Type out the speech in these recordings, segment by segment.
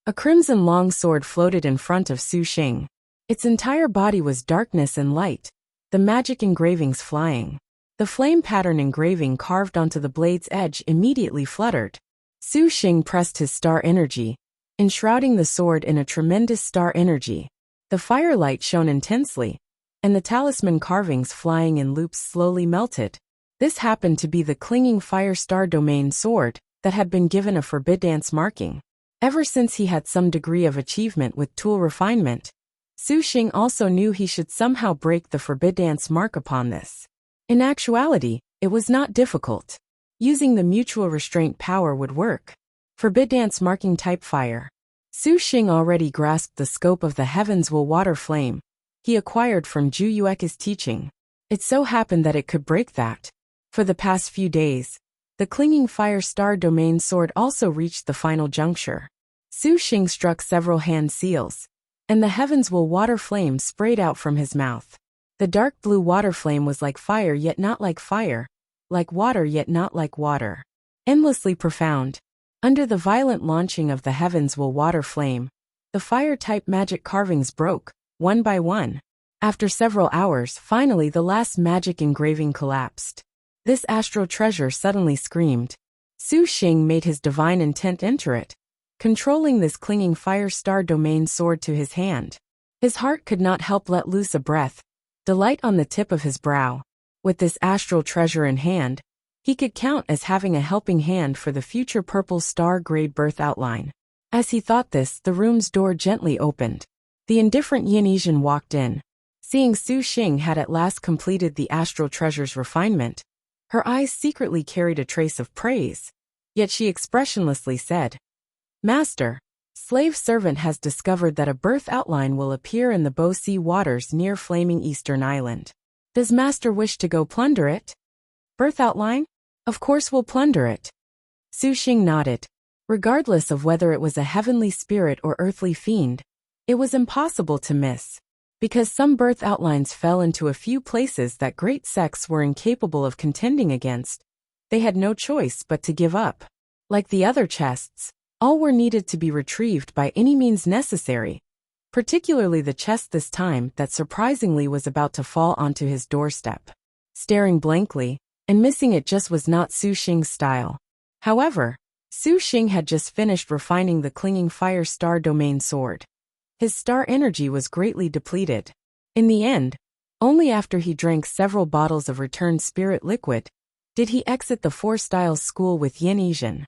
A crimson long sword floated in front of Su Xing. Its entire body was darkness and light, the magic engravings flying. The flame pattern engraving carved onto the blade's edge immediately fluttered. Su Xing pressed his star energy, enshrouding the sword in a tremendous star energy. The firelight shone intensely, and the talisman carvings flying in loops slowly melted. This happened to be the clinging fire star domain sword that had been given a forbiddance marking. Ever since he had some degree of achievement with tool refinement, Su Xing also knew he should somehow break the forbiddance mark upon this. In actuality, it was not difficult. Using the mutual restraint power would work. Forbiddance marking type fire. Su Xing already grasped the scope of the heavens will water flame he acquired from Ju Yueke's teaching. It so happened that it could break that. For the past few days, the clinging fire star domain sword also reached the final juncture. Su Xing struck several hand seals, and the heavens will water flame sprayed out from his mouth. The dark blue water flame was like fire yet not like fire, like water yet not like water. Endlessly profound. Under the violent launching of the heavens will water flame, the fire-type magic carvings broke, one by one. After several hours, finally the last magic engraving collapsed. This astral treasure suddenly screamed. Su Xing made his divine intent enter it, controlling this clinging fire star domain sword to his hand. His heart could not help let loose a breath, delight on the tip of his brow. With this astral treasure in hand, he could count as having a helping hand for the future purple star-grade birth outline. As he thought this, the room's door gently opened. The indifferent Yanisian walked in. Seeing Su Xing had at last completed the astral treasure's refinement, her eyes secretly carried a trace of praise. Yet she expressionlessly said, "Master, slave servant has discovered that a birth outline will appear in the Bo Sea waters near Flaming Eastern Island. Does Master wish to go plunder it?" "Birth outline? Of course we'll plunder it." Su Xing nodded. Regardless of whether it was a heavenly spirit or earthly fiend, it was impossible to miss. Because some birth outlines fell into a few places that great sects were incapable of contending against, they had no choice but to give up. Like the other chests, all were needed to be retrieved by any means necessary, particularly the chest this time that surprisingly was about to fall onto his doorstep. Staring blankly, and missing it just was not Su Xing's style. However, Su Xing had just finished refining the clinging fire star domain sword. His star energy was greatly depleted. In the end, only after he drank several bottles of returned spirit liquid, did he exit the Four Styles school with Yin Yizhen.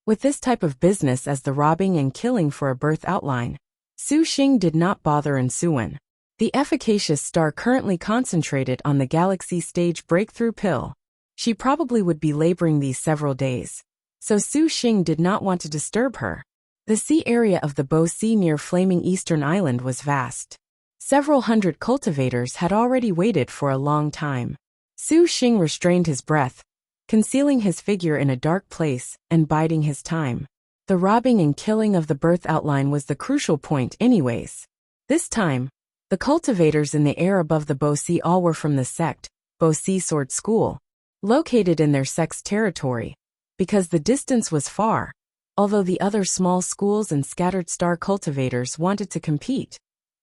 With this type of business as the robbing and killing for a birth outline, Su Xing did not bother ensuing. The efficacious star currently concentrated on the galaxy stage breakthrough pill. She probably would be laboring these several days, so Su Xing did not want to disturb her. The sea area of the Bo Sea near Flaming Eastern Island was vast. Several hundred cultivators had already waited for a long time. Su Xing restrained his breath, concealing his figure in a dark place and biding his time. The robbing and killing of the birth outline was the crucial point anyways. This time, the cultivators in the air above the Bo Sea all were from the sect, Bo Sea Sword School, located in their sect's territory. Because the distance was far, although the other small schools and scattered star cultivators wanted to compete,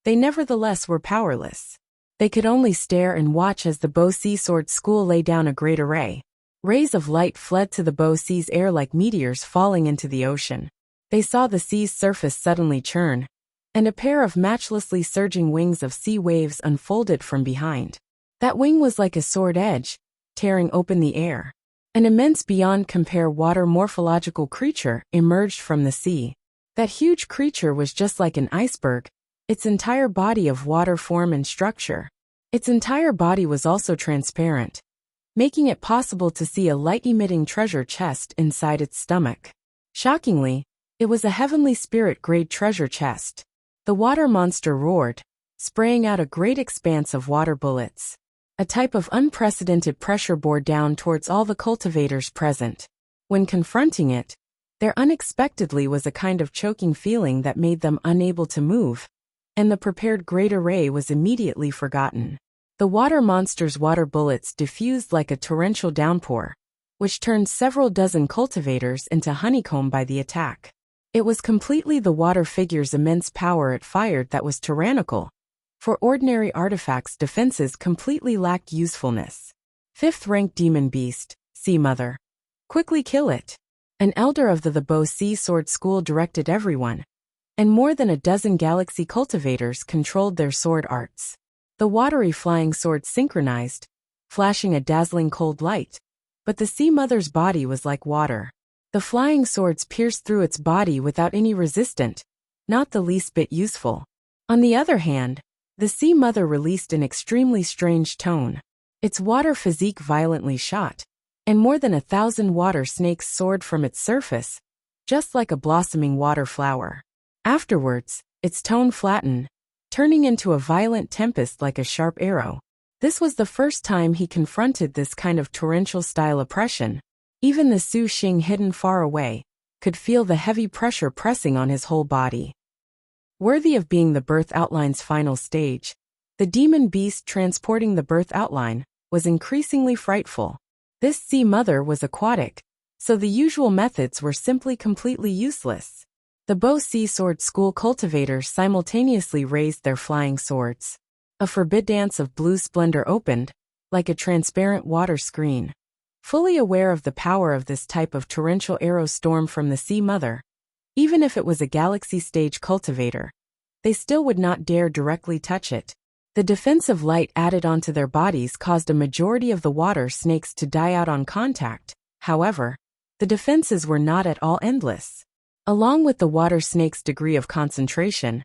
they nevertheless were powerless. They could only stare and watch as the Bo Sea Sword School lay down a great array. Rays of light fled to the Bo Sea's air like meteors falling into the ocean. They saw the sea's surface suddenly churn, and a pair of matchlessly surging wings of sea waves unfolded from behind. That wing was like a sword edge, tearing open the air. An immense beyond compare water morphological creature emerged from the sea. That huge creature was just like an iceberg, its entire body of water form and structure. Its entire body was also transparent, making it possible to see a light-emitting treasure chest inside its stomach. Shockingly, it was a heavenly spirit-grade treasure chest. The water monster roared, spraying out a great expanse of water bullets. A type of unprecedented pressure bore down towards all the cultivators present. When confronting it, there unexpectedly was a kind of choking feeling that made them unable to move, and the prepared great array was immediately forgotten. The water monster's water bullets diffused like a torrential downpour, which turned several dozen cultivators into honeycomb by the attack. It was completely the water figure's immense power it fired that was tyrannical. For ordinary artifacts, defenses completely lacked usefulness. 5th rank demon beast, Sea Mother. Quickly kill it. An elder of the Bo Sea Sword School directed everyone, and more than a dozen galaxy cultivators controlled their sword arts. The watery flying sword synchronized, flashing a dazzling cold light, but the Sea Mother's body was like water. The flying swords pierced through its body without any resistance, not the least bit useful. On the other hand, the Sea Mother released an extremely strange tone. Its water physique violently shot, and more than 1,000 water snakes soared from its surface, just like a blossoming water flower. Afterwards, its tone flattened, turning into a violent tempest like a sharp arrow. This was the first time he confronted this kind of torrential-style oppression. Even the Su Xing hidden far away could feel the heavy pressure pressing on his whole body. Worthy of being the birth outline's final stage, the demon beast transporting the birth outline was increasingly frightful. This Sea Mother was aquatic, so the usual methods were simply completely useless. The Bo Sea Sword School cultivators simultaneously raised their flying swords. A forbid dance of blue splendor opened, like a transparent water screen. Fully aware of the power of this type of torrential arrow storm from the Sea Mother, even if it was a galaxy stage cultivator, they still would not dare directly touch it. The defensive light added onto their bodies caused a majority of the water snakes to die out on contact. However, the defenses were not at all endless. Along with the water snake's degree of concentration,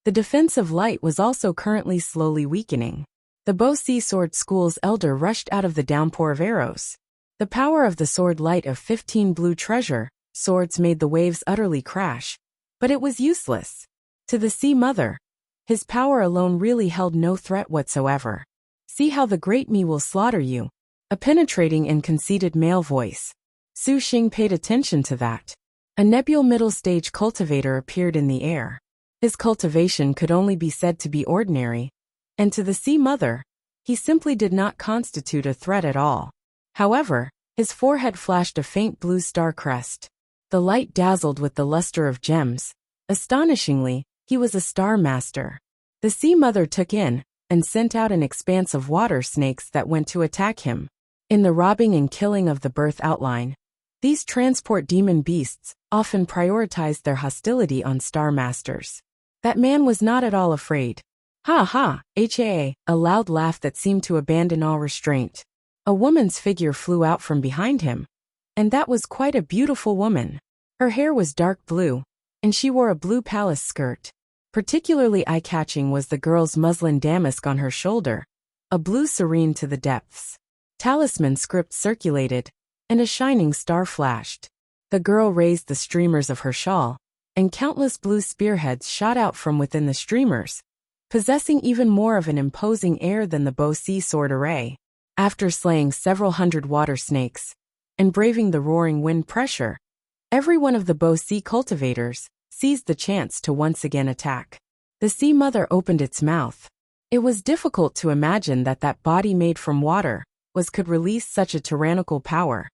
the defensive light was also currently slowly weakening. The Bo Sea Sword School's elder rushed out of the downpour of arrows. The power of the sword light of 15 blue treasure swords made the waves utterly crash, but it was useless. To the Sea Mother, his power alone really held no threat whatsoever. See how the great me will slaughter you. A penetrating and conceited male voice. Su Xing paid attention to that. A nebule middle-stage cultivator appeared in the air. His cultivation could only be said to be ordinary, and to the Sea Mother, he simply did not constitute a threat at all. However, his forehead flashed a faint blue star crest. The light dazzled with the luster of gems. Astonishingly, he was a star master. The Sea Mother took in and sent out an expanse of water snakes that went to attack him. In the robbing and killing of the birth outline, these transport demon beasts often prioritized their hostility on star masters. That man was not at all afraid. Ha ha, a loud laugh that seemed to abandon all restraint. A woman's figure flew out from behind him, and that was quite a beautiful woman. Her hair was dark blue, and she wore a blue palace skirt. Particularly eye-catching was the girl's muslin damask on her shoulder, a blue serene to the depths. Talisman script circulated, and a shining star flashed. The girl raised the streamers of her shawl, and countless blue spearheads shot out from within the streamers, possessing even more of an imposing air than the Bo Sea sword array. After slaying several hundred water snakes and braving the roaring wind pressure, every one of the Bo Sea cultivators seized the chance to once again attack. The Sea Mother opened its mouth. It was difficult to imagine that that body made from water could release such a tyrannical power,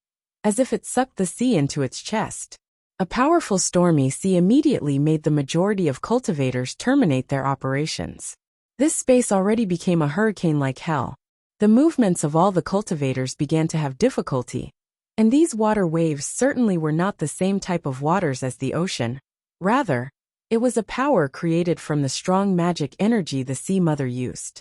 as if it sucked the sea into its chest. A powerful stormy sea immediately made the majority of cultivators terminate their operations. This space already became a hurricane like hell. The movements of all the cultivators began to have difficulty, and these water waves certainly were not the same type of waters as the ocean. Rather, it was a power created from the strong magic energy the Sea Mother used.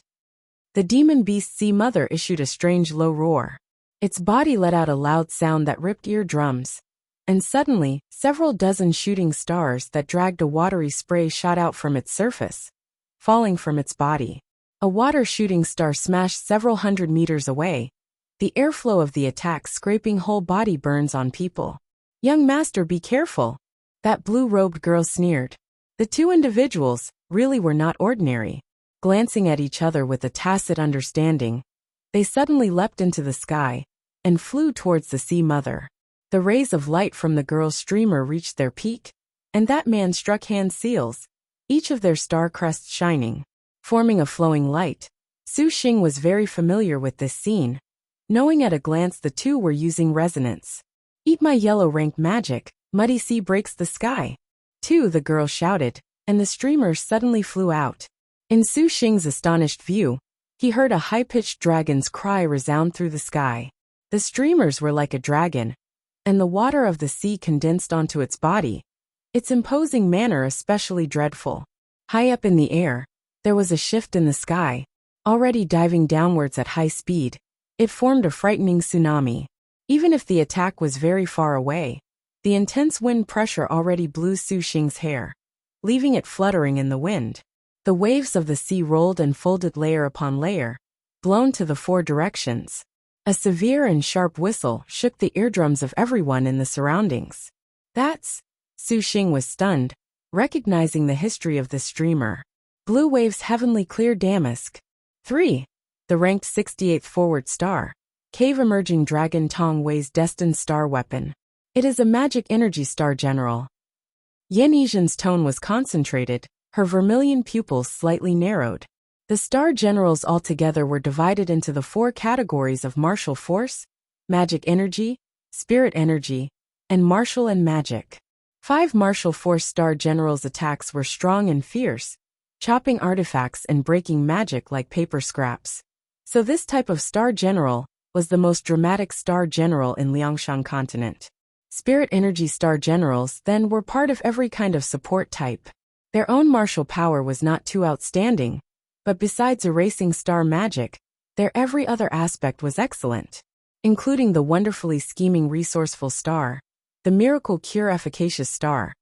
The demon beast Sea Mother issued a strange low roar. Its body let out a loud sound that ripped eardrums, and suddenly, several dozen shooting stars that dragged a watery spray shot out from its surface, falling from its body. A water shooting star smashed several hundred meters away, the airflow of the attack scraping whole body burns on people. Young master, be careful, that blue-robed girl sneered. The two individuals really were not ordinary. Glancing at each other with a tacit understanding, they suddenly leapt into the sky and flew towards the Sea Mother. The rays of light from the girl's streamer reached their peak, and that man struck hand seals, each of their star crests shining, forming a flowing light. Su Xing was very familiar with this scene, knowing at a glance the two were using resonance. Eat my yellow rank magic, muddy sea breaks the sky. 2, the girl shouted, and the streamers suddenly flew out. In Su Xing's astonished view, he heard a high-pitched dragon's cry resound through the sky. The streamers were like a dragon, and the water of the sea condensed onto its body, its imposing manner especially dreadful. High up in the air, there was a shift in the sky. Already diving downwards at high speed, it formed a frightening tsunami. Even if the attack was very far away, the intense wind pressure already blew Su Xing's hair, leaving it fluttering in the wind. The waves of the sea rolled and folded layer upon layer, blown to the 4 directions. A severe and sharp whistle shook the eardrums of everyone in the surroundings. That's... Su Xing was stunned, recognizing the history of this streamer. Blue Wave's Heavenly Clear Damask. 3. The ranked 68th Forward Star. Cave Emerging Dragon Tong Wei's Destined Star Weapon. It is a magic energy star general. Yan Yizhen's tone was concentrated, her vermilion pupils slightly narrowed. The star generals altogether were divided into the 4 categories of martial force, magic energy, spirit energy, and martial and magic. 5 martial force star generals' attacks were strong and fierce, chopping artifacts and breaking magic like paper scraps. So this type of star general was the most dramatic star general in Liangshan continent. Spirit energy star generals then were part of every kind of support type. Their own martial power was not too outstanding, but besides erasing star magic, their every other aspect was excellent, including the wonderfully scheming resourceful star, the miracle cure efficacious star,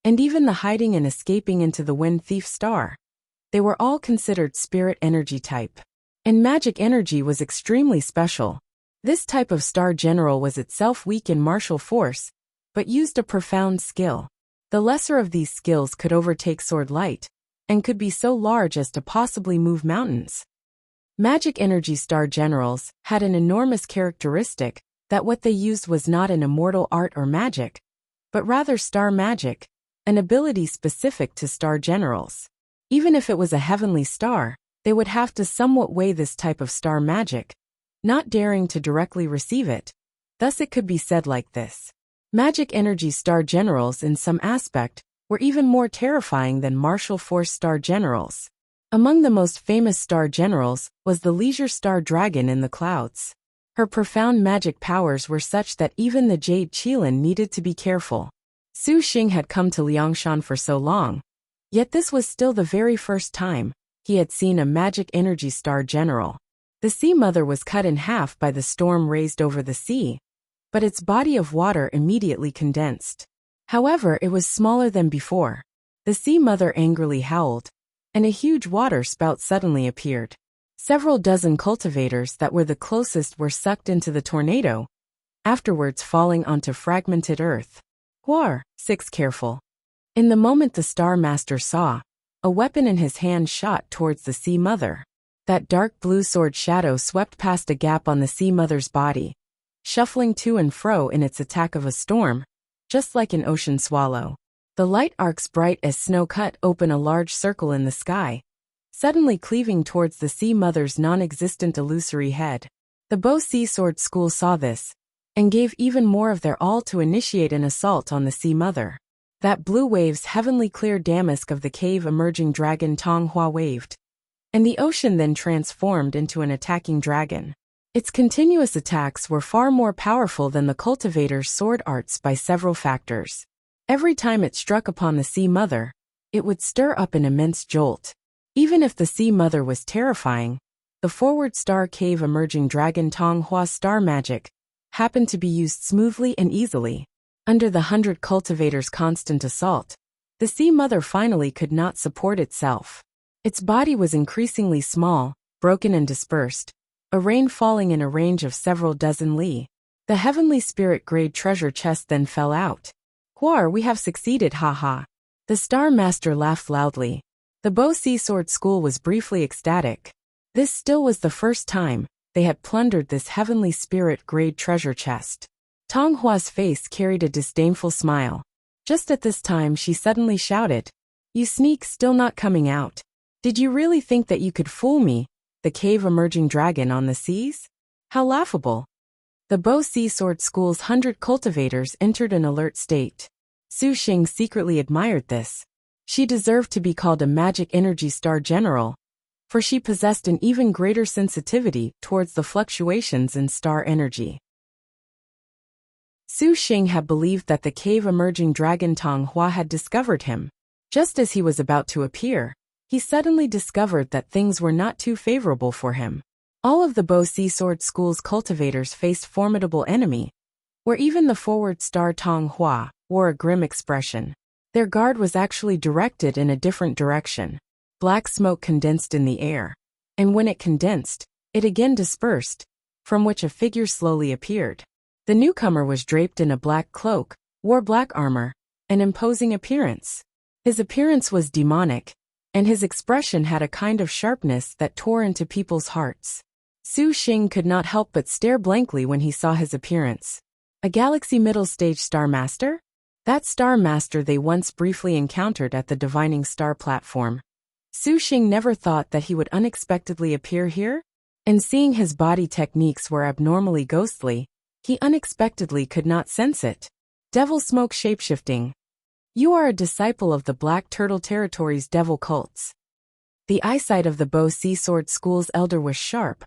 and even the hiding and escaping into the wind thief star. They were all considered spirit energy type. And magic energy was extremely special. This type of star general was itself weak in martial force, but used a profound skill. The lesser of these skills could overtake sword light, and could be so large as to possibly move mountains. Magic energy star generals had an enormous characteristic that what they used was not an immortal art or magic, but rather star magic, an ability specific to star generals. Even if it was a heavenly star, they would have to somewhat weigh this type of star magic, not daring to directly receive it. Thus it could be said like this. Magic energy star generals in some aspect were even more terrifying than martial force star generals. Among the most famous star generals was the leisure star dragon in the clouds. Her profound magic powers were such that even the Jade Qilin needed to be careful. Su Xing had come to Liangshan for so long, yet this was still the very first time he had seen a magic energy star general. The sea mother was cut in half by the storm raised over the sea, but its body of water immediately condensed. However, it was smaller than before. The sea mother angrily howled, and a huge water spout suddenly appeared. Several dozen cultivators that were the closest were sucked into the tornado, afterwards falling onto fragmented earth. War. 6 Careful. In the moment the Star Master saw, a weapon in his hand shot towards the Sea Mother. That dark blue sword shadow swept past a gap on the Sea Mother's body, shuffling to and fro in its attack of a storm, just like an ocean swallow. The light arcs bright as snow cut open a large circle in the sky, suddenly cleaving towards the Sea Mother's non-existent illusory head. The Bo Sea Sword School saw this, and gave even more of their all to initiate an assault on the Sea Mother. That blue wave's heavenly clear damask of the cave emerging dragon Tong Hua waved, and the ocean then transformed into an attacking dragon. Its continuous attacks were far more powerful than the cultivator's sword arts by several factors. Every time it struck upon the Sea Mother, it would stir up an immense jolt. Even if the Sea Mother was terrifying, the forward star cave emerging dragon Tong Hua's star magic happened to be used smoothly and easily. Under the 100 cultivators' constant assault, the Sea Mother finally could not support itself. Its body was increasingly small, broken and dispersed, a rain falling in a range of several dozen li. The heavenly spirit grade treasure chest then fell out. Huar, we have succeeded, haha. The Star Master laughed loudly. The Bo Sea Sword School was briefly ecstatic. This still was the first time they had plundered this heavenly spirit grade treasure chest. Tong Hua's face carried a disdainful smile. Just at this time she suddenly shouted, "You sneak, still not coming out. Did you really think that you could fool me, the cave emerging dragon on the seas? How laughable." The Bo Sea Sword School's 100 cultivators entered an alert state. Su Xing secretly admired this. She deserved to be called a magic energy star general, for she possessed an even greater sensitivity towards the fluctuations in star energy. Su Xing had believed that the cave-emerging dragon Tong Hua had discovered him. Just as he was about to appear, he suddenly discovered that things were not too favorable for him. All of the Bo Si Sword School's cultivators faced formidable enemy, where even the forward star Tong Hua wore a grim expression. Their guard was actually directed in a different direction. Black smoke condensed in the air, and when it condensed, it again dispersed, from which a figure slowly appeared. The newcomer was draped in a black cloak, wore black armor, an imposing appearance. His appearance was demonic, and his expression had a kind of sharpness that tore into people's hearts. Su Xing could not help but stare blankly when he saw his appearance. A Galaxy Middle Stage Star Master? That Star Master they once briefly encountered at the Divining Star platform. Su Xing never thought that he would unexpectedly appear here, and seeing his body techniques were abnormally ghostly, he unexpectedly could not sense it. Devil Smoke Shapeshifting. You are a disciple of the Black Turtle Territory's devil cults. The eyesight of the Bo Si Sword School's elder was sharp,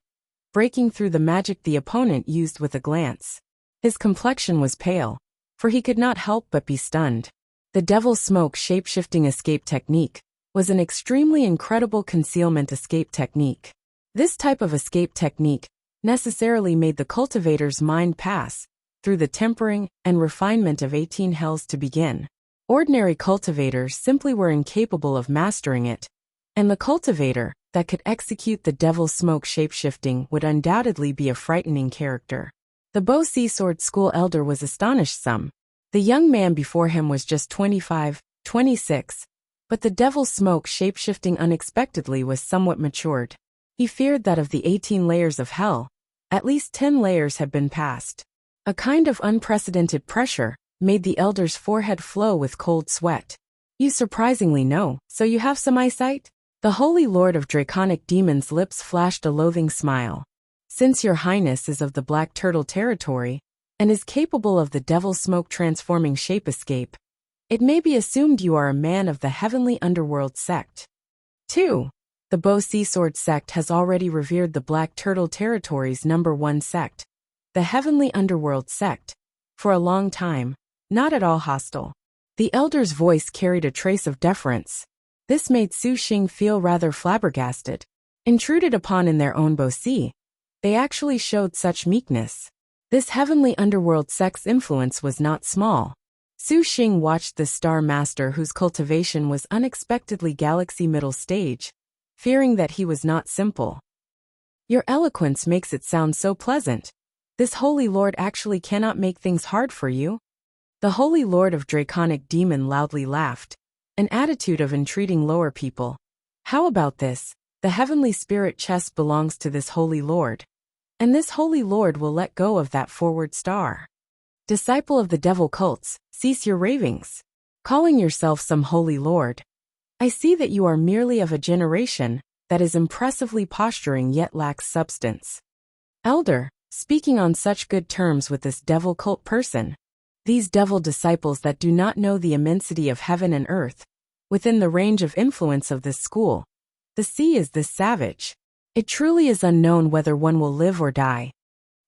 breaking through the magic the opponent used with a glance. His complexion was pale, for he could not help but be stunned. The Devil Smoke Shapeshifting Escape Technique was an extremely incredible concealment escape technique. This type of escape technique necessarily made the cultivator's mind pass through the tempering and refinement of 18 hells to begin. Ordinary cultivators simply were incapable of mastering it, and the cultivator that could execute the Devil Smoke Shapeshifting would undoubtedly be a frightening character. The Bo Si Sword School elder was astonished some. The young man before him was just 25, 26, but the Devil Smoke Shapeshifting unexpectedly was somewhat matured. He feared that of the 18 layers of hell, at least 10 layers had been passed. A kind of unprecedented pressure made the elder's forehead flow with cold sweat. You surprisingly know, so you have some eyesight? The Holy Lord of Draconic Demons' lips flashed a loathing smile. Since your highness is of the Black Turtle Territory, and is capable of the Devil Smoke transforming shape escape, it may be assumed you are a man of the Heavenly Underworld sect. 2. The Bo Si Sword sect has already revered the Black Turtle Territory's #1 sect, the Heavenly Underworld sect, for a long time, not at all hostile. The elder's voice carried a trace of deference. This made Su Xing feel rather flabbergasted. Intruded upon in their own Bo Si, they actually showed such meekness. This Heavenly Underworld sect's influence was not small. Su Xing watched the Star Master whose cultivation was unexpectedly Galaxy Middle Stage, fearing that he was not simple. Your eloquence makes it sound so pleasant. This Holy Lord actually cannot make things hard for you. The Holy Lord of Draconic Demon loudly laughed, an attitude of entreating lower people. How about this? The Heavenly Spirit chest belongs to this Holy Lord, and this Holy Lord will let go of that forward star. Disciple of the devil cults, cease your ravings. Calling yourself some Holy Lord. I see that you are merely of a generation that is impressively posturing yet lacks substance. Elder, speaking on such good terms with this devil cult person. These devil disciples that do not know the immensity of heaven and earth, within the range of influence of this school. The sea is this savage. It truly is unknown whether one will live or die.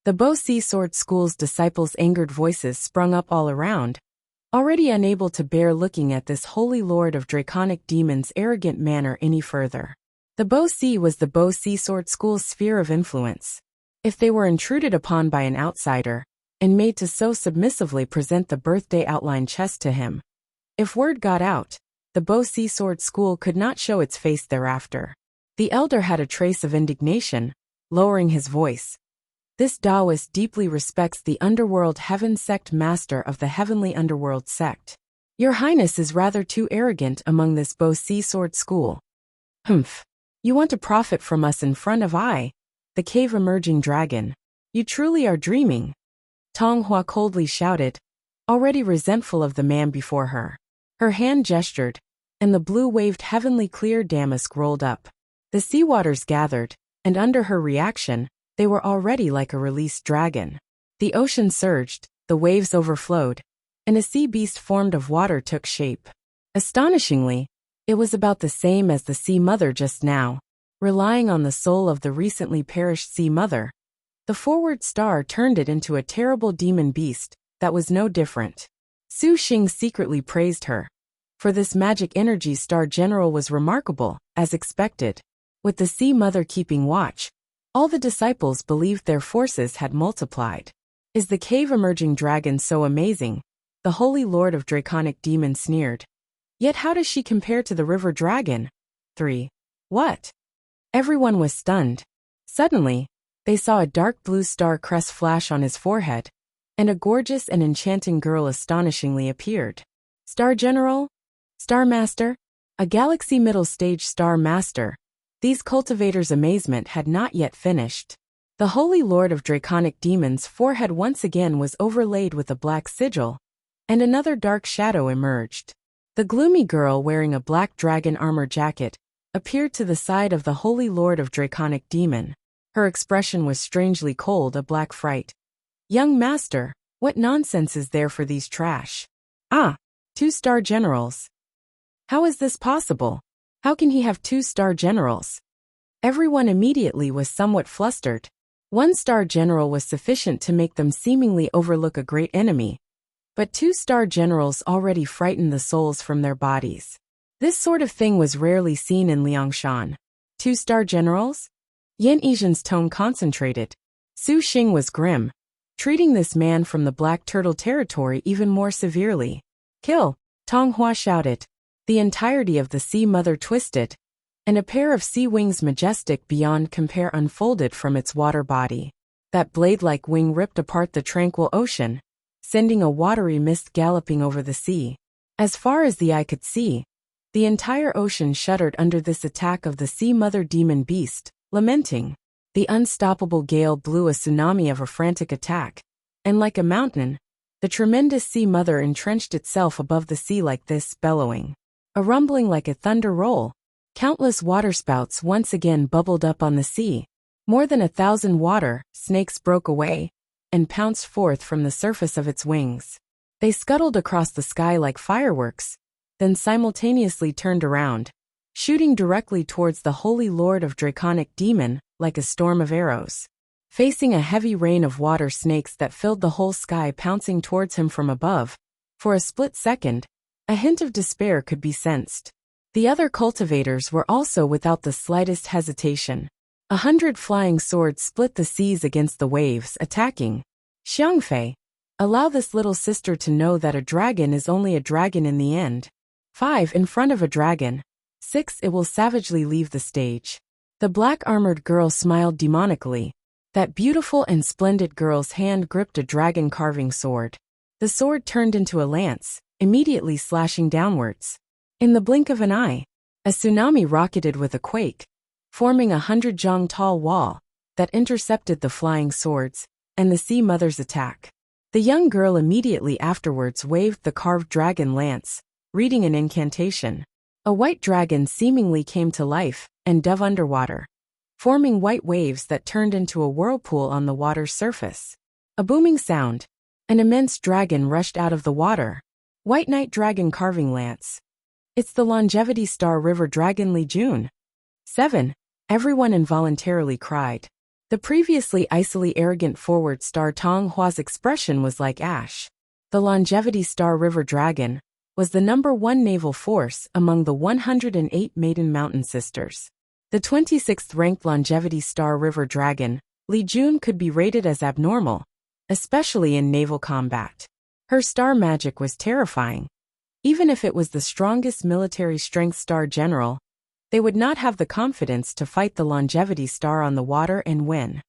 The Bo Si Sword School's disciples' angered voices sprung up all around, already unable to bear looking at this Holy Lord of Draconic Demons' arrogant manner any further. The Bo Si was the Bo Si Sword School's sphere of influence. If they were intruded upon by an outsider, and made to so submissively present the birthday outline chest to him, if word got out, the Bo Si Sword School could not show its face thereafter. The elder had a trace of indignation, lowering his voice. This Taoist deeply respects the Underworld Heaven Sect Master of the Heavenly Underworld Sect. Your Highness is rather too arrogant among this Bo Si Sword School. Humph. You want to profit from us in front of the cave-emerging dragon. You truly are dreaming. Tong Hua coldly shouted, already resentful of the man before her. Her hand gestured, and the blue-waved heavenly clear damask rolled up. The sea waters gathered, and under her reaction, they were already like a released dragon. The ocean surged, the waves overflowed, and a sea beast formed of water took shape. Astonishingly, it was about the same as the Sea Mother just now. Relying on the soul of the recently perished Sea Mother, the forward star turned it into a terrible demon beast that was no different. Su Xing secretly praised her. For this magic energy, Star General was remarkable, as expected. With the Sea Mother keeping watch, all the disciples believed their forces had multiplied. Is the cave emerging dragon so amazing? The Holy Lord of Draconic Demon sneered. Yet how does she compare to the river dragon? 3. What? Everyone was stunned. Suddenly, they saw a dark blue star crest flash on his forehead, and a gorgeous and enchanting girl astonishingly appeared. Star General? Star Master? A galaxy middle stage Star Master. These cultivators' amazement had not yet finished. The Holy Lord of Draconic Demons' forehead once again was overlaid with a black sigil, and another dark shadow emerged. The gloomy girl wearing a black dragon armor jacket appeared to the side of the Holy Lord of Draconic Demon. Her expression was strangely cold, a black fright. Young Master, what nonsense is there for these trash? Ah, 2 Star Generals. How is this possible? How can he have 2 Star Generals? Everyone immediately was somewhat flustered. 1 Star General was sufficient to make them seemingly overlook a great enemy, but 2 Star Generals already frightened the souls from their bodies. This sort of thing was rarely seen in Liangshan. 2 Star Generals? Yan Yizhen's tone concentrated. Su Xing was grim, treating this man from the Black Turtle territory even more severely. Kill! Tong Hua shouted. The entirety of the Sea Mother twisted, and a pair of sea wings majestic beyond compare unfolded from its water body. That blade-like wing ripped apart the tranquil ocean, sending a watery mist galloping over the sea. As far as the eye could see, the entire ocean shuddered under this attack of the Sea Mother demon beast, lamenting. The unstoppable gale blew a tsunami of a frantic attack, and like a mountain, the tremendous Sea Mother entrenched itself above the sea like this, bellowing. A rumbling like a thunder roll. Countless waterspouts once again bubbled up on the sea. More than 1,000 water snakes broke away and pounced forth from the surface of its wings. They scuttled across the sky like fireworks, then simultaneously turned around, shooting directly towards the Holy Lord of Draconic Demon like a storm of arrows. Facing a heavy rain of water snakes that filled the whole sky pouncing towards him from above, for a split second, a hint of despair could be sensed. The other cultivators were also without the slightest hesitation. 100 flying swords split the seas against the waves, attacking. Xiangfei, allow this little sister to know that a dragon is only a dragon in the end. 5 in front of a dragon. 6 it will savagely leave the stage. The black-armored girl smiled demonically. That beautiful and splendid girl's hand gripped a dragon-carving sword. The sword turned into a lance, immediately slashing downwards. In the blink of an eye, a tsunami rocketed with a quake, forming a 100-jong tall wall that intercepted the flying swords and the Sea Mother's attack. The young girl immediately afterwards waved the carved dragon lance, reading an incantation. A white dragon seemingly came to life and dove underwater, forming white waves that turned into a whirlpool on the water's surface. A booming sound. An immense dragon rushed out of the water. White Knight Dragon Carving Lance. It's the Longevity Star River Dragon Li Jun. 7. Everyone involuntarily cried. The previously icily arrogant forward star Tong Hua's expression was like ash. The Longevity Star River Dragon was the #1 naval force among the 108 Maiden Mountain Sisters. The 26th ranked Longevity Star River Dragon, Li Jun, could be rated as abnormal, especially in naval combat. Her star magic was terrifying. Even if it was the strongest military strength Star General, they would not have the confidence to fight the Longevity Star on the water and win.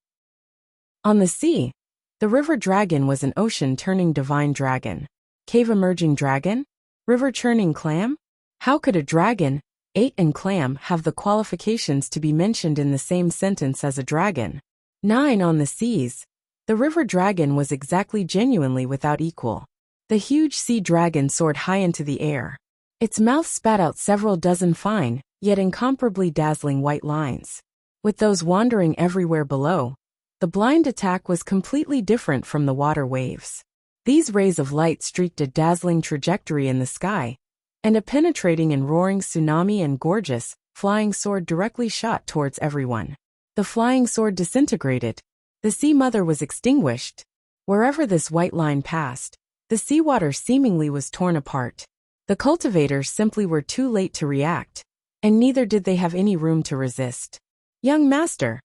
On the sea, the River Dragon was an ocean-turning divine dragon. Cave-emerging dragon? River-churning clam? How could a dragon, 8 and clam have the qualifications to be mentioned in the same sentence as a dragon? 9 On the seas, the River Dragon was exactly genuinely without equal. The huge sea dragon soared high into the air. Its mouth spat out several dozen fine, yet incomparably dazzling white lines. With those wandering everywhere below, the blind attack was completely different from the water waves. These rays of light streaked a dazzling trajectory in the sky, and a penetrating and roaring tsunami and gorgeous, flying sword directly shot towards everyone. The flying sword disintegrated. The Sea Mother was extinguished. Wherever this white line passed, the seawater seemingly was torn apart. The cultivators simply were too late to react, and neither did they have any room to resist. Young master.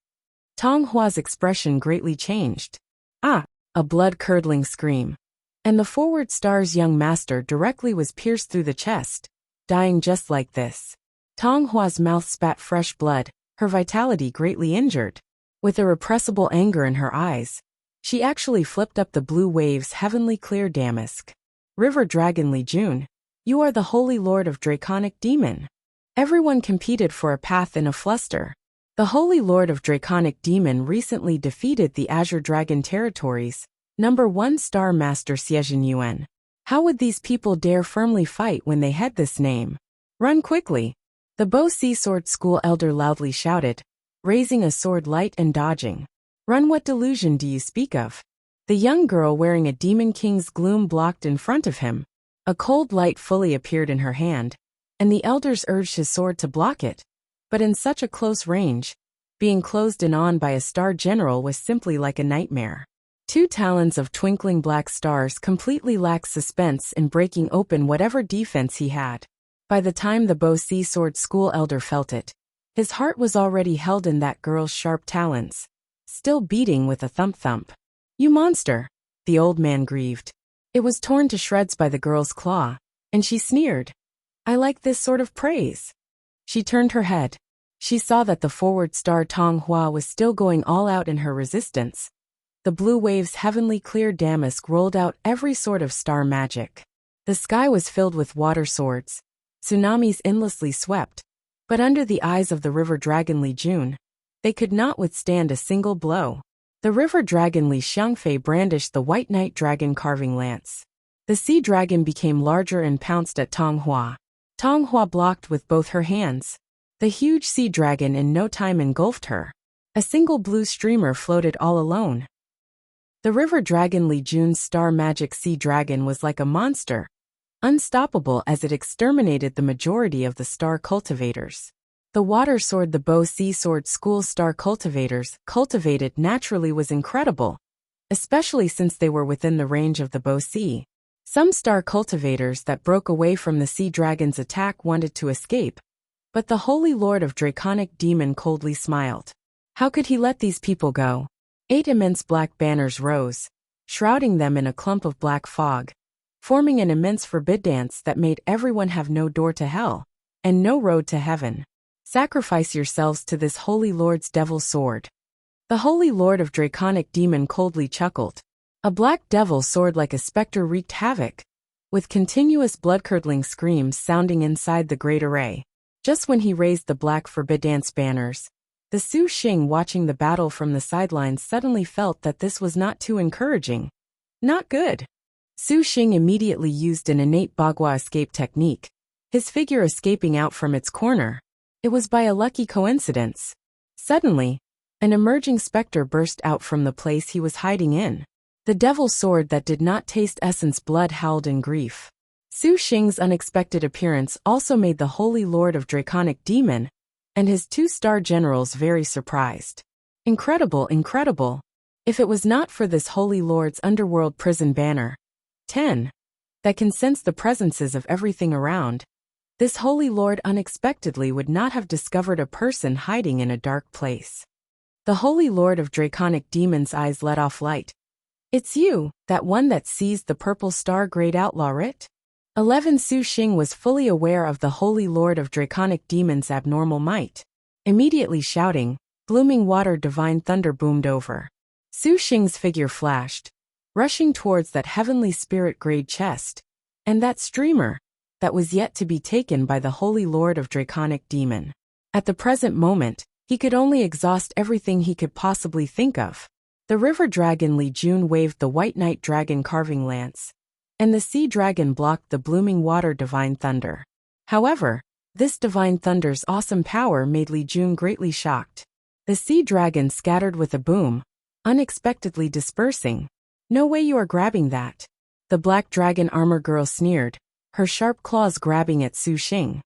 Tong Hua's expression greatly changed. Ah! A blood-curdling scream. And the forward star's young master directly was pierced through the chest, dying just like this. Tong Hua's mouth spat fresh blood, her vitality greatly injured. With irrepressible anger in her eyes, she actually flipped up the blue waves' heavenly clear damask. River Dragon Li Jun, you are the Holy Lord of Draconic Demon. Everyone competed for a path in a fluster. The Holy Lord of Draconic Demon recently defeated the Azure Dragon Territories, number 1 Star Master Xiejin Yuan. How would these people dare firmly fight when they had this name? Run quickly! The Bo Sea Sword School elder loudly shouted, raising a sword light and dodging. Run, what delusion do you speak of? The young girl wearing a Demon King's gloom blocked in front of him. A cold light fully appeared in her hand, and the elders urged his sword to block it. But in such a close range, being closed in on by a star general was simply like a nightmare. 2 talons of twinkling black stars completely lacked suspense in breaking open whatever defense he had. By the time the Bo Sea Sword School elder felt it, his heart was already held in that girl's sharp talons, still beating with a thump-thump. You monster! The old man grieved. It was torn to shreds by the girl's claw, and she sneered. I like this sort of praise. She turned her head. She saw that the forward star Tong Hua was still going all out in her resistance. The blue waves' heavenly clear damask rolled out every sort of star magic. The sky was filled with water swords. Tsunamis endlessly swept. But under the eyes of the river dragon Li Jun, they could not withstand a single blow. The river dragon Li Xiangfei brandished the white night dragon carving lance. The sea dragon became larger and pounced at Tong Hua. Tong Hua blocked with both her hands. The huge sea dragon in no time engulfed her. A single blue streamer floated all alone. The river dragon Li Jun's star magic sea dragon was like a monster, unstoppable as it exterminated the majority of the star cultivators. The water sword the Bo Sea Sword School star cultivators cultivated naturally was incredible, especially since they were within the range of the Bo Sea. Some star cultivators that broke away from the sea dragon's attack wanted to escape, but the Holy Lord of Draconic Demon coldly smiled. How could he let these people go? 8 immense black banners rose, shrouding them in a clump of black fog, forming an immense forbid dance that made everyone have no door to hell, and no road to heaven. Sacrifice yourselves to this Holy Lord's devil's sword. The Holy Lord of Draconic Demon coldly chuckled. A black devil sword like a specter wreaked havoc, with continuous blood-curdling screams sounding inside the great array. Just when he raised the black forbid dance banners, the Su Xing watching the battle from the sidelines suddenly felt that this was not too encouraging. Not good. Su Xing immediately used an innate Bagua escape technique, his figure escaping out from its corner. It was by a lucky coincidence. Suddenly, an emerging specter burst out from the place he was hiding in. The devil's sword that did not taste essence blood howled in grief. Su Xing's unexpected appearance also made the Holy Lord of Draconic Demon and his 2 star generals very surprised. Incredible, incredible. If it was not for this Holy Lord's underworld prison banner, 10, that can sense the presences of everything around, this Holy Lord unexpectedly would not have discovered a person hiding in a dark place. The Holy Lord of Draconic Demon's eyes let off light. It's you, that one that seized the purple star great outlaw writ? 11 Su Xing was fully aware of the Holy Lord of Draconic Demon's abnormal might. Immediately shouting, blooming water divine thunder boomed over. Su Xing's figure flashed, rushing towards that heavenly spirit-grade chest, and that streamer, that was yet to be taken by the Holy Lord of Draconic Demon. At the present moment, he could only exhaust everything he could possibly think of. The river dragon Li Jun waved the white night dragon carving lance, and the sea dragon blocked the blooming water divine thunder. However, this divine thunder's awesome power made Li Jun greatly shocked. The sea dragon scattered with a boom, unexpectedly dispersing. No way you are grabbing that. the black dragon armor girl sneered, her sharp claws grabbing at Su Xing.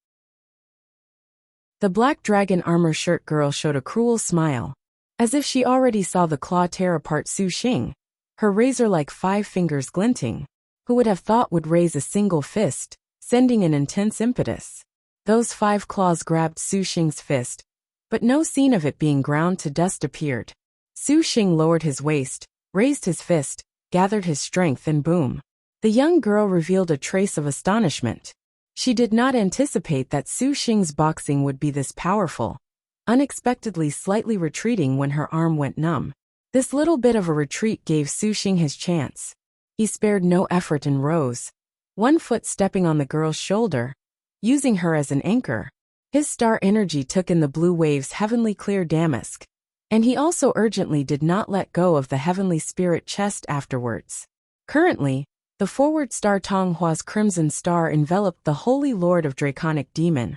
The black dragon armor shirt girl showed a cruel smile, as if she already saw the claw tear apart Su Xing, her razor-like 5 fingers glinting. Who would have thought would raise a single fist, sending an intense impetus. Those 5 claws grabbed Su Xing's fist, but no scene of it being ground to dust appeared. Su Xing lowered his waist, raised his fist, gathered his strength, and boom. The young girl revealed a trace of astonishment. She did not anticipate that Su Xing's boxing would be this powerful, unexpectedly slightly retreating when her arm went numb. This little bit of a retreat gave Su Xing his chance. He spared no effort and rose, one foot stepping on the girl's shoulder, using her as an anchor. His star energy took in the blue wave's heavenly clear damask, and he also urgently did not let go of the heavenly spirit chest afterwards. Currently, the forward star Tonghua's crimson star enveloped the holy lord of draconic demon,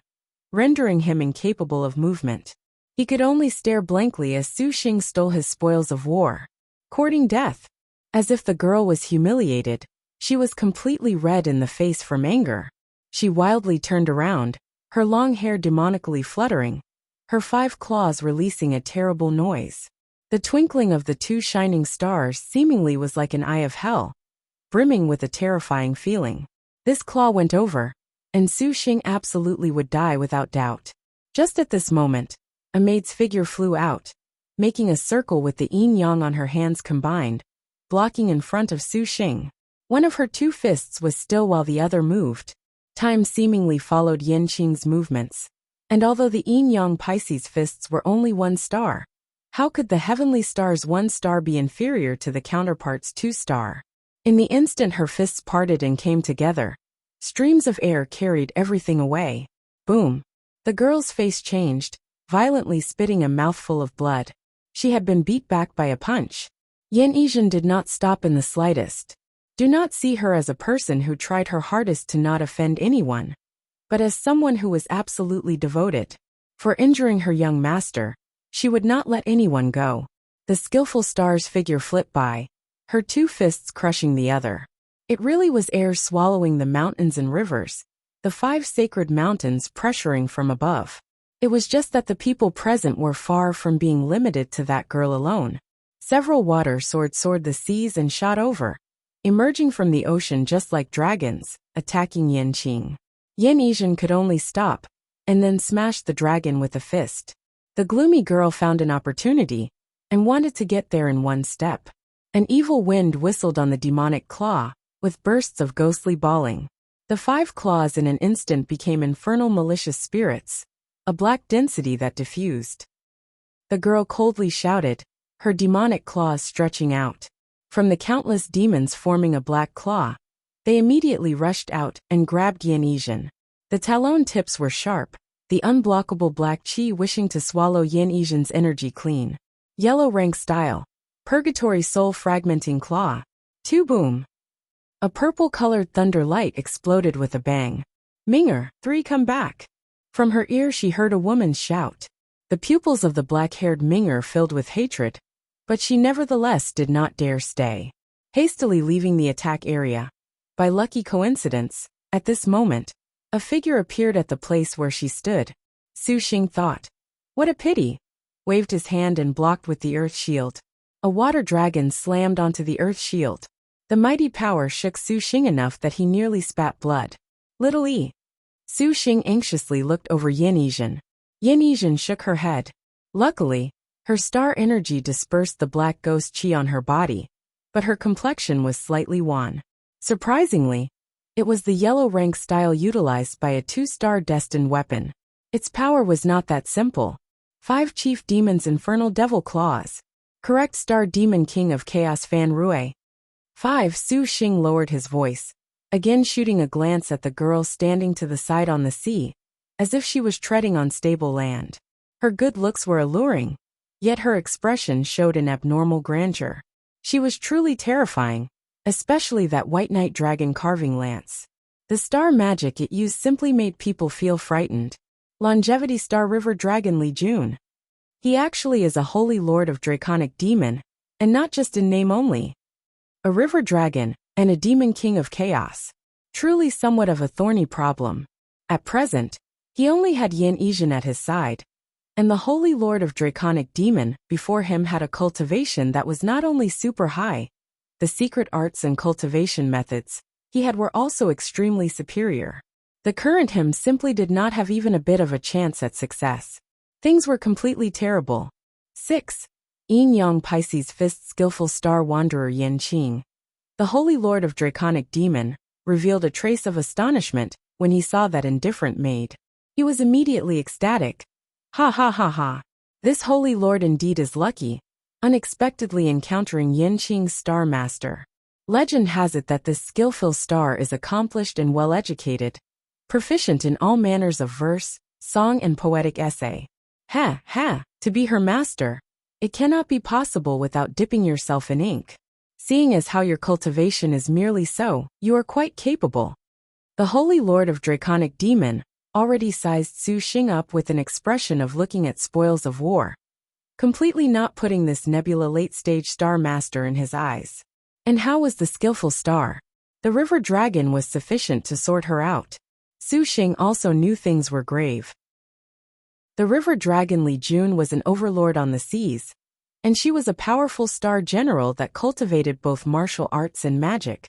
rendering him incapable of movement. He could only stare blankly as Su Xing stole his spoils of war, courting death. As if the girl was humiliated, she was completely red in the face from anger. She wildly turned around, her long hair demonically fluttering, her 5 claws releasing a terrible noise. The twinkling of the 2 shining stars seemingly was like an eye of hell, brimming with a terrifying feeling. This claw went over, and Su Xing absolutely would die without doubt. Just at this moment, a maid's figure flew out, making a circle with the yin-yang on her hands combined, blocking in front of Su Xing. One of her 2 fists was still while the other moved. Time seemingly followed Yin Qing's movements. And although the yin-yang Pisces fists were only 1 star, how could the heavenly star's 1 star be inferior to the counterpart's 2 star? In the instant her fists parted and came together, streams of air carried everything away. Boom! The girl's face changed, violently spitting a mouthful of blood. She had been beat back by a punch. Yin Yizhen did not stop in the slightest. Do not see her as a person who tried her hardest to not offend anyone, but as someone who was absolutely devoted. For injuring her young master, she would not let anyone go. The skillful star's figure flipped by, her 2 fists crushing the other. It really was air swallowing the mountains and rivers, the 5 sacred mountains pressuring from above. It was just that the people present were far from being limited to that girl alone. Several water swords soared the seas and shot over, emerging from the ocean just like dragons, attacking Yin Qing. Yin Yizhen could only stop, and then smash the dragon with a fist. The gloomy girl found an opportunity, and wanted to get there in 1 step. An evil wind whistled on the demonic claw, with bursts of ghostly bawling. The 5 claws in an instant became infernal malicious spirits, a black density that diffused. The girl coldly shouted, her demonic claws stretching out. From the countless demons forming a black claw, they immediately rushed out and grabbed Yin Yizhen. The talon tips were sharp, the unblockable black chi wishing to swallow Yin Yizhen's energy clean. Yellow rank style, purgatory soul fragmenting claw. 2 boom. A purple-colored thunder light exploded with a bang. Minger, 3 come back. From her ear she heard a woman shout. The pupils of the black-haired Minger filled with hatred, but she nevertheless did not dare stay. Hastily leaving the attack area, by lucky coincidence, at this moment, a figure appeared at the place where she stood. Su Xing thought, "What a pity," waved his hand and blocked with the earth shield. A water dragon slammed onto the earth shield. The mighty power shook Su Xing enough that he nearly spat blood. Little E. Su Xing anxiously looked over Yin Yizhen. Yin Yizhen shook her head. Luckily, her star energy dispersed the black ghost chi on her body, but her complexion was slightly wan. Surprisingly, it was the yellow rank style utilized by a 2-star destined weapon. Its power was not that simple. 5 chief demons infernal devil claws. Correct star demon king of chaos Fan Rui. 5 Su Xing lowered his voice, again shooting a glance at the girl standing to the side on the sea, as if she was treading on stable land. Her good looks were alluring, yet her expression showed an abnormal grandeur. She was truly terrifying, especially that white knight dragon carving lance. The star magic it used simply made people feel frightened. Longevity Star River Dragon Li Jun. He actually is a holy lord of draconic demon, and not just in name only. A river dragon, and a demon king of chaos. Truly somewhat of a thorny problem. At present, he only had Yin Yizhen at his side, and the Holy Lord of Draconic Demon before him had a cultivation that was not only super high, the secret arts and cultivation methods he had were also extremely superior. The current him simply did not have even a bit of a chance at success. Things were completely terrible. 6. Yin Yang Pisces Fist Skillful Star Wanderer Yin Qing. The Holy Lord of Draconic Demon revealed a trace of astonishment when he saw that indifferent maid. He was immediately ecstatic. Ha ha ha ha. This Holy Lord indeed is lucky, unexpectedly encountering Yin Qing's Star Master. Legend has it that this skillful star is accomplished and well-educated, proficient in all manners of verse, song and poetic essay. Ha, ha, to be her master, it cannot be possible without dipping yourself in ink. Seeing as how your cultivation is merely so, you are quite capable. The Holy Lord of Draconic Demon already sized Su Xing up with an expression of looking at spoils of war, completely not putting this nebula late-stage star master in his eyes. And how was the skillful star? The river dragon was sufficient to sort her out. Su Xing also knew things were grave. The river dragon Li Jun was an overlord on the seas, and she was a powerful star general that cultivated both martial arts and magic,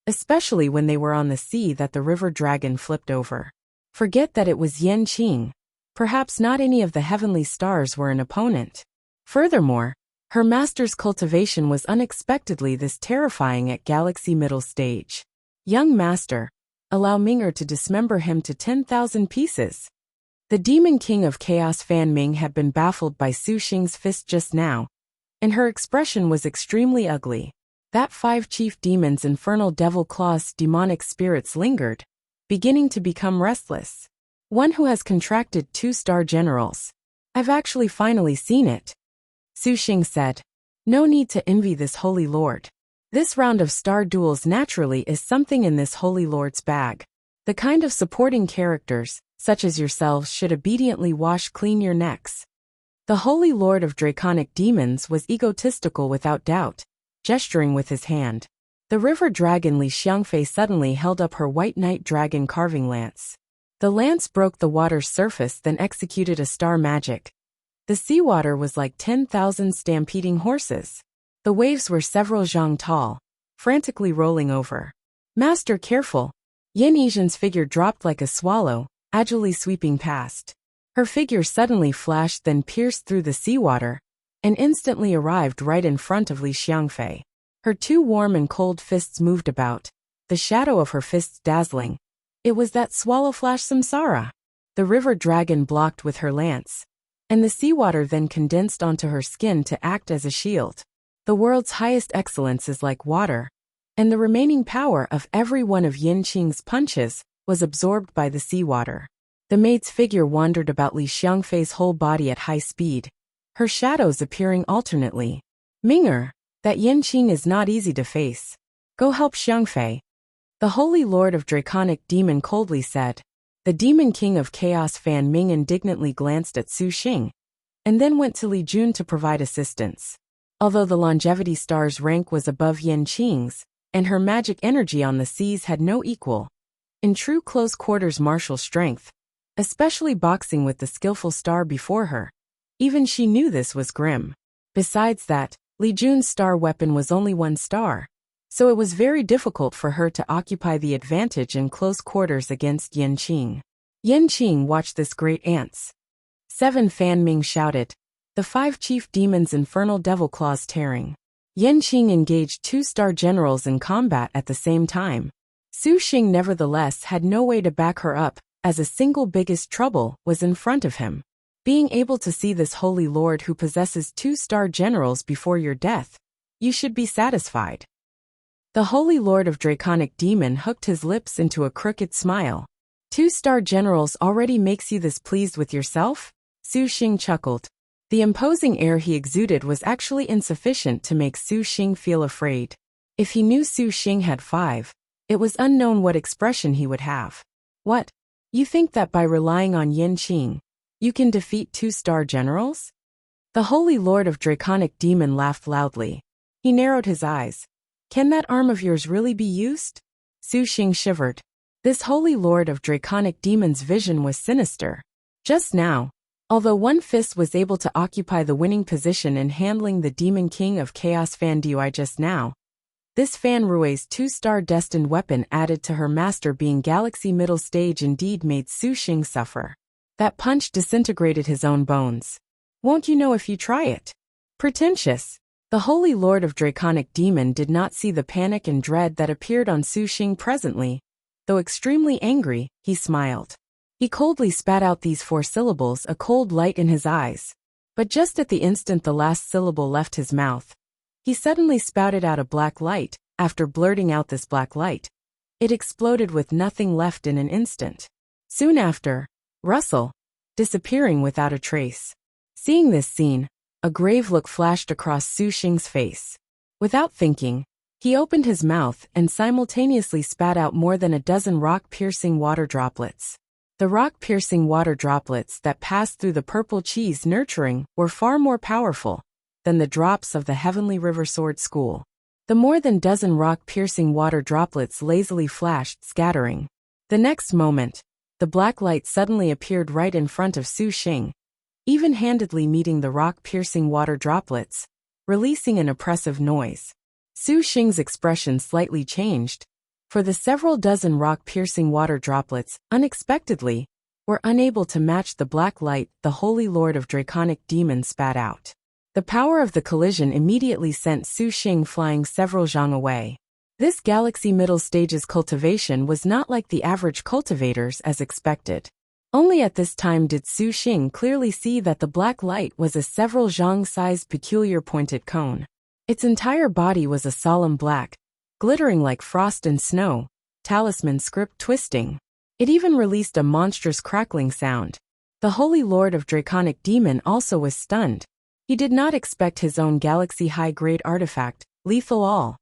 especially when they were on the sea that the river dragon flipped over. Forget that it was Yin Qing. Perhaps not any of the heavenly stars were an opponent. Furthermore, her master's cultivation was unexpectedly this terrifying at galaxy middle stage. Young master, allow Ming'er to dismember him to 10,000 pieces. The demon king of chaos Fan Ming had been baffled by Su Xing's fist just now, and her expression was extremely ugly. That 5 chief demons' infernal devil claws demonic spirits lingered, beginning to become restless. One who has contracted 2 star generals. I've actually finally seen it. Su Xing said. No need to envy this holy lord. This round of star duels naturally is something in this holy lord's bag. The kind of supporting characters, such as yourselves, should obediently wash clean your necks. The Holy Lord of Draconic Demons was egotistical without doubt, gesturing with his hand. The river dragon Li Xiangfei suddenly held up her white knight dragon carving lance. The lance broke the water's surface, then executed a star magic. The seawater was like 10,000 stampeding horses. The waves were several zhang tall, frantically rolling over. Master, careful! Yin Yizhen's figure dropped like a swallow, agilely sweeping past. Her figure suddenly flashed, then pierced through the seawater, and instantly arrived right in front of Li Xiangfei. Her 2 warm and cold fists moved about, the shadow of her fists dazzling. It was that swallow flash Samsara. The river dragon blocked with her lance, and the seawater then condensed onto her skin to act as a shield. The world's highest excellence is like water, and the remaining power of every one of Yin Qing's punches was absorbed by the seawater. The maid's figure wandered about Li Xiangfei's whole body at high speed, her shadows appearing alternately. Ming'er, that Yin Qing is not easy to face. Go help Xiangfei. The Holy Lord of Draconic Demon coldly said. The demon king of chaos Fan Ming indignantly glanced at Su Xing, and then went to Li Jun to provide assistance. Although the longevity star's rank was above Yin Qing's, and her magic energy on the seas had no equal, in true close quarters martial strength, especially boxing with the skillful star before her, even she knew this was grim. Besides that, Li Jun's star weapon was only 1 star, so it was very difficult for her to occupy the advantage in close quarters against Yin Qing. Yin Qing watched this great ance. 7 Fan Ming shouted. The 5 chief demons' infernal devil claws tearing. Yin Qing engaged 2 star generals in combat at the same time. Su Xing nevertheless had no way to back her up, as a single biggest trouble was in front of him. Being able to see this holy lord who possesses 2 star generals before your death, you should be satisfied. The Holy Lord of Draconic Demon hooked his lips into a crooked smile. 2 star generals already makes you this pleased with yourself? Su Xing chuckled. The imposing air he exuded was actually insufficient to make Su Xing feel afraid. If he knew Su Xing had 5, it was unknown what expression he would have. What? You think that by relying on Yin Qing, you can defeat 2 star generals? The Holy Lord of Draconic Demon laughed loudly. He narrowed his eyes. Can that arm of yours really be used? Su Xing shivered. This holy lord of draconic demons' vision was sinister. Just now, although one fist was able to occupy the winning position in handling the Demon King of Chaos Fan Dui just now, this Fan Rui's 2-star destined weapon added to her master being Galaxy Middle Stage indeed made Su Xing suffer. That punch disintegrated his own bones. Won't you know if you try it? Pretentious. The Holy Lord of Draconic Demon did not see the panic and dread that appeared on Su Xing presently. Though extremely angry, he smiled. He coldly spat out these 4 syllables, a cold light in his eyes. But just at the instant the last syllable left his mouth, he suddenly spouted out a black light. After blurting out this black light, it exploded with nothing left in an instant. Soon after, Russell, disappearing without a trace. Seeing this scene, a grave look flashed across Su Xing's face. Without thinking, he opened his mouth and simultaneously spat out more than a dozen rock-piercing water droplets. The rock-piercing water droplets that passed through the purple cheese nurturing were far more powerful than the drops of the Heavenly River Sword School. The more than dozen rock-piercing water droplets lazily flashed, scattering. The next moment, the black light suddenly appeared right in front of Su Xing, even-handedly meeting the rock-piercing water droplets, releasing an oppressive noise. Su Xing's expression slightly changed, for the several dozen rock-piercing water droplets, unexpectedly, were unable to match the black light the Holy Lord of Draconic Demons spat out. The power of the collision immediately sent Su Xing flying several zhang away. This Galaxy Middle Stage's cultivation was not like the average cultivators as expected. Only at this time did Su Xing clearly see that the black light was a several zhang-sized peculiar pointed cone. Its entire body was a solemn black, glittering like frost and snow, talisman script twisting. It even released a monstrous crackling sound. The Holy Lord of Draconic Demon also was stunned. He did not expect his own galaxy high-grade artifact, Lethal All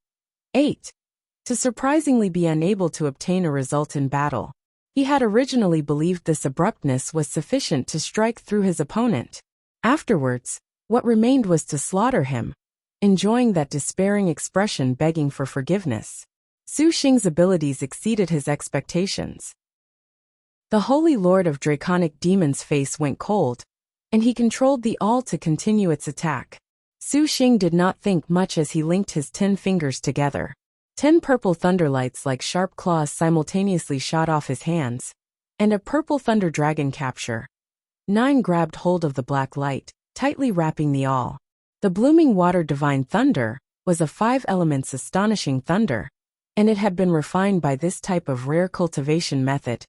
8, to surprisingly be unable to obtain a result in battle. He had originally believed this abruptness was sufficient to strike through his opponent. Afterwards, what remained was to slaughter him, enjoying that despairing expression begging for forgiveness. Su Xing's abilities exceeded his expectations. The Holy Lord of Draconic Demons' face went cold, and he controlled the all to continue its attack. Su Xing did not think much as he linked his 10 fingers together. 10 purple thunderlights like sharp claws simultaneously shot off his hands, and a purple thunder dragon capture. 9 grabbed hold of the black light, tightly wrapping the all. The blooming water divine thunder was a 5 elements astonishing thunder, and it had been refined by this type of rare cultivation method.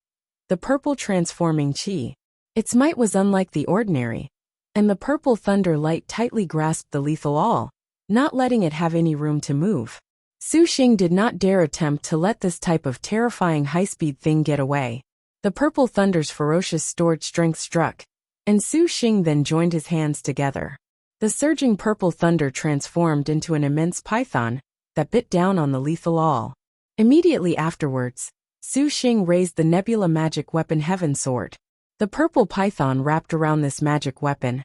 The purple transforming chi. Its might was unlike the ordinary, and the purple thunder light tightly grasped the lethal all, not letting it have any room to move. Su Xing did not dare attempt to let this type of terrifying high-speed thing get away. The purple thunder's ferocious stored strength struck, and Su Xing then joined his hands together. The surging purple thunder transformed into an immense python that bit down on the lethal all. Immediately afterwards, Su Xing raised the nebula magic weapon Heaven Sword. The purple python wrapped around this magic weapon,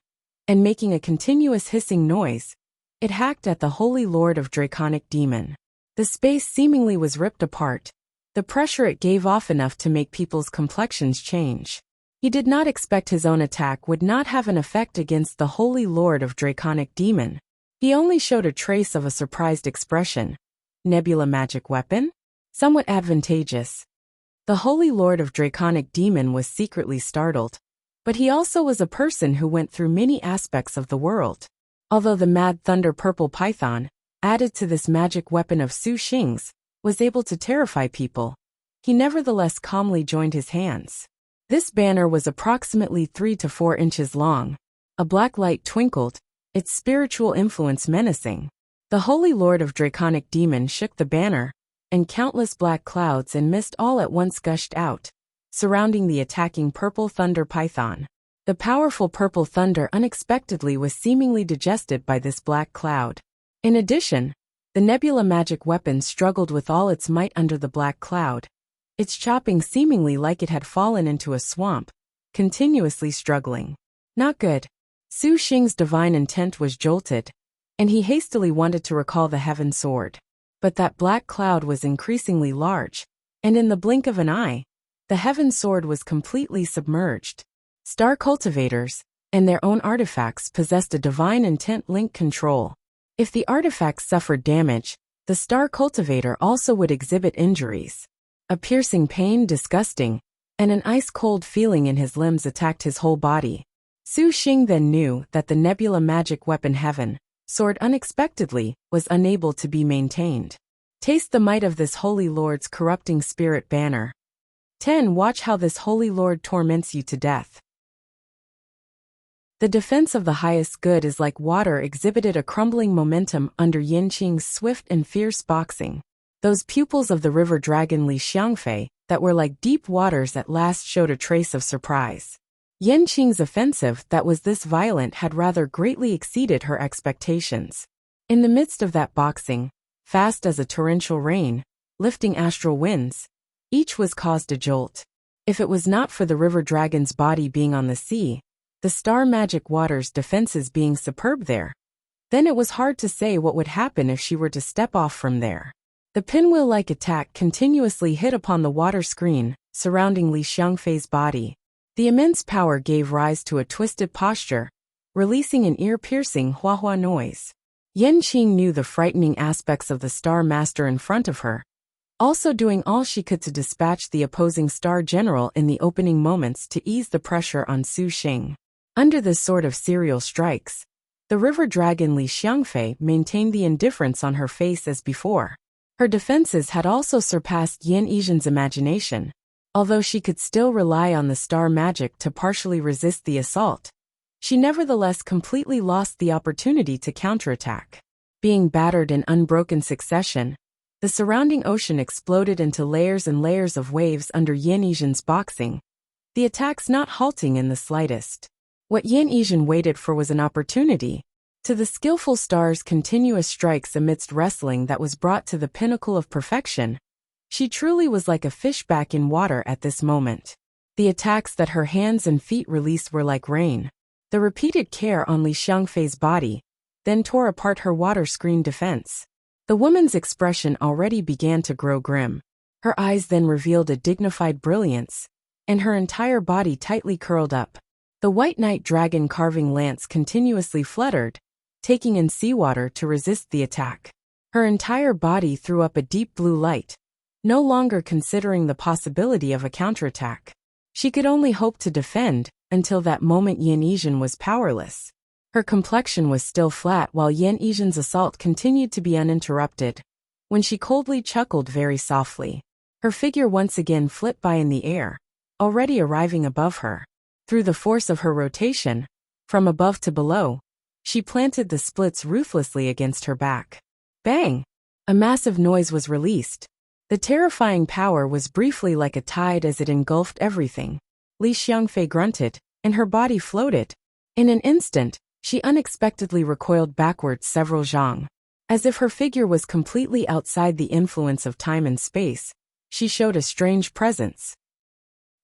and making a continuous hissing noise, it hacked at the Holy Lord of Draconic Demon. The space seemingly was ripped apart. The pressure it gave off enough to make people's complexions change. He did not expect his own attack would not have an effect against the Holy Lord of Draconic Demon. He only showed a trace of a surprised expression. Nebula magic weapon? Somewhat advantageous. The Holy Lord of Draconic Demon was secretly startled. But he also was a person who went through many aspects of the world. Although the Mad Thunder Purple Python, added to this magic weapon of Su Xing's, was able to terrify people, he nevertheless calmly joined his hands. This banner was approximately 3 to 4 inches long. A black light twinkled, its spiritual influence menacing. The Holy Lord of Draconic Demon shook the banner, and countless black clouds and mist all at once gushed out, surrounding the attacking purple thunder python. The powerful purple thunder unexpectedly was seemingly digested by this black cloud. In addition, the nebula magic weapon struggled with all its might under the black cloud, its chopping seemingly like it had fallen into a swamp, continuously struggling. Not good. Su Xing's divine intent was jolted, and he hastily wanted to recall the Heaven Sword. But that black cloud was increasingly large, and in the blink of an eye, the heaven sword was completely submerged. Star cultivators, and their own artifacts possessed a divine intent link control. If the artifacts suffered damage, the star cultivator also would exhibit injuries. A piercing pain, disgusting, and an ice-cold feeling in his limbs attacked his whole body. Su Xing then knew that the nebula magic weapon heaven sword unexpectedly was unable to be maintained. Taste the might of this holy lord's corrupting spirit banner. 10. Watch how this holy lord torments you to death. The defense of the highest good is like water exhibited a crumbling momentum under Yanqing's swift and fierce boxing. Those pupils of the river dragon Li Xiangfei that were like deep waters at last showed a trace of surprise. Yanqing's offensive that was this violent had rather greatly exceeded her expectations. In the midst of that boxing, fast as a torrential rain, lifting astral winds, each was caused a jolt. If it was not for the river dragon's body being on the sea, the star magic water's defenses being superb there, then it was hard to say what would happen if she were to step off from there. The pinwheel-like attack continuously hit upon the water screen surrounding Li Xiangfei's body. The immense power gave rise to a twisted posture, releasing an ear-piercing hua-hua noise. Yanqing knew the frightening aspects of the Star Master in front of her, also doing all she could to dispatch the opposing Star General in the opening moments to ease the pressure on Su Xing. Under this sort of serial strikes, the river dragon Li Xiangfei maintained the indifference on her face as before. Her defenses had also surpassed Yan Yizhen's imagination. Although she could still rely on the star magic to partially resist the assault, she nevertheless completely lost the opportunity to counterattack. Being battered in unbroken succession, the surrounding ocean exploded into layers and layers of waves under Yan Yizhen's boxing, the attacks not halting in the slightest. What Yan Yizhen waited for was an opportunity. To the skillful star's continuous strikes amidst wrestling that was brought to the pinnacle of perfection, she truly was like a fish back in water at this moment. The attacks that her hands and feet released were like rain. The repeated care on Li Xiangfei's body then tore apart her water screen defense. The woman's expression already began to grow grim. Her eyes then revealed a dignified brilliance, and her entire body tightly curled up. The white knight dragon carving lance continuously fluttered, taking in seawater to resist the attack. Her entire body threw up a deep blue light, no longer considering the possibility of a counterattack. She could only hope to defend, until that moment Yan Yizhen was powerless. Her complexion was still flat while Yan Yizhen's assault continued to be uninterrupted, when she coldly chuckled very softly. Her figure once again flipped by in the air, already arriving above her. Through the force of her rotation, from above to below, she planted the splits ruthlessly against her back. Bang! A massive noise was released. The terrifying power was briefly like a tide as it engulfed everything. Li Xiangfei grunted, and her body floated. In an instant, she unexpectedly recoiled backwards several zhang. As if her figure was completely outside the influence of time and space, she showed a strange presence.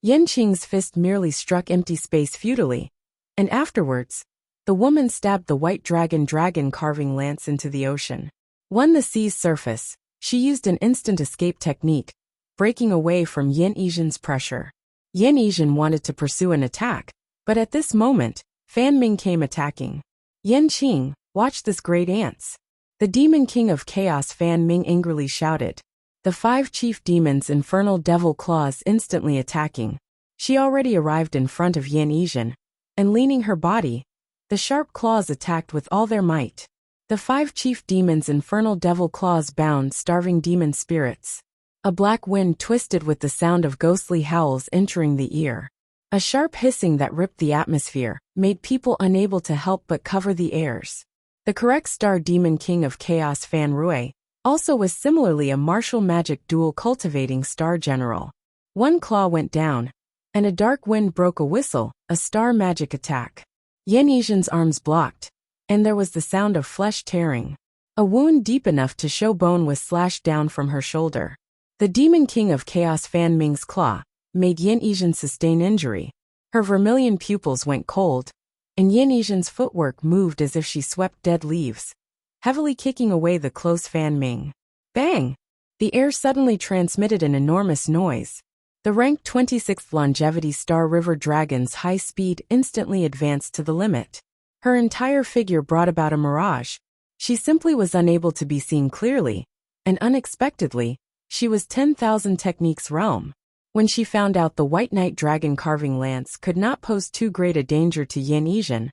Yanqing's fist merely struck empty space futilely, and afterwards, the woman stabbed the white dragon carving lance into the ocean. On the sea's surface, she used an instant escape technique, breaking away from Yan Yizhen's pressure. Yan Yizhen wanted to pursue an attack, but at this moment, Fan Ming came attacking. Yanqing, watch this great ants. The demon king of chaos Fan Ming angrily shouted. The 5 chief demons' infernal devil claws instantly attacking. She already arrived in front of Yan Yizhen, and leaning her body, the sharp claws attacked with all their might. The 5 chief demons' infernal devil claws bound starving demon spirits. A black wind twisted with the sound of ghostly howls entering the ear. A sharp hissing that ripped the atmosphere made people unable to help but cover the airs. The correct star demon king of chaos Fan Rui also was similarly a martial magic dual cultivating star general. One claw went down, and a dark wind broke a whistle, a star magic attack. Yan Yizhen's arms blocked, and there was the sound of flesh tearing. A wound deep enough to show bone was slashed down from her shoulder. The demon king of chaos Fan Ming's claw made Yan Yizhen sustain injury. Her vermilion pupils went cold, and Yan Yizhen's footwork moved as if she swept dead leaves, heavily kicking away the close Fan Ming. Bang! The air suddenly transmitted an enormous noise. The rank 26th longevity star river dragon's high speed instantly advanced to the limit. Her entire figure brought about a mirage. She simply was unable to be seen clearly, and unexpectedly, she was 10,000 techniques realm. When she found out the White Knight Dragon carving lance could not pose too great a danger to Yin Yizhen,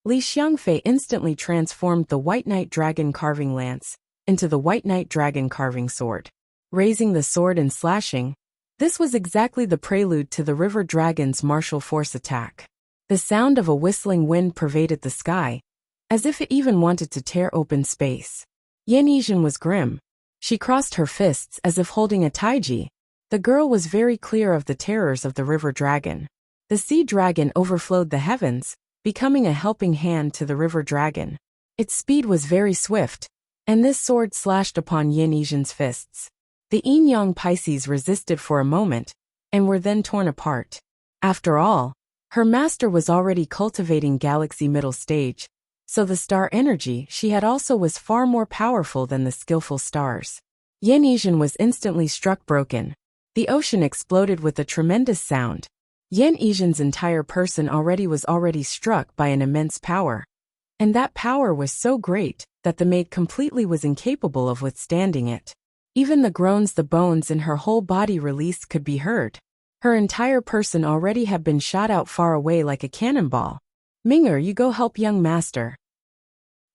Li Xiangfei instantly transformed the White Knight Dragon carving lance into the White Knight Dragon carving sword. Raising the sword and slashing, this was exactly the prelude to the river dragon's martial force attack. The sound of a whistling wind pervaded the sky, as if it even wanted to tear open space. Yin Yizhen was grim. She crossed her fists as if holding a taiji. The girl was very clear of the terrors of the river dragon. The sea dragon overflowed the heavens, becoming a helping hand to the river dragon. Its speed was very swift, and this sword slashed upon Yin Yizhen's fists. The yin-yang Pisces resisted for a moment, and were then torn apart. After all, her master was already cultivating galaxy middle stage, so the star energy she had also was far more powerful than the skillful stars. Yin Yizhen was instantly struck broken. The ocean exploded with a tremendous sound. Yin Yizhen's entire person was already struck by an immense power. And that power was so great that the maid completely was incapable of withstanding it. Even the groans the bones in her whole body released could be heard. Her entire person already had been shot out far away like a cannonball. Ming'er, you go help young master.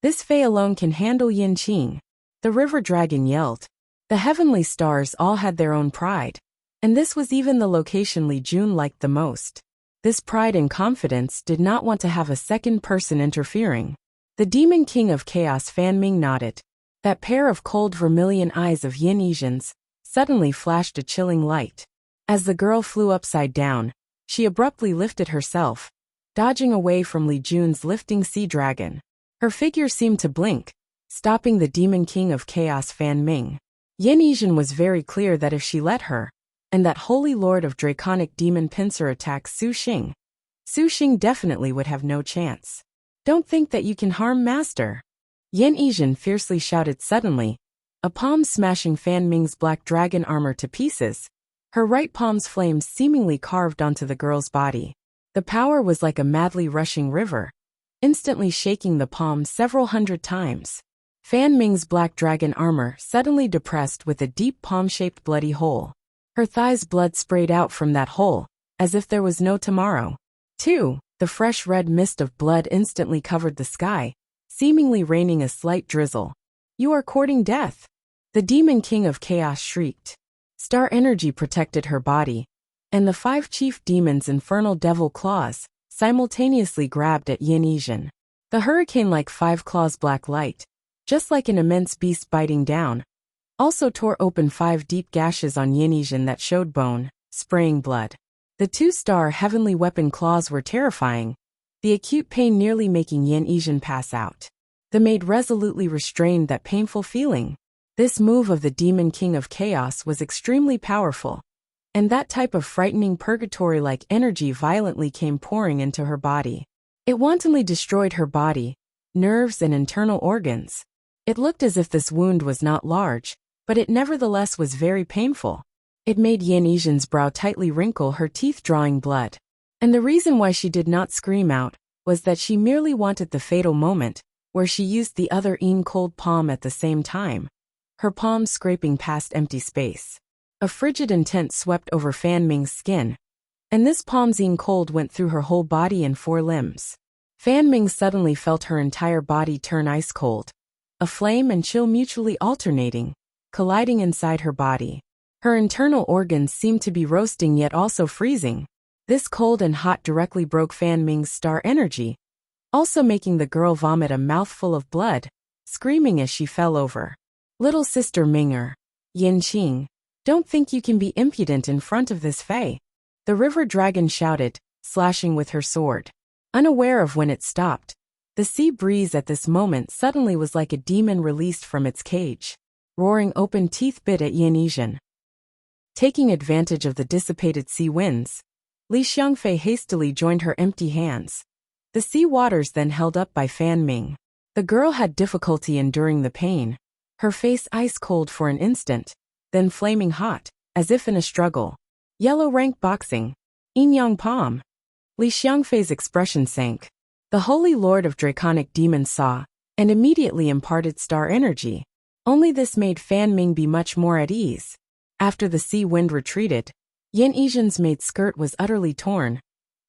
This Fei alone can handle Yin Qing. The river dragon yelled. The heavenly stars all had their own pride. And this was even the location Li Jun liked the most. This pride and confidence did not want to have a second person interfering. The demon king of chaos Fan Ming nodded. That pair of cold vermilion eyes of Yin Yizhen's suddenly flashed a chilling light. As the girl flew upside down, she abruptly lifted herself, dodging away from Li Jun's lifting sea dragon. Her figure seemed to blink, stopping the demon king of chaos Fan Ming. Yin Yizhen was very clear that if she let her, and that holy lord of draconic demon pincer attack Su Xing definitely would have no chance. Don't think that you can harm master. Yin Yizhen fiercely shouted suddenly, a palm smashing Fan Ming's black dragon armor to pieces. Her right palm's flames seemingly carved onto the girl's body. The power was like a madly rushing river, instantly shaking the palm several hundred times. Fan Ming's black dragon armor suddenly depressed with a deep palm-shaped bloody hole. Her thighs blood sprayed out from that hole, as if there was no tomorrow. 2. The fresh red mist of blood instantly covered the sky, seemingly raining a slight drizzle. You are courting death. The demon king of chaos shrieked. Star energy protected her body, and the 5 chief demons' infernal devil claws simultaneously grabbed at Yin Yizhen. The hurricane-like 5 claws black light, just like an immense beast biting down, also tore open 5 deep gashes on Yin Yizhen that showed bone, spraying blood. The 2-star heavenly weapon claws were terrifying, the acute pain nearly making Yin Yizhen pass out. The maid resolutely restrained that painful feeling. This move of the demon king of chaos was extremely powerful, and that type of frightening purgatory-like energy violently came pouring into her body. It wantonly destroyed her body, nerves and internal organs. It looked as if this wound was not large, but it nevertheless was very painful. It made Yin Yizhen's brow tightly wrinkle, her teeth drawing blood. And the reason why she did not scream out was that she merely wanted the fatal moment, where she used the other cold palm at the same time, her palm scraping past empty space. A frigid intent swept over Fan Ming's skin, and this palm's cold went through her whole body and 4 limbs. Fan Ming suddenly felt her entire body turn ice cold, a flame and chill mutually alternating, colliding inside her body. Her internal organs seemed to be roasting yet also freezing. This cold and hot directly broke Fan Ming's star energy, also making the girl vomit a mouthful of blood, screaming as she fell over. Little sister Ming'er, Yin Qing, don't think you can be impudent in front of this Fei. The river dragon shouted, slashing with her sword. Unaware of when it stopped, the sea breeze at this moment suddenly was like a demon released from its cage. Roaring open teeth bit at Yin Yizhen. Taking advantage of the dissipated sea winds, Li Xiangfei hastily joined her empty hands. The sea waters then held up by Fan Ming. The girl had difficulty enduring the pain. her face ice cold for an instant, then flaming hot, as if in a struggle. Yellow rank boxing. Yin Yang Palm. Li Xiangfei's expression sank. The Holy Lord of Draconic Demons saw, and immediately imparted star energy. Only this made Fan Ming be much more at ease. After the sea wind retreated, Yin Yizhen's maid skirt was utterly torn,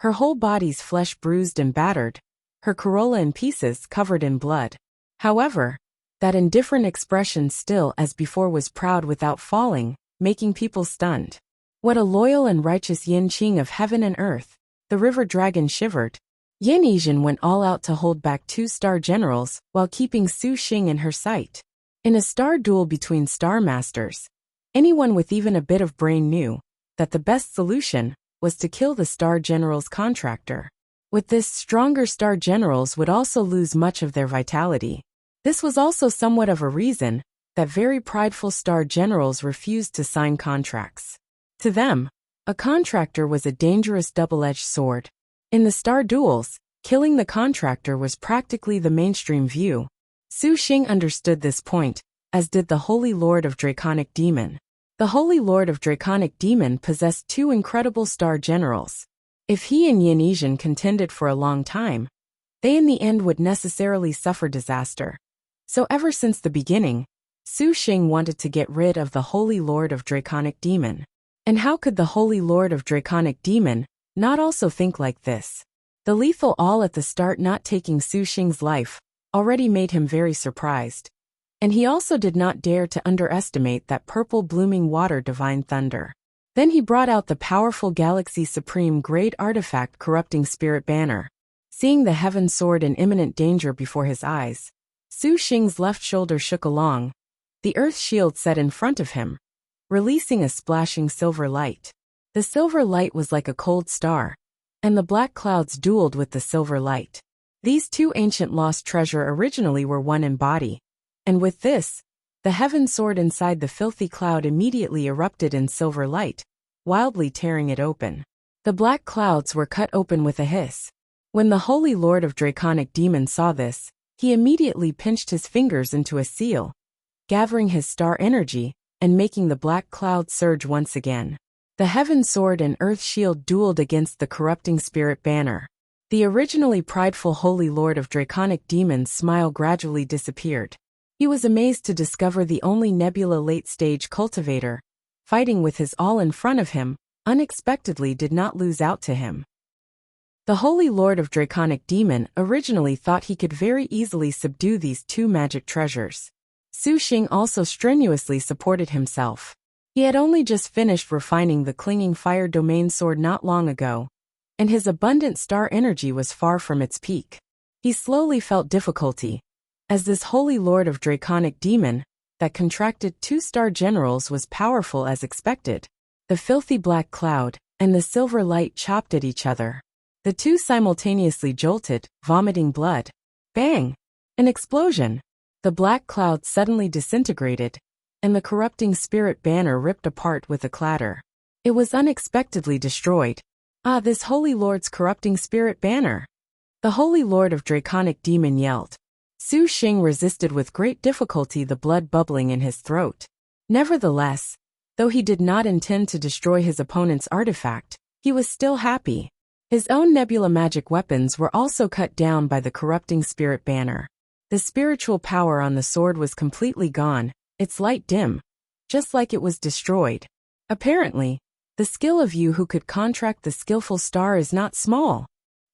her whole body's flesh bruised and battered, her corolla in pieces covered in blood. However, that indifferent expression still as before was proud without falling, making people stunned. What a loyal and righteous Yin Qing of heaven and earth! The river dragon shivered. Yin Yizhen went all out to hold back 2 star generals while keeping Su Xing in her sight. In a star duel between star masters, anyone with even a bit of brain knew that the best solution was to kill the star general's contractor. With this, stronger star generals would also lose much of their vitality. This was also somewhat of a reason that very prideful star generals refused to sign contracts. To them, a contractor was a dangerous double-edged sword. In the star duels, killing the contractor was practically the mainstream view. Su Xing understood this point, as did the Holy Lord of Draconic Demon. The Holy Lord of Draconic Demon possessed 2 incredible star generals. If he and Yin Yizhen contended for a long time, they in the end would necessarily suffer disaster. So ever since the beginning, Su Xing wanted to get rid of the Holy Lord of Draconic Demon. And how could the Holy Lord of Draconic Demon not also think like this? The lethal all at the start not taking Su Xing's life already made him very surprised. And he also did not dare to underestimate that purple blooming water divine thunder. Then he brought out the powerful Galaxy Supreme Great Artifact Corrupting Spirit Banner. Seeing the Heaven Sword in imminent danger before his eyes, Su Xing's left shoulder shook along. The Earth Shield set in front of him, releasing a splashing silver light. The silver light was like a cold star, and the black clouds dueled with the silver light. These 2 ancient lost treasure originally were one in body. And with this, the heaven sword inside the filthy cloud immediately erupted in silver light, wildly tearing it open. The black clouds were cut open with a hiss. When the Holy Lord of Draconic Demon saw this, he immediately pinched his fingers into a seal, gathering his star energy and making the black cloud surge once again. The heaven sword and earth shield dueled against the corrupting spirit banner. The originally prideful Holy Lord of Draconic Demons' smile gradually disappeared. He was amazed to discover the only Nebula late-stage cultivator, fighting with his all in front of him, unexpectedly did not lose out to him. The Holy Lord of Draconic Demon originally thought he could very easily subdue these 2 magic treasures. Su Xing also strenuously supported himself. He had only just finished refining the clinging fire domain sword not long ago, and his abundant star energy was far from its peak. He slowly felt difficulty, as this Holy Lord of Draconic Demon, that contracted 2 star generals was powerful as expected. The filthy black cloud and the silver light chopped at each other. The 2 simultaneously jolted, vomiting blood. Bang! An explosion. The black cloud suddenly disintegrated, and the corrupting spirit banner ripped apart with a clatter. It was unexpectedly destroyed. Ah, this Holy Lord's corrupting spirit banner! The Holy Lord of Draconic Demon yelled. Su Xing resisted with great difficulty, the blood bubbling in his throat. Nevertheless, though he did not intend to destroy his opponent's artifact, he was still happy. His own nebula magic weapons were also cut down by the corrupting spirit banner. The spiritual power on the sword was completely gone, its light dim, just like it was destroyed. Apparently, the skill of you who could contract the skillful star is not small.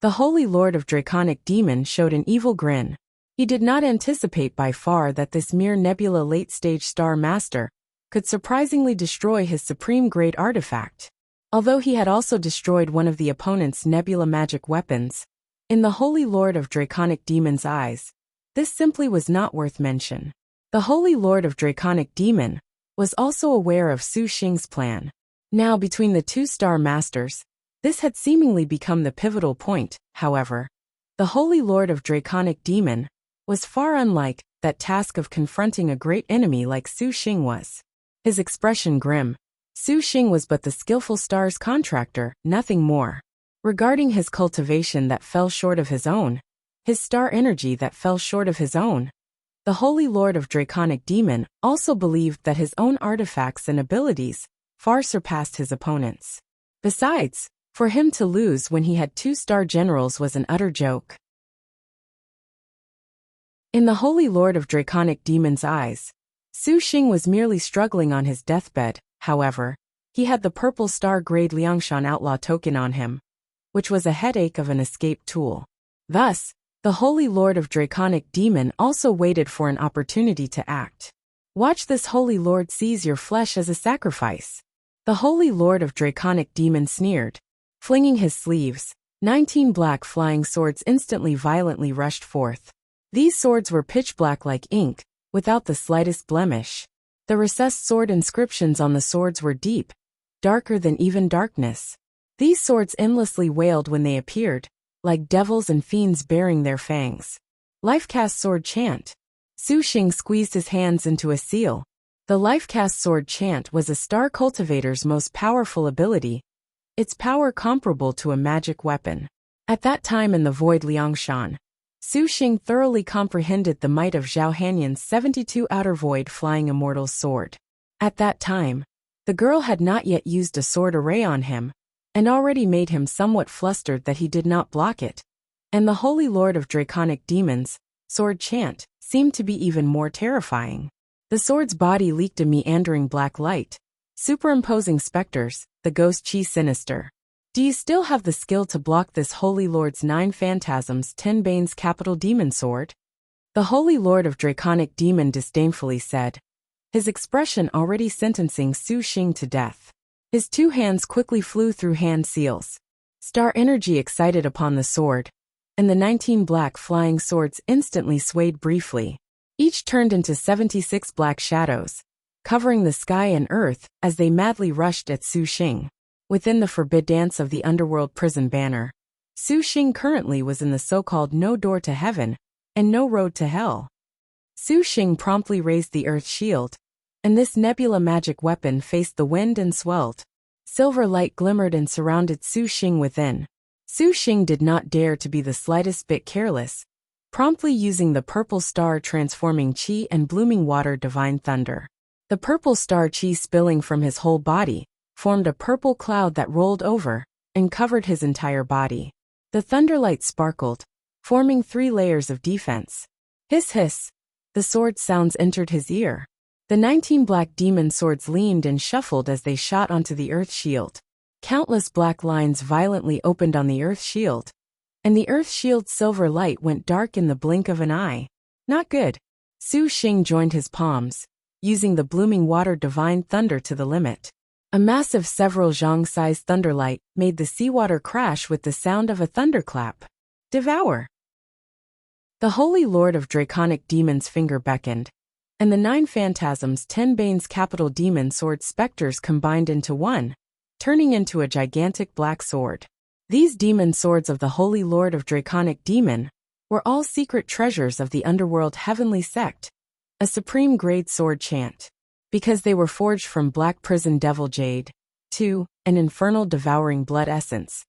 The Holy Lord of Draconic Demon showed an evil grin. He did not anticipate by far that this mere nebula late-stage star master could surprisingly destroy his supreme great artifact. Although he had also destroyed one of the opponent's nebula magic weapons, in the Holy Lord of Draconic Demon's eyes, this simply was not worth mention. The Holy Lord of Draconic Demon was also aware of Su Xing's plan. Now between the 2 star masters, this had seemingly become the pivotal point. However, the Holy Lord of Draconic Demon was far unlike that task of confronting a great enemy like Su Xing was. His expression grim. Su Xing was but the skillful star's contractor, nothing more. Regarding his cultivation that fell short of his own, his star energy that fell short of his own, The Holy Lord of Draconic Demon also believed that his own artifacts and abilities far surpassed his opponents. Besides, for him to lose when he had 2-star generals was an utter joke. In the Holy Lord of Draconic Demon's eyes, Su Xing was merely struggling on his deathbed. However, he had the purple star-grade Liangshan outlaw token on him, which was a headache of an escape tool. Thus, the Holy Lord of Draconic Demon also waited for an opportunity to act. Watch this Holy Lord seize your flesh as a sacrifice. The Holy Lord of Draconic Demon sneered. Flinging his sleeves, 19 black flying swords instantly violently rushed forth. These swords were pitch black like ink, without the slightest blemish. The recessed sword inscriptions on the swords were deep, darker than even darkness. These swords endlessly wailed when they appeared, like devils and fiends baring their fangs. Lifecast sword chant. Su Xing squeezed his hands into a seal. The Lifecast sword chant was a star cultivator's most powerful ability, its power comparable to a magic weapon. At that time in the void Liangshan, Su Xing thoroughly comprehended the might of Zhao Hanyan's 72 outer void flying immortal's sword. At that time, the girl had not yet used a sword array on him, and already made him somewhat flustered that he did not block it. And the Holy Lord of Draconic Demons, sword chant, seemed to be even more terrifying. The sword's body leaked a meandering black light, superimposing specters, the ghost chi sinister. Do you still have the skill to block this Holy Lord's 9 phantasms 10 banes capital demon sword? The Holy Lord of Draconic Demon disdainfully said, his expression already sentencing Su Xing to death. His 2 hands quickly flew through hand seals. Star energy excited upon the sword, and the 19 black flying swords instantly swayed briefly. Each turned into 76 black shadows, covering the sky and earth as they madly rushed at Su Xing. Within the forbid dance of the underworld prison banner, Su Xing currently was in the so-called no door to heaven and no road to hell. Su Xing promptly raised the earth shield, and this nebula magic weapon faced the wind and swelled. Silver light glimmered and surrounded Su Xing within. Su Xing did not dare to be the slightest bit careless, promptly using the purple star transforming chi and blooming water divine thunder. The purple star chi spilling from his whole body formed a purple cloud that rolled over and covered his entire body. The thunderlight sparkled, forming 3 layers of defense. Hiss hiss, the sword sounds entered his ear. The 19 black demon swords leaned and shuffled as they shot onto the earth shield. Countless black lines violently opened on the earth shield, and the earth shield's silver light went dark in the blink of an eye. Not good. Su Xing joined his palms, using the blooming water divine thunder to the limit. A massive several zhang-sized thunderlight made the seawater crash with the sound of a thunderclap. Devour! The Holy Lord of Draconic Demon's finger beckoned, and the 9 phantasms 10 banes capital demon sword specters combined into one, turning into a gigantic black sword. These demon swords of the Holy Lord of Draconic Demon were all secret treasures of the underworld heavenly sect, a supreme grade sword chant. Because they were forged from black prison devil jade, 2, an infernal devouring blood essence,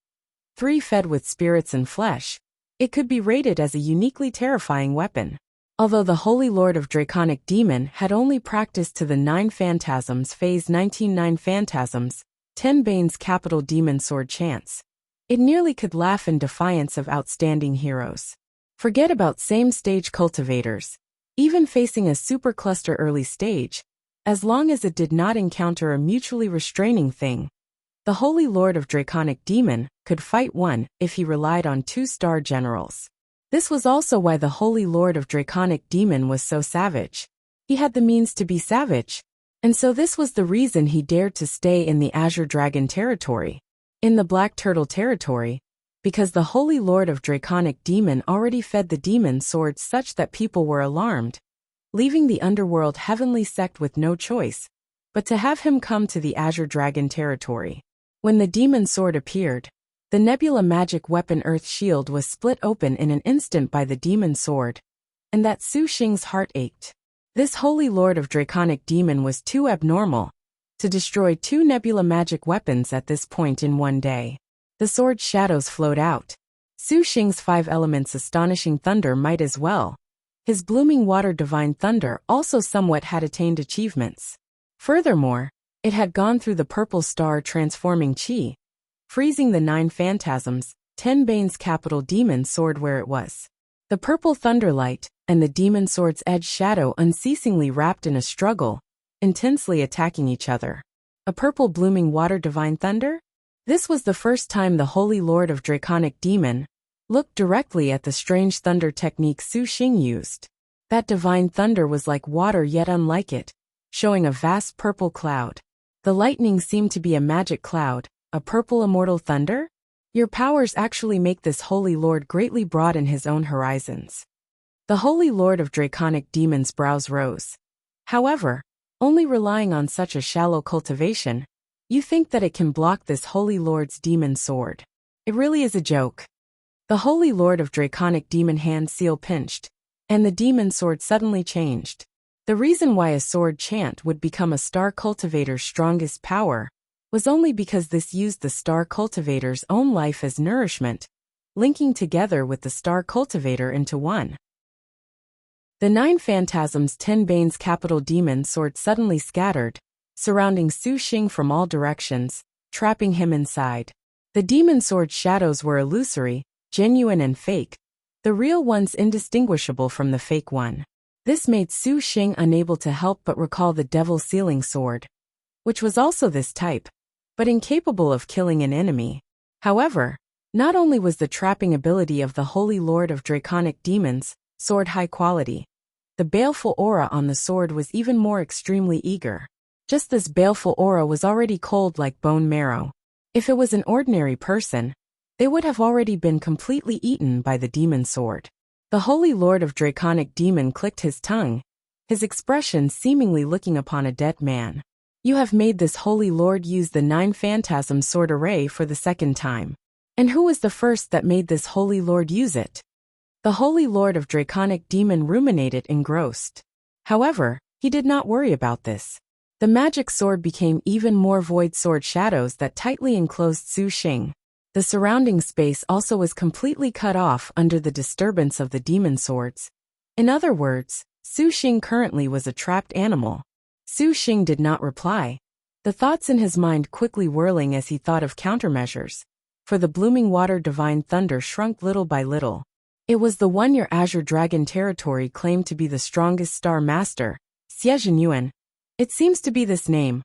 3 fed with spirits and flesh, it could be rated as a uniquely terrifying weapon. Although the Holy Lord of Draconic Demon had only practiced to the 9 phantasms phase 19 phantasms, 10 banes capital demon sword chants, it nearly could laugh in defiance of outstanding heroes. Forget about same stage cultivators, even facing a supercluster early stage, as long as it did not encounter a mutually restraining thing. The Holy Lord of Draconic Demon could fight one if he relied on 2-star generals. This was also why the Holy Lord of Draconic Demon was so savage. He had the means to be savage, and so this was the reason he dared to stay in the Azure Dragon territory, in the Black Turtle territory, because the Holy Lord of Draconic Demon already fed the demon swords such that people were alarmed, leaving the underworld heavenly sect with no choice but to have him come to the Azure Dragon territory. When the demon sword appeared, the nebula magic weapon Earth Shield was split open in an instant by the demon sword, and that Su Xing's heart ached. This Holy Lord of Draconic Demon was too abnormal to destroy 2 nebula magic weapons at this point in one day. The sword's shadows flowed out. Su Xing's 5 elements astonishing thunder might as well His blooming water divine thunder also somewhat had attained achievements. Furthermore, it had gone through the purple star transforming chi, freezing the 9 phantasms, 10 Bane's capital demon sword where it was. The purple thunderlight and the demon sword's edge shadow unceasingly wrapped in a struggle, intensely attacking each other. A purple blooming water divine thunder? This was the first time the Holy Lord of Draconic Demon looked directly at the strange thunder technique Su Xing used. That divine thunder was like water yet unlike it, showing a vast purple cloud. The lightning seemed to be a magic cloud, a purple immortal thunder? Your powers actually make this Holy Lord greatly broaden his own horizons. The Holy Lord of Draconic Demon's brows rose. However, only relying on such a shallow cultivation, you think that it can block this Holy Lord's demon sword. It really is a joke. The Holy Lord of Draconic Demon hand seal pinched, and the demon sword suddenly changed. The reason why a sword chant would become a star cultivator's strongest power was only because this used the star cultivator's own life as nourishment, linking together with the star cultivator into one. The 9 phantasms 10 Bane's capital demon sword suddenly scattered, surrounding Su Xing from all directions, trapping him inside. The demon sword's shadows were illusory, genuine and fake, the real ones indistinguishable from the fake one. This made Su Xing unable to help but recall the devil sealing sword, which was also this type, but incapable of killing an enemy. However, not only was the trapping ability of the Holy Lord of Draconic Demons sword high quality, the baleful aura on the sword was even more extremely eager. Just this baleful aura was already cold like bone marrow. If it was an ordinary person, they would have already been completely eaten by the demon sword. The Holy Lord of Draconic Demon clicked his tongue, his expression seemingly looking upon a dead man. You have made this Holy Lord use the 9 phantasm sword array for the second time. And who was the first that made this Holy Lord use it? The Holy Lord of Draconic Demon ruminated engrossed. However, he did not worry about this. The magic sword became even more void sword shadows that tightly enclosed Su Xing. The surrounding space also was completely cut off under the disturbance of the demon swords. In other words, Su Xing currently was a trapped animal. Su Xing did not reply, the thoughts in his mind quickly whirling as he thought of countermeasures. For the blooming water divine thunder shrunk little by little. It was the one your Azure Dragon territory claimed to be the strongest star master, Xie Zhenyuan. It seems to be this name.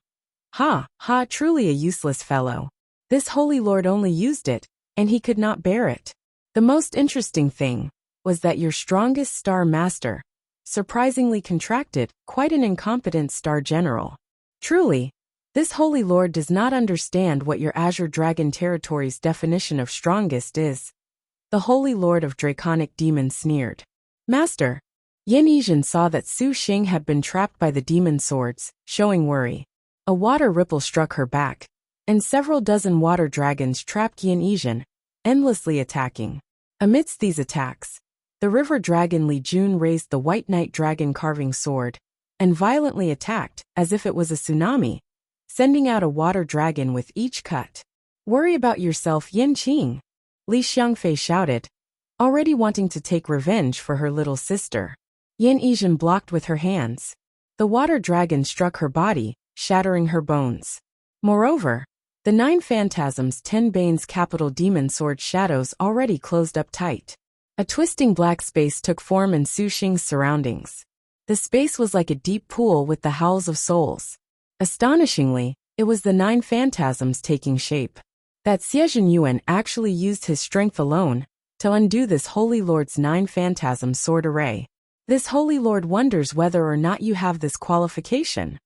Ha, truly a useless fellow. This Holy Lord only used it, and he could not bear it. The most interesting thing was that your strongest star master surprisingly contracted quite an incompetent star general. Truly, this Holy Lord does not understand what your Azure Dragon territory's definition of strongest is. The Holy Lord of Draconic Demon sneered. Master, Yin Yizhen saw that Su Xing had been trapped by the demon swords, showing worry. A water ripple struck her back, and several dozen water dragons trapped Yin Yizhen, endlessly attacking. Amidst these attacks, the river dragon Li Jun raised the white knight dragon carving sword, and violently attacked, as if it was a tsunami, sending out a water dragon with each cut. Worry about yourself, Yin Qing, Li Xiangfei shouted, already wanting to take revenge for her little sister. Yin Yizhen blocked with her hands. The water dragon struck her body, shattering her bones. Moreover, the 9 phantasms 10 Bane's capital demon sword shadows already closed up tight. A twisting black space took form in Su Xing's surroundings. The space was like a deep pool with the howls of souls. Astonishingly, it was the 9 phantasms taking shape. That Xie Zhenyuan actually used his strength alone to undo this Holy Lord's 9 phantasm sword array. This Holy Lord wonders whether or not you have this qualification.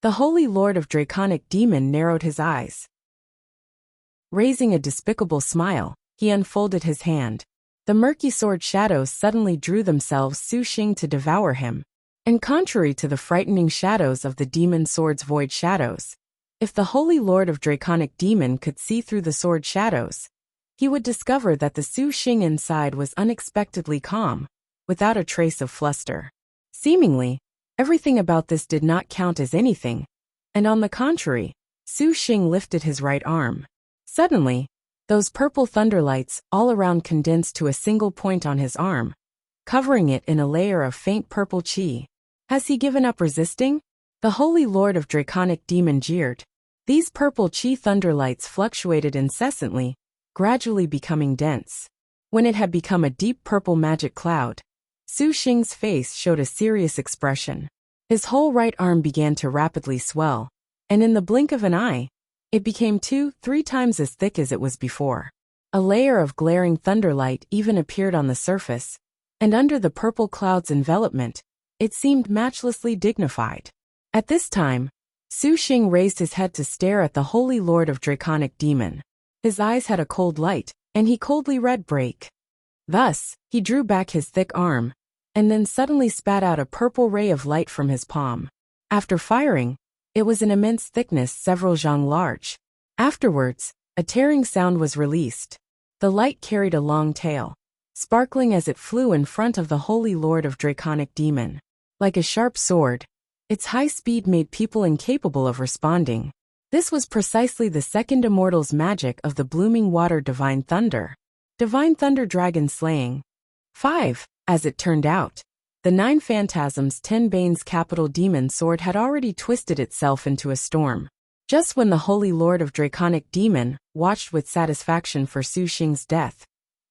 The Holy Lord of Draconic Demon narrowed his eyes. Raising a despicable smile, he unfolded his hand. The murky sword shadows suddenly drew themselves Su Xing to devour him. And contrary to the frightening shadows of the demon sword's void shadows, if the Holy Lord of Draconic Demon could see through the sword shadows, he would discover that the Su Xing inside was unexpectedly calm, without a trace of fluster. Seemingly, everything about this did not count as anything, and on the contrary, Su Xing lifted his right arm. Suddenly, those purple thunderlights all around condensed to a single point on his arm, covering it in a layer of faint purple chi. Has he given up resisting? The Holy Lord of Draconic Demon jeered. These purple chi thunderlights fluctuated incessantly, gradually becoming dense. When it had become a deep purple magic cloud, Su Xing's face showed a serious expression. His whole right arm began to rapidly swell, and in the blink of an eye, it became 2-3 times as thick as it was before. A layer of glaring thunderlight even appeared on the surface, and under the purple cloud's envelopment, it seemed matchlessly dignified. At this time, Su Xing raised his head to stare at the Holy Lord of Draconic Demon. His eyes had a cold light, and he coldly read break. Thus, he drew back his thick arm, and then suddenly spat out a purple ray of light from his palm. After firing, it was an immense thickness several zhang large. Afterwards, a tearing sound was released. The light carried a long tail, sparkling as it flew in front of the Holy Lord of Draconic Demon. Like a sharp sword, its high speed made people incapable of responding. This was precisely the second immortal's magic of the blooming water Divine Thunder. Divine Thunder Dragon Slaying. 5. As it turned out, the 9 Phantasms 10 Bane's capital demon sword had already twisted itself into a storm. Just when the Holy Lord of Draconic Demon watched with satisfaction for Su Xing's death,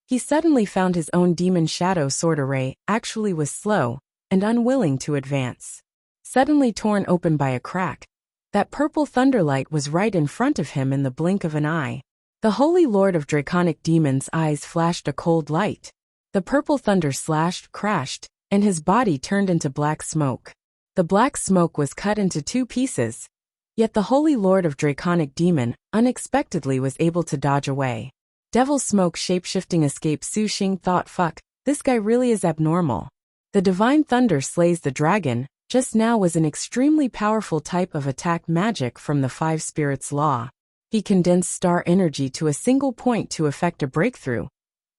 he suddenly found his own demon shadow sword array actually was slow and unwilling to advance. Suddenly torn open by a crack, that purple thunderlight was right in front of him in the blink of an eye. The Holy Lord of Draconic Demon's eyes flashed a cold light. The purple thunder slashed, crashed, and his body turned into black smoke. The black smoke was cut into 2 pieces, yet the Holy Lord of Draconic Demon unexpectedly was able to dodge away. Devil smoke shapeshifting escape. Su Xing thought, fuck, this guy really is abnormal. The Divine Thunder slays the dragon just now was an extremely powerful type of attack magic from the 5 spirits law. He condensed star energy to a single point to effect a breakthrough.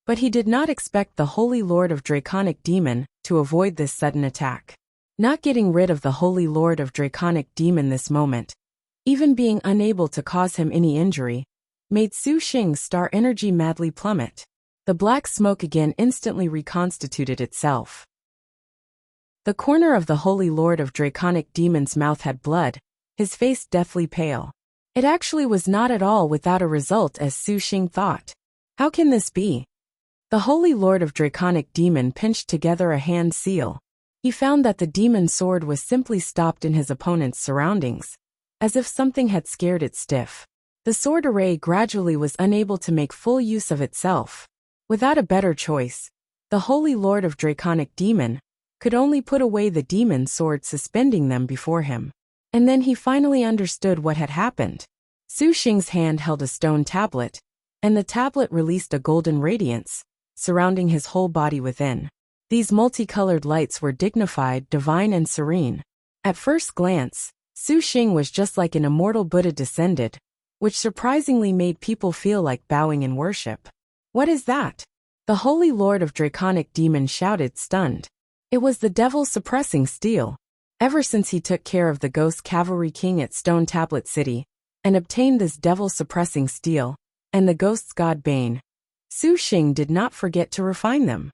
But he did not expect the Holy Lord of Draconic Demon to avoid this sudden attack. Not getting rid of the Holy Lord of Draconic Demon this moment, even being unable to cause him any injury, made Su Xing's star energy madly plummet. The black smoke again instantly reconstituted itself. The corner of the Holy Lord of Draconic Demon's mouth had blood, his face deathly pale. It actually was not at all without a result as Su Xing thought. How can this be? The Holy Lord of Draconic Demon pinched together a hand seal. He found that the demon sword was simply stopped in his opponent's surroundings, as if something had scared it stiff. The sword array gradually was unable to make full use of itself. Without a better choice, the Holy Lord of Draconic Demon could only put away the demon sword suspending them before him. And then he finally understood what had happened. Su Xing's hand held a stone tablet, and the tablet released a golden radiance, surrounding his whole body within. These multicolored lights were dignified, divine, and serene. At first glance, Su Xing was just like an immortal Buddha descended, which surprisingly made people feel like bowing in worship. What is that? The Holy Lord of Draconic Demon shouted, stunned. It was the devil suppressing steel. Ever since he took care of the Ghost Cavalry King at Stone Tablet City, and obtained this devil suppressing steel, and the Ghost's God Bane, Su Xing did not forget to refine them.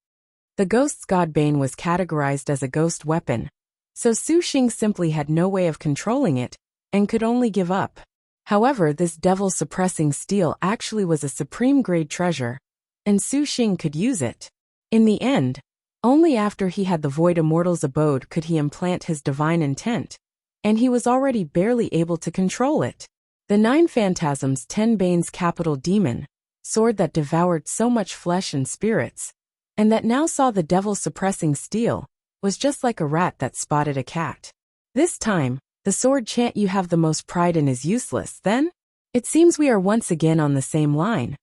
The Ghost's God Bane was categorized as a ghost weapon, so Su Xing simply had no way of controlling it, and could only give up. However, this devil-suppressing steel actually was a supreme-grade treasure, and Su Xing could use it. In the end, only after he had the Void Immortal's abode could he implant his divine intent, and he was already barely able to control it. The 9 Phantasms 10 Bane's capital demon, sword that devoured so much flesh and spirits, and that now saw the devil-suppressing steel, was just like a rat that spotted a cat. This time, the sword chant "you have the most pride in" is useless, then? It seems we are once again on the same line.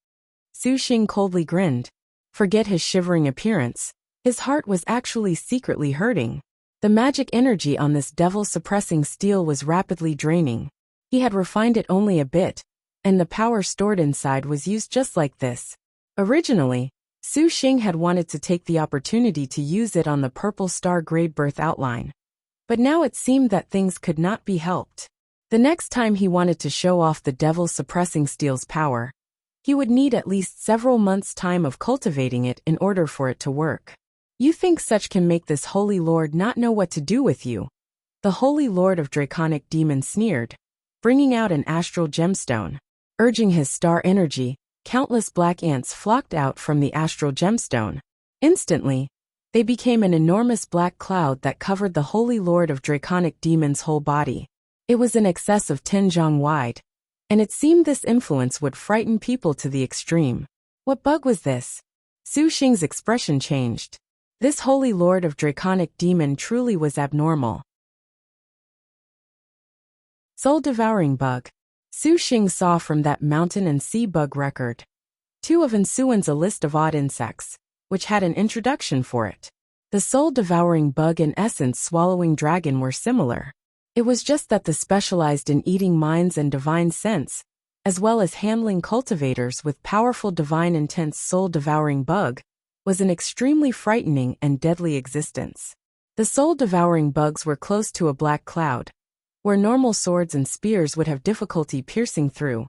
Su Xing coldly grinned. Forget his shivering appearance, his heart was actually secretly hurting. The magic energy on this devil-suppressing steel was rapidly draining. He had refined it only a bit, and the power stored inside was used just like this. Originally, Su Xing had wanted to take the opportunity to use it on the purple star grade birth outline. But now it seemed that things could not be helped. The next time he wanted to show off the devil-suppressing steel's power, he would need at least several months' time of cultivating it in order for it to work. You think such can make this Holy Lord not know what to do with you? The Holy Lord of Draconic Demon sneered, bringing out an astral gemstone. Urging his star energy, countless black ants flocked out from the astral gemstone. Instantly, they became an enormous black cloud that covered the Holy Lord of Draconic Demon's whole body. It was in excess of 10 zhang wide, and it seemed this influence would frighten people to the extreme. What bug was this? Su Xing's expression changed. This Holy Lord of Draconic Demon truly was abnormal. Soul-devouring bug. Su Xing saw from that mountain and sea bug record 2 of Insuan's a list of odd insects, which had an introduction for it. The soul-devouring bug and essence-swallowing dragon were similar. It was just that the specialized in eating minds and divine sense, as well as handling cultivators with powerful divine intense soul-devouring bug, was an extremely frightening and deadly existence. The soul-devouring bugs were close to a black cloud, where normal swords and spears would have difficulty piercing through,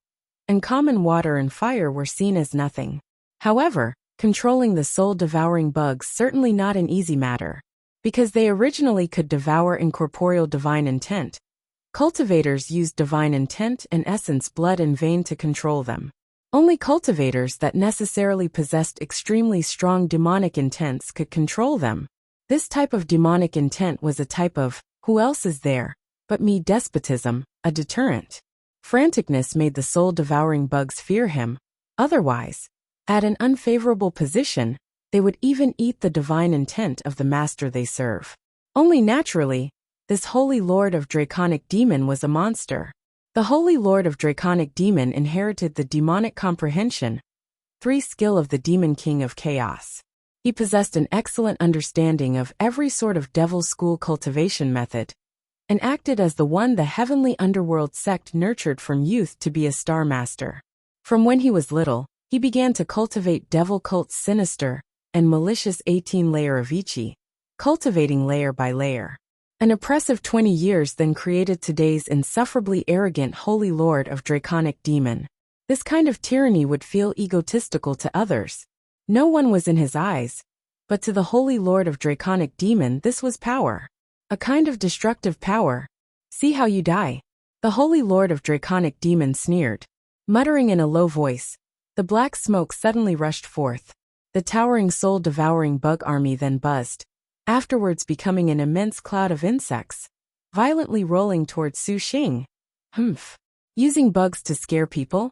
and common water and fire were seen as nothing. However, controlling the soul-devouring bugs certainly not an easy matter. Because they originally could devour incorporeal divine intent, cultivators used divine intent and essence blood and vein to control them. Only cultivators that necessarily possessed extremely strong demonic intents could control them. This type of demonic intent was a type of, who else is there but me despotism, a deterrent. Franticness made the soul-devouring bugs fear him. Otherwise, at an unfavorable position, they would even eat the divine intent of the master they serve. Only naturally, this Holy Lord of Draconic Demon was a monster. The Holy Lord of Draconic Demon inherited the demonic comprehension, 3 skill of the Demon King of Chaos. He possessed an excellent understanding of every sort of devil school cultivation method, and acted as the one the heavenly underworld sect nurtured from youth to be a star master. From when he was little, he began to cultivate devil cults sinister and malicious 18 layer of Ichi, cultivating layer by layer. An oppressive 20 years then created today's insufferably arrogant Holy Lord of Draconic Demon. This kind of tyranny would feel egotistical to others. No one was in his eyes, but to the Holy Lord of Draconic Demon this was power. A kind of destructive power. See how you die. The Holy Lord of Draconic Demon sneered. Muttering in a low voice, the black smoke suddenly rushed forth. The towering soul-devouring bug army then buzzed, afterwards becoming an immense cloud of insects, violently rolling towards Su Xing. Using bugs to scare people?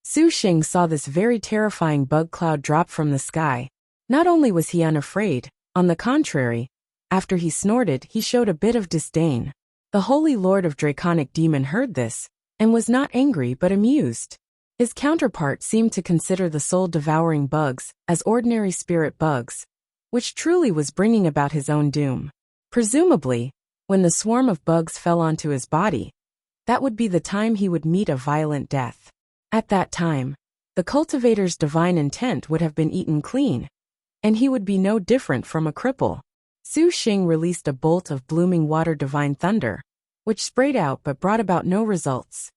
Su Xing saw this very terrifying bug cloud drop from the sky. Not only was he unafraid, on the contrary, after he snorted he showed a bit of disdain. The Holy Lord of Draconic Demon heard this, and was not angry but amused. His counterpart seemed to consider the soul-devouring bugs as ordinary spirit bugs, which truly was bringing about his own doom. Presumably, when the swarm of bugs fell onto his body, that would be the time he would meet a violent death. At that time, the cultivator's divine intent would have been eaten clean, and he would be no different from a cripple. Su Xing released a bolt of blooming water divine thunder, which sprayed out but brought about no results.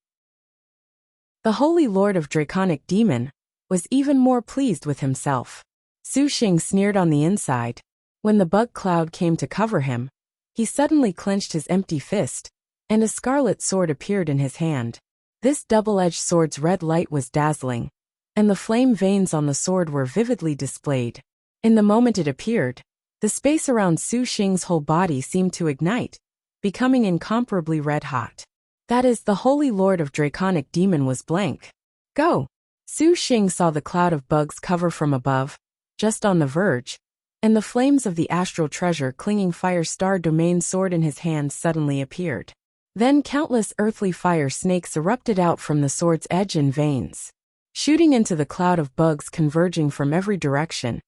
The Holy Lord of Draconic Demon was even more pleased with himself. Su Xing sneered on the inside. When the bug cloud came to cover him, he suddenly clenched his empty fist, and a scarlet sword appeared in his hand. This double-edged sword's red light was dazzling, and the flame veins on the sword were vividly displayed. In the moment it appeared, the space around Su Xing's whole body seemed to ignite, becoming incomparably red-hot. That is, the Holy Lord of Draconic Demon was blank. Go! Su Xing saw the cloud of bugs cover from above, just on the verge, and the flames of the astral treasure clinging fire star domain sword in his hand suddenly appeared. Then countless earthly fire snakes erupted out from the sword's edge and veins, shooting into the cloud of bugs converging from every direction.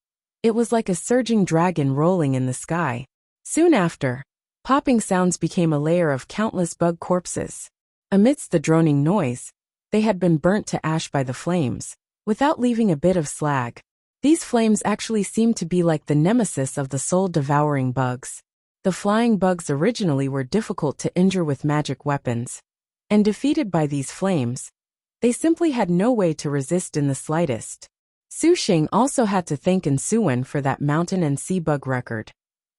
It was like a surging dragon rolling in the sky. Soon after, popping sounds became a layer of countless bug corpses. Amidst the droning noise, they had been burnt to ash by the flames, without leaving a bit of slag. These flames actually seemed to be like the nemesis of the soul-devouring bugs. The flying bugs originally were difficult to injure with magic weapons, and defeated by these flames, they simply had no way to resist in the slightest. Su Xing also had to thank Suwen for that mountain and sea bug record.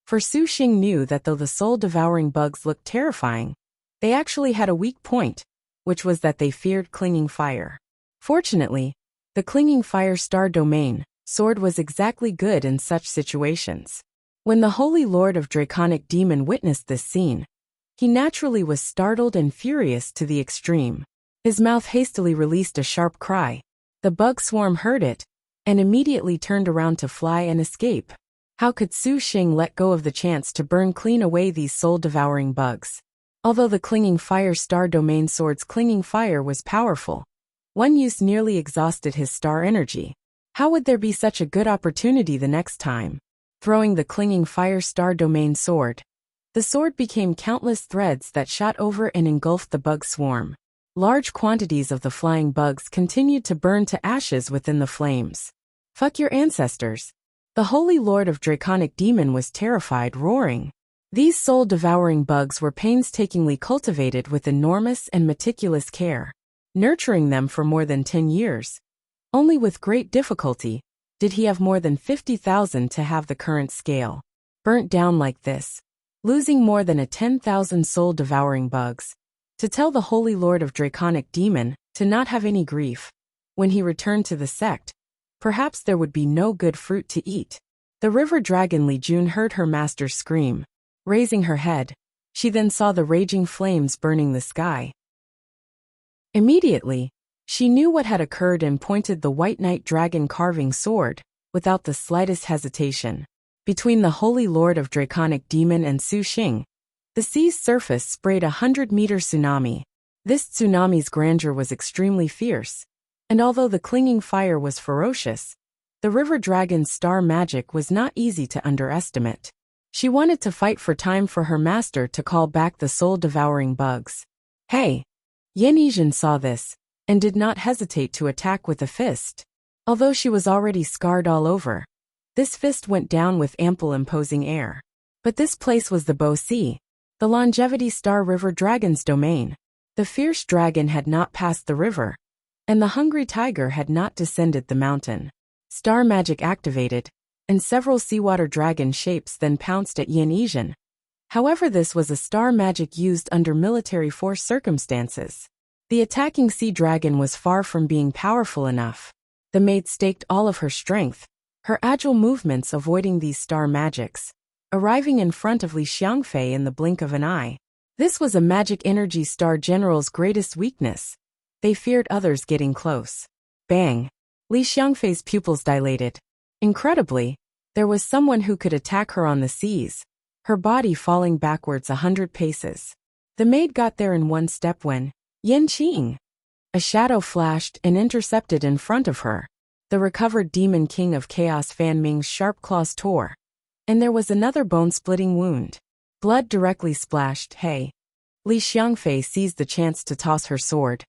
For Su Xing knew that though the soul-devouring bugs looked terrifying, they actually had a weak point, which was that they feared clinging fire. Fortunately, the clinging fire star domain sword was exactly good in such situations. When the Holy Lord of Draconic Demon witnessed this scene, he naturally was startled and furious to the extreme. His mouth hastily released a sharp cry. The bug swarm heard it, and immediately turned around to fly and escape. How could Su Xing let go of the chance to burn clean away these soul-devouring bugs? Although the clinging fire star domain sword's clinging fire was powerful, one use nearly exhausted his star energy. How would there be such a good opportunity the next time? Throwing the clinging fire star domain sword, the sword became countless threads that shot over and engulfed the bug swarm. Large quantities of the flying bugs continued to burn to ashes within the flames. Fuck your ancestors. The Holy Lord of Draconic Demon was terrified, roaring. These soul-devouring bugs were painstakingly cultivated with enormous and meticulous care, nurturing them for more than 10 years. Only with great difficulty did he have more than 50,000 to have the current scale burnt down like this, losing more than 10,000 soul-devouring bugs. To tell the Holy Lord of Draconic Demon to not have any grief. When he returned to the sect, perhaps there would be no good fruit to eat. The river dragon Li Jun heard her master scream. Raising her head, she then saw the raging flames burning the sky. Immediately, she knew what had occurred and pointed the White Knight dragon carving sword, without the slightest hesitation. Between the Holy Lord of Draconic Demon and Su Xing, the sea's surface sprayed a 100-meter tsunami. This tsunami's grandeur was extremely fierce, and although the clinging fire was ferocious, the river dragon's star magic was not easy to underestimate. She wanted to fight for time for her master to call back the soul-devouring bugs. Hey! Yin Yizhen saw this, and did not hesitate to attack with a fist. Although she was already scarred all over, this fist went down with ample imposing air. But this place was the Bo Sea, the longevity star river dragon's domain. The fierce dragon had not passed the river, and the hungry tiger had not descended the mountain. Star magic activated, and several seawater dragon shapes then pounced at Yin Yizhen. However, this was a star magic used under military force circumstances. The attacking sea dragon was far from being powerful enough. The maid staked all of her strength, her agile movements avoiding these star magics, arriving in front of Li Xiangfei in the blink of an eye. This was a magic energy star general's greatest weakness. They feared others getting close. Bang! Li Xiangfei's pupils dilated. Incredibly, there was someone who could attack her on the seas, her body falling backwards 100 paces. The maid got there in one step when, Yin Qing! A shadow flashed and intercepted in front of her. The recovered demon king of chaos Fan Ming's sharp claws tore, and there was another bone-splitting wound. Blood directly splashed. Hey! Li Xiangfei seized the chance to toss her sword,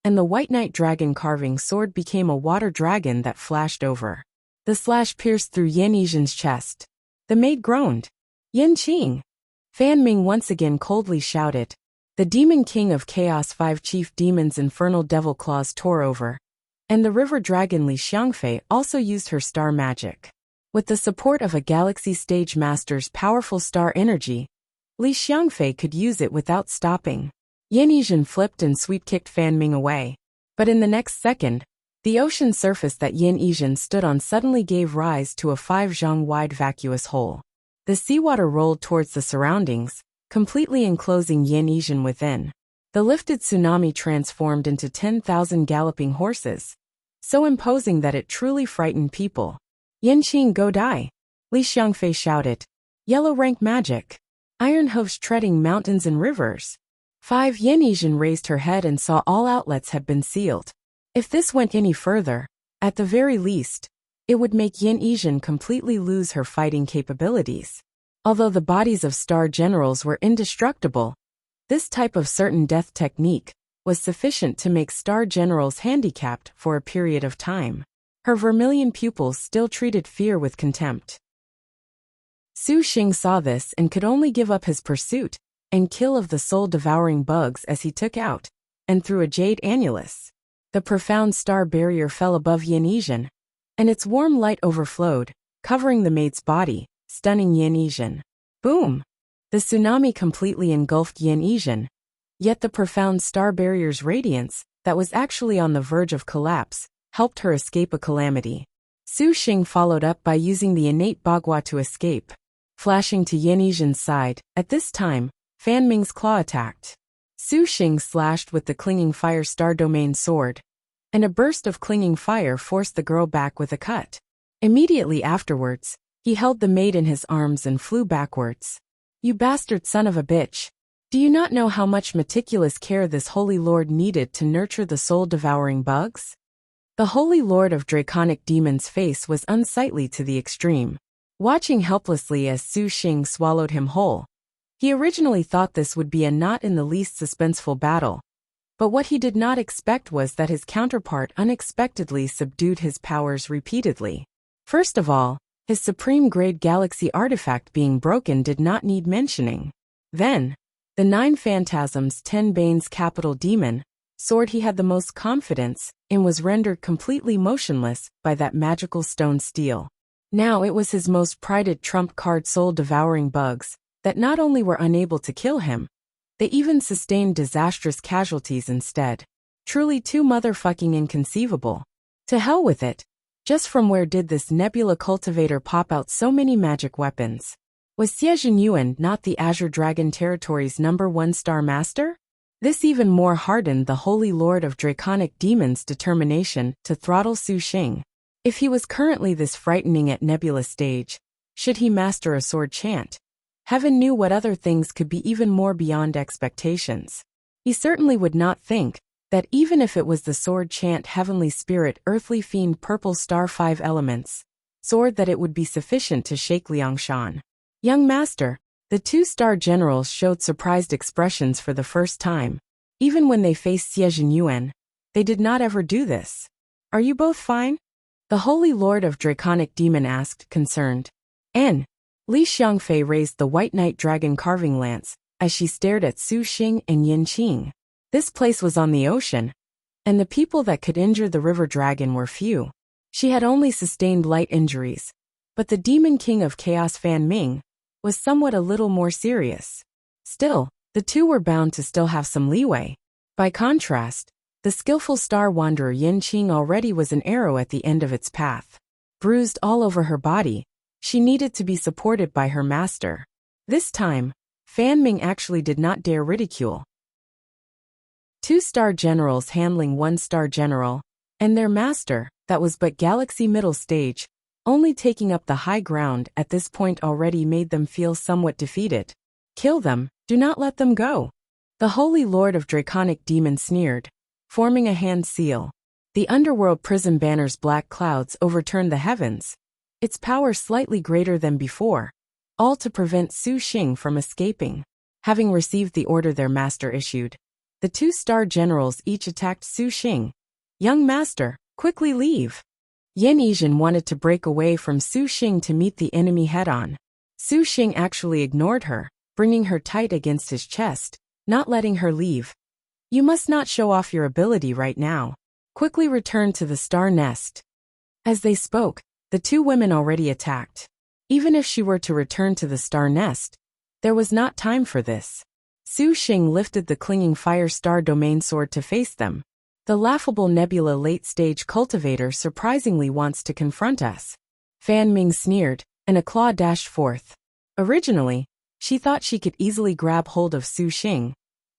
and the White Knight dragon carving sword became a water dragon that flashed over. The slash pierced through Yin Yizhen's chest. The maid groaned. Yin Qing! Fan Ming once again coldly shouted. The demon king of chaos 5 chief demons infernal devil claws tore over, and the river dragon Li Xiangfei also used her star magic. With the support of a galaxy stage master's powerful star energy, Li Xiangfei could use it without stopping. Yin Yizhen flipped and sweep-kicked Fan Ming away. But in the next second, the ocean surface that Yin Yizhen stood on suddenly gave rise to a 5-zhang-wide vacuous hole. The seawater rolled towards the surroundings, completely enclosing Yin Yizhen within. The lifted tsunami transformed into 10,000 galloping horses, so imposing that it truly frightened people. Yin Qing, go die! Li Xiangfei shouted. Yellow rank magic. Iron hooves treading mountains and rivers. 5 Yin Yizhen raised her head and saw all outlets had been sealed. If this went any further, at the very least, it would make Yin Yizhen completely lose her fighting capabilities. Although the bodies of star generals were indestructible, this type of certain death technique was sufficient to make star generals handicapped for a period of time. Her vermilion pupils still treated fear with contempt. Su Xing saw this and could only give up his pursuit and kill of the soul-devouring bugs as he took out and threw a jade annulus. The profound star barrier fell above Yin Yizhen, and its warm light overflowed, covering the maid's body, stunning Yin Yizhen. Boom! The tsunami completely engulfed Yin Yizhen, yet the profound star barrier's radiance, that was actually on the verge of collapse, helped her escape a calamity. Su Xing followed up by using the innate bagua to escape. Flashing to Yin Yizhen's side, at this time, Fan Ming's claw attacked. Su Xing slashed with the clinging fire star domain sword, and a burst of clinging fire forced the girl back with a cut. Immediately afterwards, he held the maid in his arms and flew backwards. You bastard son of a bitch! Do you not know how much meticulous care this Holy Lord needed to nurture the soul-devouring bugs? The Holy Lord of Draconic Demons' face was unsightly to the extreme. Watching helplessly as Su Xing swallowed him whole, he originally thought this would be a not in the least suspenseful battle. But what he did not expect was that his counterpart unexpectedly subdued his powers repeatedly. First of all, his supreme-grade galaxy artifact being broken did not need mentioning. Then, the 9 Phantasms 10 Bane's capital demon, sword he had the most confidence in was rendered completely motionless by that magical stone steel. Now it was his most prided trump card soul-devouring bugs that not only were unable to kill him, they even sustained disastrous casualties instead. Truly too motherfucking inconceivable. To hell with it. Just from where did this nebula cultivator pop out so many magic weapons? Was Xie Zhenyuan not the Azure Dragon Territory's #1 star master? This even more hardened the Holy Lord of Draconic Demons' determination to throttle Su Xing. If he was currently this frightening at nebula stage, should he master a sword chant? Heaven knew what other things could be even more beyond expectations. He certainly would not think that even if it was the sword chant Heavenly Spirit Earthly Fiend Purple Star 5 Elements, sword that it would be sufficient to shake Liangshan. Young Master, the 2-star generals showed surprised expressions for the first time. Even when they faced Xie Zhenyuan, they did not ever do this. Are you both fine? The Holy Lord of Draconic Demon asked, concerned. N. Li Xiangfei raised the White Knight Dragon carving lance as she stared at Su Xing and Yin Qing. This place was on the ocean, and the people that could injure the river dragon were few. She had only sustained light injuries, but the Demon King of Chaos Fan Ming was somewhat a little more serious. Still, the two were bound to still have some leeway. By contrast, the skillful star wanderer Yin Qing already was an arrow at the end of its path. Bruised all over her body, she needed to be supported by her master. This time, Fan Ming actually did not dare ridicule. 2-star generals handling 1-star general, and their master, that was but galaxy middle stage, only taking up the high ground at this point already made them feel somewhat defeated. Kill them, do not let them go. The Holy Lord of Draconic Demon sneered, forming a hand seal. The underworld prison banner's black clouds overturned the heavens, its power slightly greater than before, all to prevent Su Xing from escaping. Having received the order their master issued, the 2-star generals each attacked Su Xing. Young master, quickly leave. Yin Yizhen wanted to break away from Su Xing to meet the enemy head-on. Su Xing actually ignored her, bringing her tight against his chest, not letting her leave. You must not show off your ability right now. Quickly return to the star nest. As they spoke, the two women already attacked. Even if she were to return to the star nest, there was not time for this. Su Xing lifted the clinging fire star domain sword to face them. The laughable nebula late-stage cultivator surprisingly wants to confront us. Fan Ming sneered, and a claw dashed forth. Originally, she thought she could easily grab hold of Su Xing,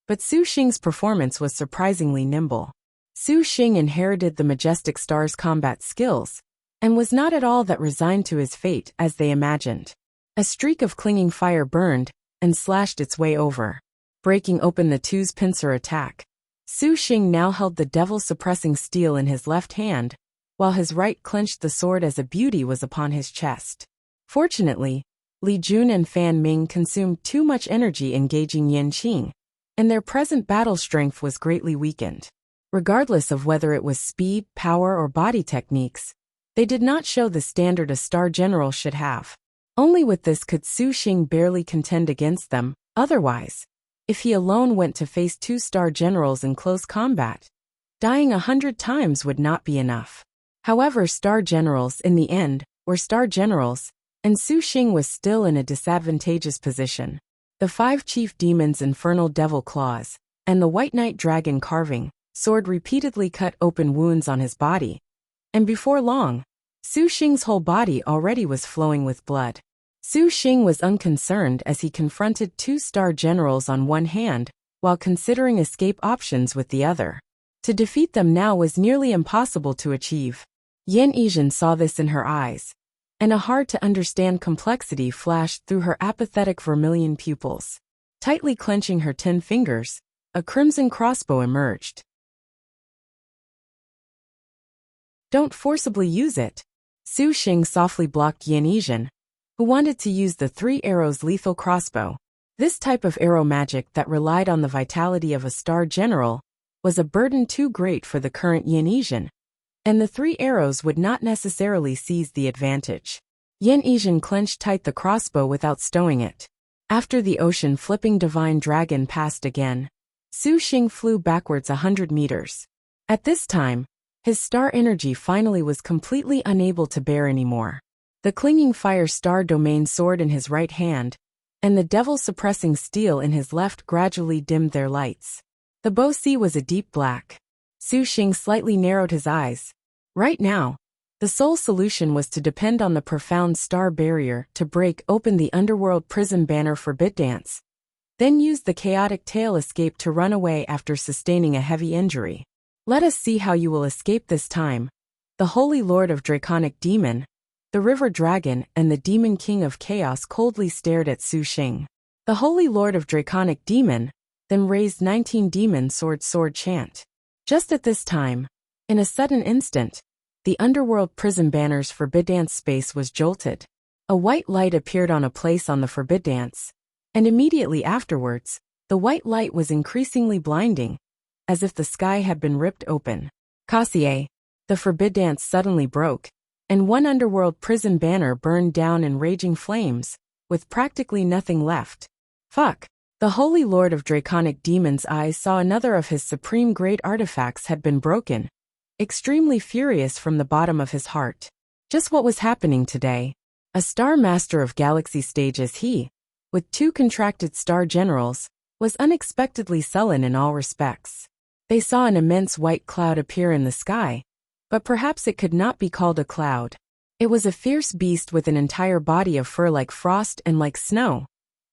but Su Xing's performance was surprisingly nimble. Su Xing inherited the majestic star's combat skills, and was not at all that resigned to his fate as they imagined. A streak of clinging fire burned and slashed its way over, breaking open the two's pincer attack. Su Xing now held the devil-suppressing steel in his left hand, while his right clenched the sword as a beauty was upon his chest. Fortunately, Li Jun and Fan Ming consumed too much energy engaging Yin Qing, and their present battle strength was greatly weakened. Regardless of whether it was speed, power, or body techniques, they did not show the standard a star general should have. Only with this could Su Xing barely contend against them. Otherwise, if he alone went to face 2-star generals in close combat, dying 100 times would not be enough. However, star generals, in the end, were star generals, and Su Xing was still in a disadvantageous position. The 5 chief demons' infernal devil claws, and the white knight dragon carving sword repeatedly cut open wounds on his body, and before long, Su Xing's whole body already was flowing with blood. Su Xing was unconcerned as he confronted 2 star generals on one hand, while considering escape options with the other. To defeat them now was nearly impossible to achieve. Yan Yizhen saw this in her eyes, and a hard-to-understand complexity flashed through her apathetic vermilion pupils. Tightly clenching her 10 fingers, a crimson crossbow emerged. "Don't forcibly use it." Su Xing softly blocked Yan Yizhen, who wanted to use the 3 arrows lethal crossbow. This type of arrow magic that relied on the vitality of a star general was a burden too great for the current Yan Yizhen, and the 3 arrows would not necessarily seize the advantage. Yan Yizhen clenched tight the crossbow without stowing it. After the ocean-flipping divine dragon passed again, Su Xing flew backwards 100 meters. At this time, his star energy finally was completely unable to bear anymore. The clinging fire star domain sword in his right hand, and the devil-suppressing steel in his left gradually dimmed their lights. The bow sea was a deep black. Su Xing slightly narrowed his eyes. Right now, the sole solution was to depend on the profound star barrier to break open the underworld prison banner for Bitdance, then use the chaotic tail escape to run away after sustaining a heavy injury. "Let us see how you will escape this time." The Holy Lord of Draconic Demon, the River Dragon, and the Demon King of Chaos coldly stared at Su Xing. The Holy Lord of Draconic Demon then raised 19 demon sword chant. Just at this time, in a sudden instant, the underworld prison banner's Forbidance space was jolted. A white light appeared on a place on the Forbidance, and immediately afterwards, the white light was increasingly blinding, as if the sky had been ripped open. Cassier, the Forbidance suddenly broke, and one underworld prison banner burned down in raging flames, with practically nothing left. Fuck! The Holy Lord of Draconic Demon's eyes saw another of his supreme great artifacts had been broken, extremely furious from the bottom of his heart. Just what was happening today? A star master of galaxy stage as he, with 2 contracted star generals, was unexpectedly sullen in all respects. They saw an immense white cloud appear in the sky, but perhaps it could not be called a cloud. It was a fierce beast with an entire body of fur like frost and like snow,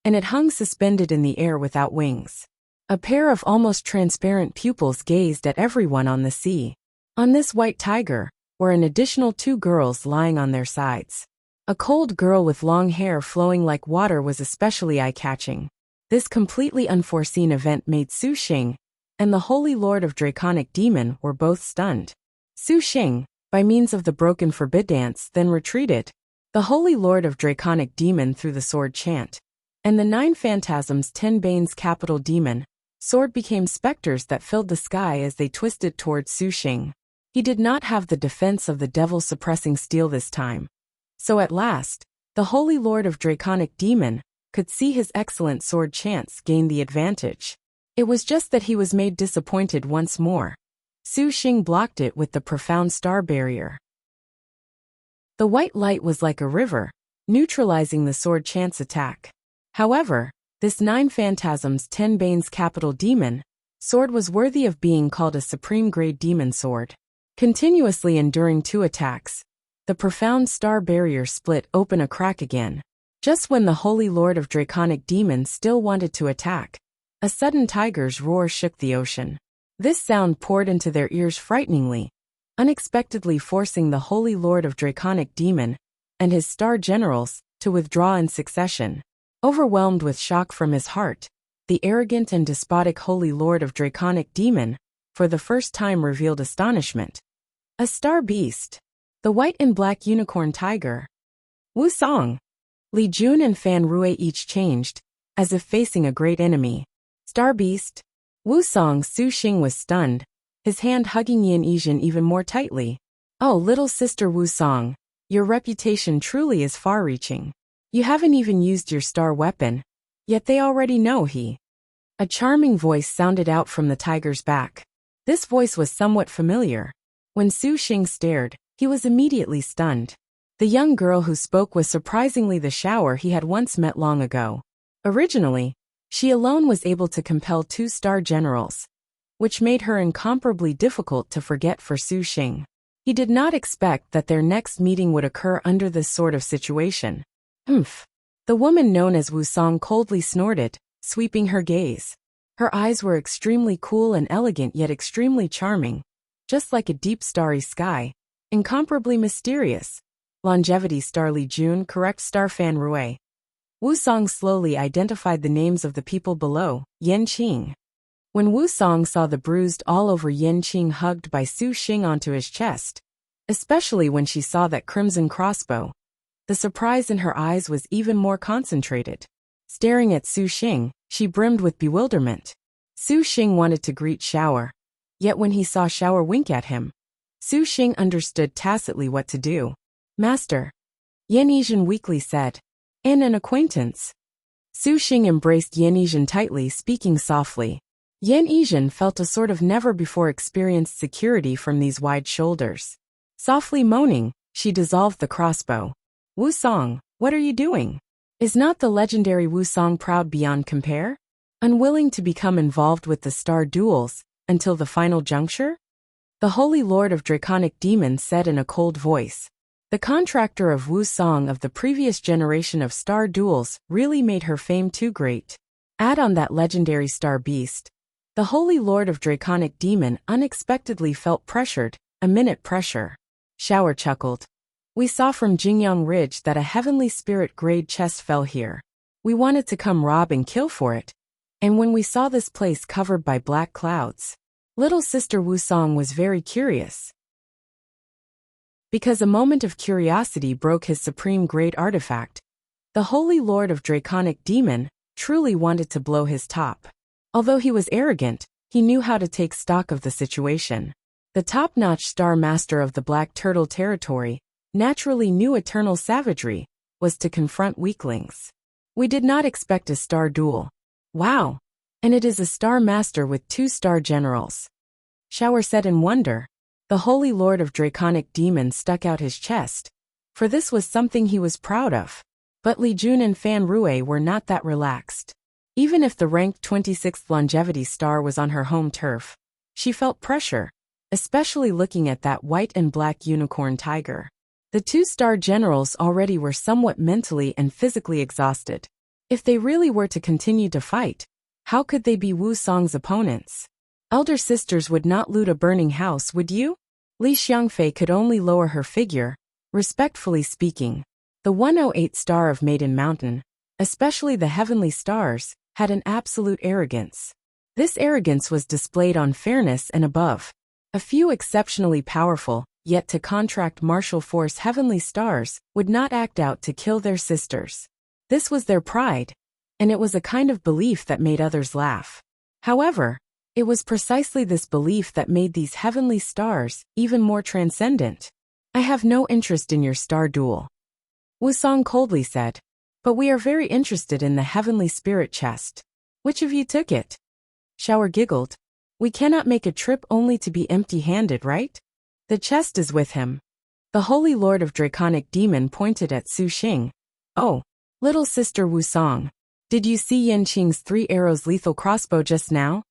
and it hung suspended in the air without wings. A pair of almost transparent pupils gazed at everyone on the sea. On this white tiger were an additional 2 girls lying on their sides. A cold girl with long hair flowing like water was especially eye-catching. This completely unforeseen event made Su Xing and the Holy Lord of Draconic Demon were both stunned. Su Xing, by means of the broken Forbidance, then retreated. The Holy Lord of Draconic Demon threw the sword chant, and the 9 phantasms 10 Bane's capital demon sword became specters that filled the sky as they twisted towards Su Xing. He did not have the defense of the devil-suppressing steel this time. So at last, the Holy Lord of Draconic Demon could see his excellent sword chance gain the advantage. It was just that he was made disappointed once more. Su Xing blocked it with the profound star barrier. The white light was like a river, neutralizing the sword chance attack. However, this 9 phantasms 10 Bane's capital demon sword was worthy of being called a supreme grade demon sword. Continuously enduring 2 attacks, the profound star barrier split open a crack again. Just when the Holy Lord of Draconic Demon still wanted to attack, a sudden tiger's roar shook the ocean. This sound poured into their ears frighteningly, unexpectedly forcing the Holy Lord of Draconic Demon and his star generals to withdraw in succession. Overwhelmed with shock from his heart, the arrogant and despotic Holy Lord of Draconic Demon, for the first time revealed astonishment. A star beast. The white and black unicorn tiger. Wu Song. Li Jun and Fan Rui each changed, as if facing a great enemy. Star beast. Wu Song. Su Xing was stunned, his hand hugging Yan Yizhen even more tightly. Oh, little sister Wu Song, your reputation truly is far-reaching. You haven't even used your star weapon, yet they already know he. A charming voice sounded out from the tiger's back. This voice was somewhat familiar. When Su Xing stared, He was immediately stunned. The young girl who spoke was surprisingly the Shower he had once met long ago. Originally, she alone was able to compel 2-star generals, which made her incomparably difficult to forget for Su Xing. He did not expect that their next meeting would occur under this sort of situation. Humph. The woman known as Wu Song coldly snorted, sweeping her gaze. Her eyes were extremely cool and elegant yet extremely charming, just like a deep starry sky, incomparably mysterious. Longevity star Li Jun, correct star Fan Rui. Wu Song slowly identified the names of the people below. Yan Qing. When Wu Song saw the bruised all over Yan Qing hugged by Su Xing onto his chest, especially when she saw that crimson crossbow, the surprise in her eyes was even more concentrated. Staring at Su Xing, she brimmed with bewilderment. Su Xing wanted to greet Shower, yet when he saw Shower wink at him, Su Xing understood tacitly what to do. Master, Yan Yizhen weakly said. And an acquaintance. Su Xing embraced Yan Yizhen tightly, speaking softly. Yan Yizhen felt a sort of never-before-experienced security from these wide shoulders. Softly moaning, she dissolved the crossbow. Wu Song, what are you doing? Is not the legendary Wu Song proud beyond compare? Unwilling to become involved with the star duels until the final juncture? The Holy Lord of Draconic Demons said in a cold voice. The contractor of Wu Song of the previous generation of star duels really made her fame too great. Add on that legendary star beast. The Holy Lord of Draconic Demon unexpectedly felt pressured, a minute pressure. Shower chuckled. We saw from Jingyang Ridge that a heavenly spirit grade chest fell here. We wanted to come rob and kill for it. And when we saw this place covered by black clouds, little sister Wu Song was very curious. Because a moment of curiosity broke his supreme grade artifact, the Holy Lord of Draconic Demon truly wanted to blow his top. Although he was arrogant, he knew how to take stock of the situation. The top-notch star master of the Black Turtle territory, naturally knew eternal savagery, was to confront weaklings. We did not expect a star duel. Wow! And it is a star master with 2-star generals. Shower said in wonder. The Holy Lord of Draconic Demon stuck out his chest, for this was something he was proud of. But Li Jun and Fan Rui were not that relaxed. Even if the ranked 26th longevity star was on her home turf, she felt pressure, especially looking at that white and black unicorn tiger. The 2-star generals already were somewhat mentally and physically exhausted. If they really were to continue to fight, how could they be Wu Song's opponents? Elder sisters would not loot a burning house, would you? Li Xiangfei could only lower her figure, respectfully speaking. The 108 star of Maiden Mountain, especially the heavenly stars, had an absolute arrogance. This arrogance was displayed on fairness and above. A few exceptionally powerful, yet to contract martial force heavenly stars, would not act out to kill their sisters. This was their pride, and it was a kind of belief that made others laugh. However, it was precisely this belief that made these heavenly stars even more transcendent. I have no interest in your star duel. Wu Song coldly said. But we are very interested in the heavenly spirit chest. Which of you took it? Shower giggled. We cannot make a trip only to be empty-handed, right? The chest is with him. The Holy Lord of Draconic Demon pointed at Su Xing. Oh, little sister Wu Song. Did you see Yan Qing's 3 arrows lethal crossbow just now?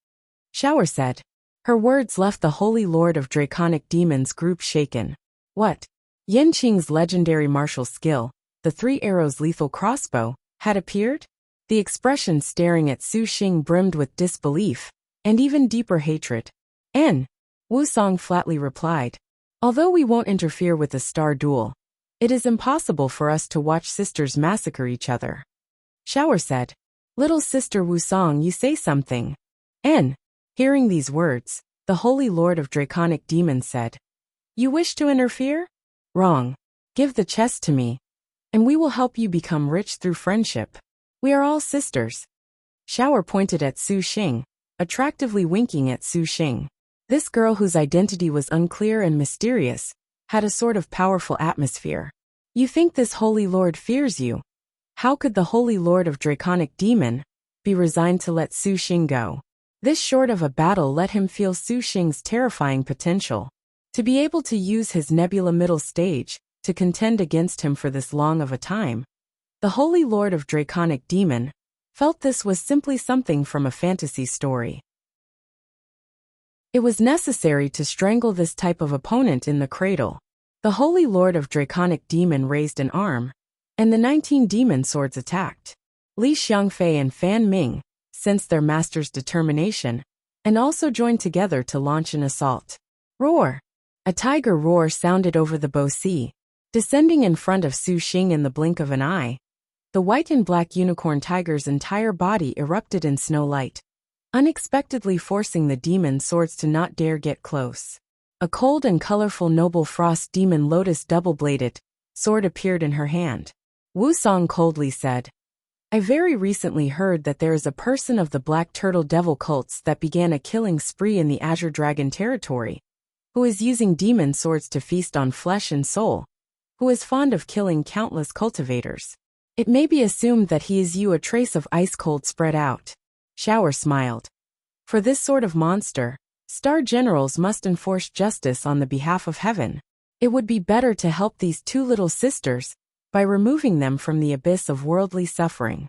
Shower said. Her words left the Holy Lord of Draconic Demons group shaken. What? Yan Qing's legendary martial skill, the 3 arrows lethal crossbow, had appeared? The expression staring at Su Xing brimmed with disbelief, and even deeper hatred. Wu Song flatly replied. Although we won't interfere with the star duel, it is impossible for us to watch sisters massacre each other. Shower said. Little sister Wu Song, you say something. Hearing these words, the Holy Lord of Draconic Demons said. You wish to interfere? Wrong. Give the chest to me, and we will help you become rich through friendship. We are all sisters. Shower pointed at Su Xing, attractively winking at Su Xing. This girl whose identity was unclear and mysterious, had a sort of powerful atmosphere. You think this Holy Lord fears you? How could the Holy Lord of Draconic Demon be resigned to let Su Xing go? This short of a battle let him feel Su Xing's terrifying potential. To be able to use his nebula middle stage to contend against him for this long of a time, the Holy Lord of Draconic Demon felt this was simply something from a fantasy story. It was necessary to strangle this type of opponent in the cradle. The Holy Lord of Draconic Demon raised an arm, and the 19 demon swords attacked. Li Xiangfei and Fan Ming sensed their master's determination and also joined together to launch an assault. Roar! A tiger roar sounded over the Bo Sea, descending in front of Su Xing in the blink of an eye. The white and black unicorn tiger's entire body erupted in snow light, unexpectedly forcing the demon swords to not dare get close. A cold and colorful noble frost demon lotus double-bladed sword appeared in her hand. Wu Song coldly said, I very recently heard that there is a person of the Black Turtle Devil cults that began a killing spree in the Azure Dragon territory, who is using demon swords to feast on flesh and soul, who is fond of killing countless cultivators. It may be assumed that he is you, a trace of ice cold spread out. Shower smiled. For this sort of monster, star generals must enforce justice on the behalf of heaven. It would be better to help these two little sisters by removing them from the abyss of worldly suffering.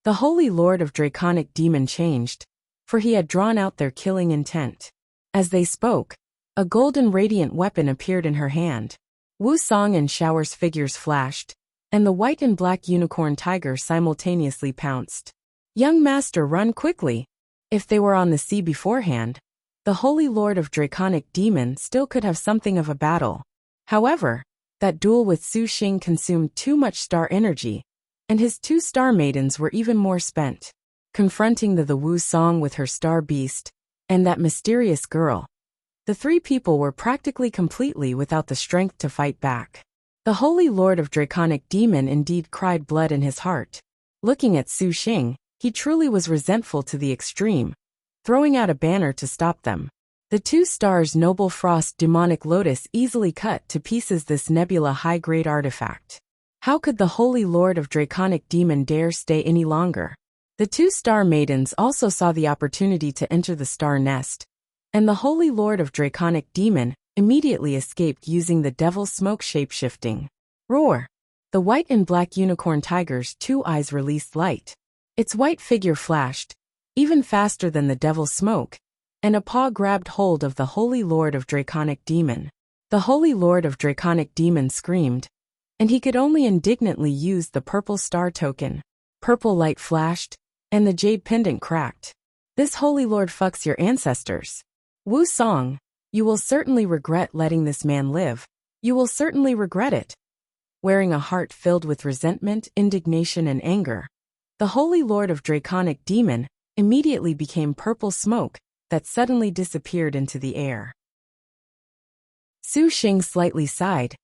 The Holy Lord of Draconic Demon changed, for he had drawn out their killing intent. As they spoke, a golden radiant weapon appeared in her hand. Wu Song and Shower's figures flashed, and the white and black unicorn tiger simultaneously pounced. Young master, run quickly. If they were on the sea beforehand, the Holy Lord of Draconic Demon still could have something of a battle. However, that duel with Su Xing consumed too much star energy, and his 2 star maidens were even more spent. Confronting the Wu Song with her star beast, and that mysterious girl, the 3 people were practically completely without the strength to fight back. The Holy Lord of Draconic Demon indeed cried blood in his heart. Looking at Su Xing, he truly was resentful to the extreme, throwing out a banner to stop them. The 2 stars Noble Frost Demonic Lotus easily cut to pieces this nebula high-grade artifact. How could the Holy Lord of Draconic Demon dare stay any longer? The 2 star maidens also saw the opportunity to enter the star nest, and the Holy Lord of Draconic Demon immediately escaped using the Devil's Smoke shape-shifting. Roar! The white and black unicorn tiger's 2 eyes released light. Its white figure flashed, even faster than the Devil's Smoke, and a paw grabbed hold of the Holy Lord of Draconic Demon. The Holy Lord of Draconic Demon screamed, and he could only indignantly use the purple star token. Purple light flashed, and the jade pendant cracked. This Holy Lord fucks your ancestors. Wu Song, you will certainly regret letting this man live. You will certainly regret it. Wearing a heart filled with resentment, indignation, and anger, the Holy Lord of Draconic Demon immediately became purple smoke that suddenly disappeared into the air. Su Xing slightly sighed,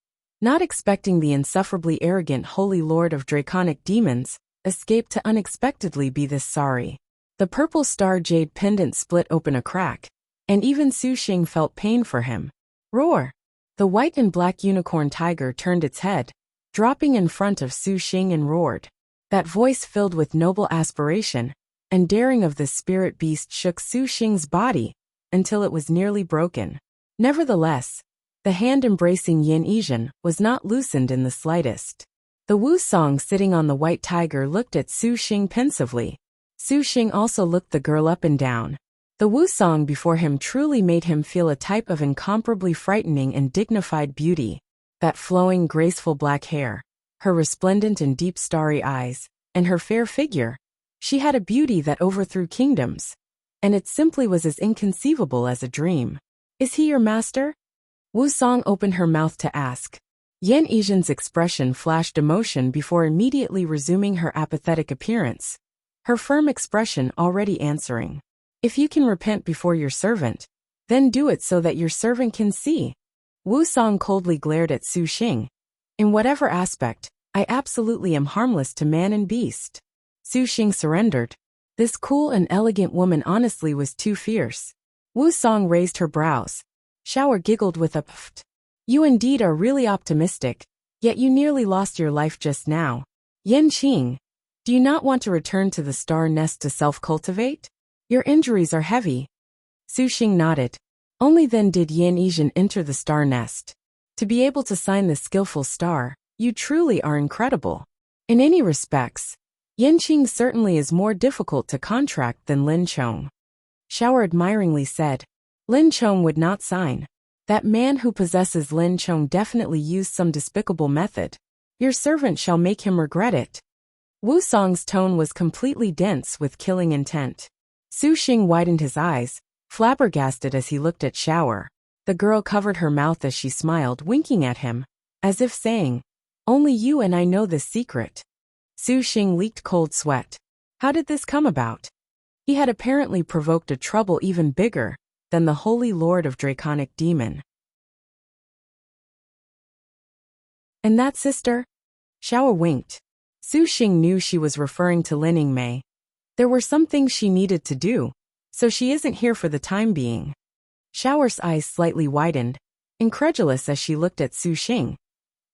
not expecting the insufferably arrogant Holy Lord of Draconic Demons escape to unexpectedly be this sorry. The purple star jade pendant split open a crack, and even Su Xing felt pain for him. Roar! The white and black unicorn tiger turned its head, dropping in front of Su Xing, and roared. That voice filled with noble aspiration and daring of the spirit beast shook Su Xing's body until it was nearly broken. Nevertheless, the hand embracing Yin Yizhen was not loosened in the slightest. The Wu Song sitting on the white tiger looked at Su Xing pensively. Su Xing also looked the girl up and down. The Wu Song before him truly made him feel a type of incomparably frightening and dignified beauty. That flowing, graceful black hair, her resplendent and deep starry eyes, and her fair figure. She had a beauty that overthrew kingdoms, and it simply was as inconceivable as a dream. Is he your master? Wu Song opened her mouth to ask. Yin Yizhen's expression flashed emotion before immediately resuming her apathetic appearance, her firm expression already answering. If you can repent before your servant, then do it so that your servant can see. Wu Song coldly glared at Su Xing. In whatever aspect, I absolutely am harmless to man and beast. Su Xing surrendered. This cool and elegant woman honestly was too fierce. Wu Song raised her brows. Shower giggled with a pft. You indeed are really optimistic, yet you nearly lost your life just now. Yen Qing, do you not want to return to the star nest to self-cultivate? Your injuries are heavy. Su Xing nodded. Only then did Yan Yizhen enter the star nest. To be able to sign this skillful star, you truly are incredible. In any respects, Yan Qing certainly is more difficult to contract than Lin Chong. Xiao admiringly said. Lin Chong would not sign. That man who possesses Lin Chong definitely used some despicable method. Your servant shall make him regret it. Wu Song's tone was completely dense with killing intent. Su Xing widened his eyes, flabbergasted as he looked at Xiao. The girl covered her mouth as she smiled, winking at him, as if saying, "Only you and I know this secret." Su Xing leaked cold sweat. How did this come about? He had apparently provoked a trouble even bigger than the Holy Lord of Draconic Demon. And that sister? Xiao winked. Su Xing knew she was referring to Lin Yingmei. There were some things she needed to do, so she isn't here for the time being. Xiao's eyes slightly widened, incredulous as she looked at Su Xing.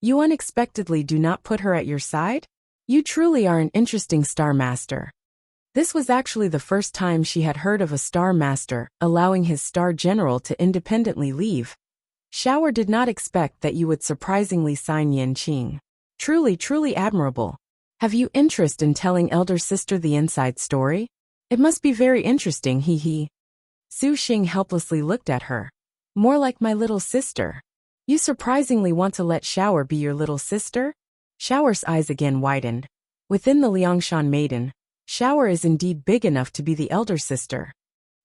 You unexpectedly do not put her at your side? You truly are an interesting star master. This was actually the first time she had heard of a star master allowing his star general to independently leave. Xiao did not expect that you would surprisingly sign Yan Qing. Truly admirable. Have you interest in telling elder sister the inside story? It must be very interesting, he. Su Xing helplessly looked at her. More like my little sister. You surprisingly want to let Xiao be your little sister? Xiao's eyes again widened. Within the Liangshan maiden, Xiao is indeed big enough to be the elder sister.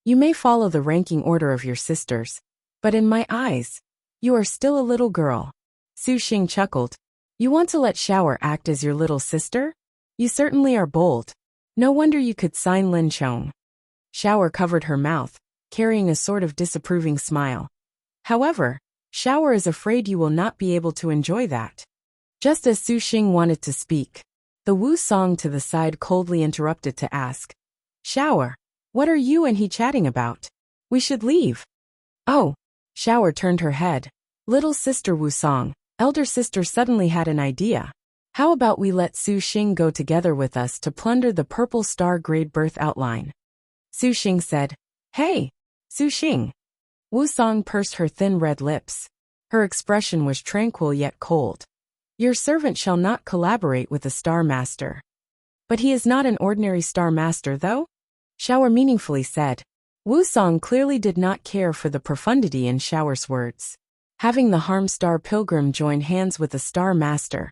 You may follow the ranking order of your sisters, but in my eyes, you are still a little girl. Su Xing chuckled. You want to let Xiao act as your little sister? You certainly are bold. No wonder you could sign Lin Chong. Xiao covered her mouth, carrying a sort of disapproving smile. However, Xiao is afraid you will not be able to enjoy that. Just as Su Xing wanted to speak, the Wu Song to the side coldly interrupted to ask, Xiao, what are you and he chatting about? We should leave. Oh, Xiao turned her head. Little sister Wu Song, elder sister suddenly had an idea. How about we let Su Xing go together with us to plunder the purple star grade birth outline? Su Xing said, Hey, Su Xing. Wu Song pursed her thin red lips. Her expression was tranquil yet cold. Your servant shall not collaborate with a star master. But he is not an ordinary star master though? Xiao meaningfully said. Wu Song clearly did not care for the profundity in Xiao's words. Having the Harm Star Pilgrim join hands with a star master.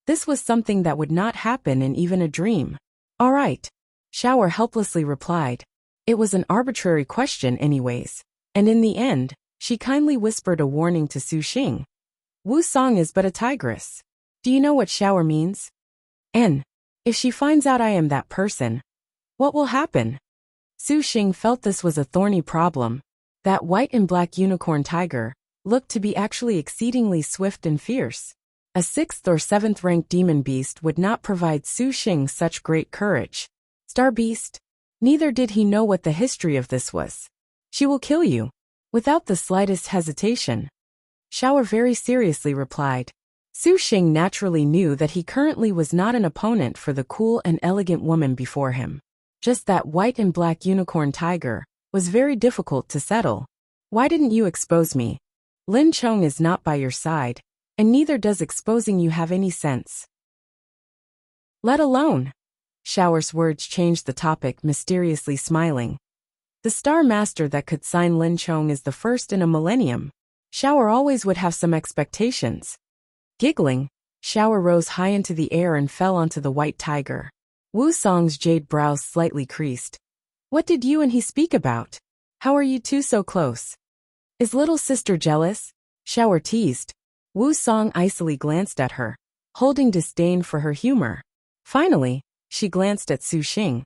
This was something that would not happen in even a dream. All right, Xiao helplessly replied. It was an arbitrary question anyways, and in the end, she kindly whispered a warning to Su Xing. Wu Song is but a tigress. Do you know what Xiao means? And if she finds out I am that person, what will happen? Su Xing felt this was a thorny problem. That white and black unicorn tiger looked to be actually exceedingly swift and fierce. A 6th or 7th rank demon beast would not provide Su Xing such great courage. Star beast? Neither did he know what the history of this was. She will kill you. Without the slightest hesitation. Xiao very seriously replied. Su Xing naturally knew that he currently was not an opponent for the cool and elegant woman before him. Just that white and black unicorn tiger was very difficult to settle. Why didn't you expose me? Lin Chong is not by your side, and neither does exposing you have any sense. Let alone. Xiao's words changed the topic, mysteriously smiling. The star master that could sign Lin Chong is the first in a millennium. Xiao always would have some expectations. Giggling, Xiao rose high into the air and fell onto the white tiger. Wu Song's jade brows slightly creased. What did you and he speak about? How are you two so close? Is little sister jealous? Xiao teased. Wu Song icily glanced at her, holding disdain for her humor. Finally, she glanced at Su Xing.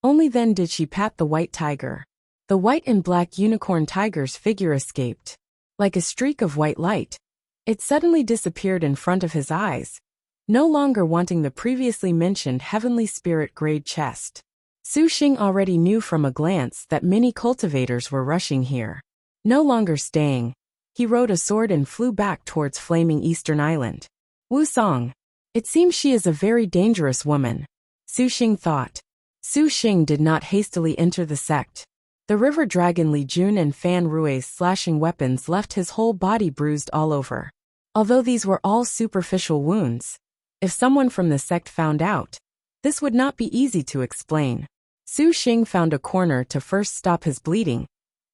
Only then did she pat the white tiger. The white and black unicorn tiger's figure escaped. Like a streak of white light. It suddenly disappeared in front of his eyes, no longer wanting the previously mentioned heavenly spirit grade chest. Su Xing already knew from a glance that many cultivators were rushing here. No longer staying, he rode a sword and flew back towards flaming Eastern Island. Wu Song. It seems she is a very dangerous woman. Su Xing thought. Su Xing did not hastily enter the sect. The river dragon Li Jun and Fan Rue's slashing weapons left his whole body bruised all over. Although these were all superficial wounds, if someone from the sect found out, this would not be easy to explain. Su Xing found a corner to first stop his bleeding,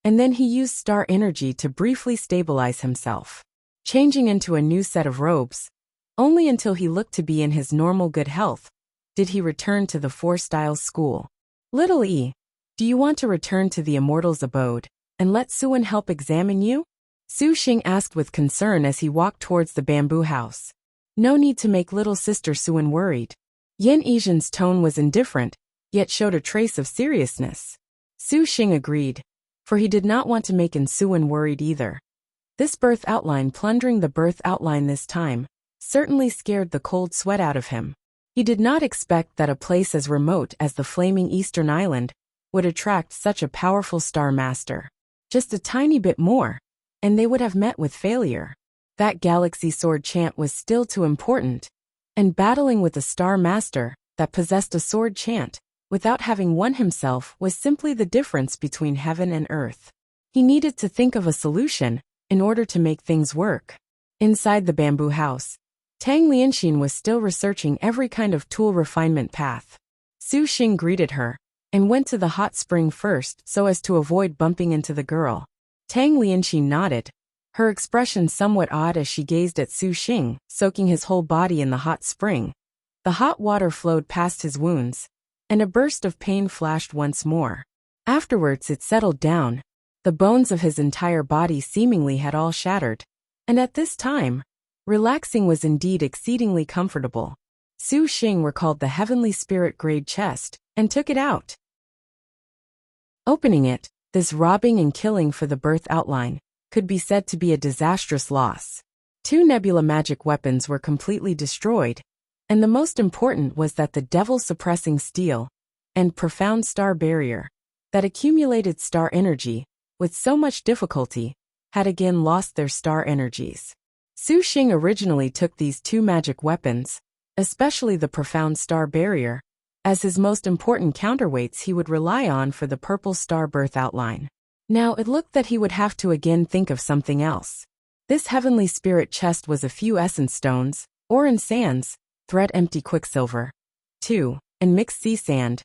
and then he used star energy to briefly stabilize himself, changing into a new set of robes. Only until he looked to be in his normal good health did he return to the Four Styles school. Little E, do you want to return to the Immortal's abode and let Suan help examine you? Su Xing asked with concern as he walked towards the bamboo house. No need to make little sister Suan worried. Yin Yizhen's tone was indifferent, yet showed a trace of seriousness. Su Xing agreed, for he did not want to make Suan worried either. This birth outline plundering the birth outline this time certainly scared the cold sweat out of him. He did not expect that a place as remote as the flaming Eastern Island would attract such a powerful Star Master. Just a tiny bit more, and they would have met with failure. That Galaxy Sword chant was still too important, and battling with a Star Master that possessed a sword chant without having one himself was simply the difference between heaven and earth. He needed to think of a solution in order to make things work. Inside the bamboo house, Tang Lianxin was still researching every kind of tool refinement path. Su Xing greeted her and went to the hot spring first so as to avoid bumping into the girl. Tang Lianxin nodded, her expression somewhat odd as she gazed at Su Xing, soaking his whole body in the hot spring. The hot water flowed past his wounds, and a burst of pain flashed once more. Afterwards it settled down. The bones of his entire body seemingly had all shattered, and at this time, relaxing was indeed exceedingly comfortable. Su Xing recalled the heavenly spirit grade chest and took it out. Opening it, this robbing and killing for the birth outline could be said to be a disastrous loss. 2 nebula magic weapons were completely destroyed, and the most important was that the devil-suppressing steel and profound star barrier that accumulated star energy with so much difficulty had again lost their star energies. Su Xing originally took these 2 magic weapons, especially the profound star barrier, as his most important counterweights he would rely on for the purple star birth outline. Now it looked that he would have to again think of something else. This heavenly spirit chest was a few essence stones, Oran sands, thread empty quicksilver, 2, and mixed sea sand,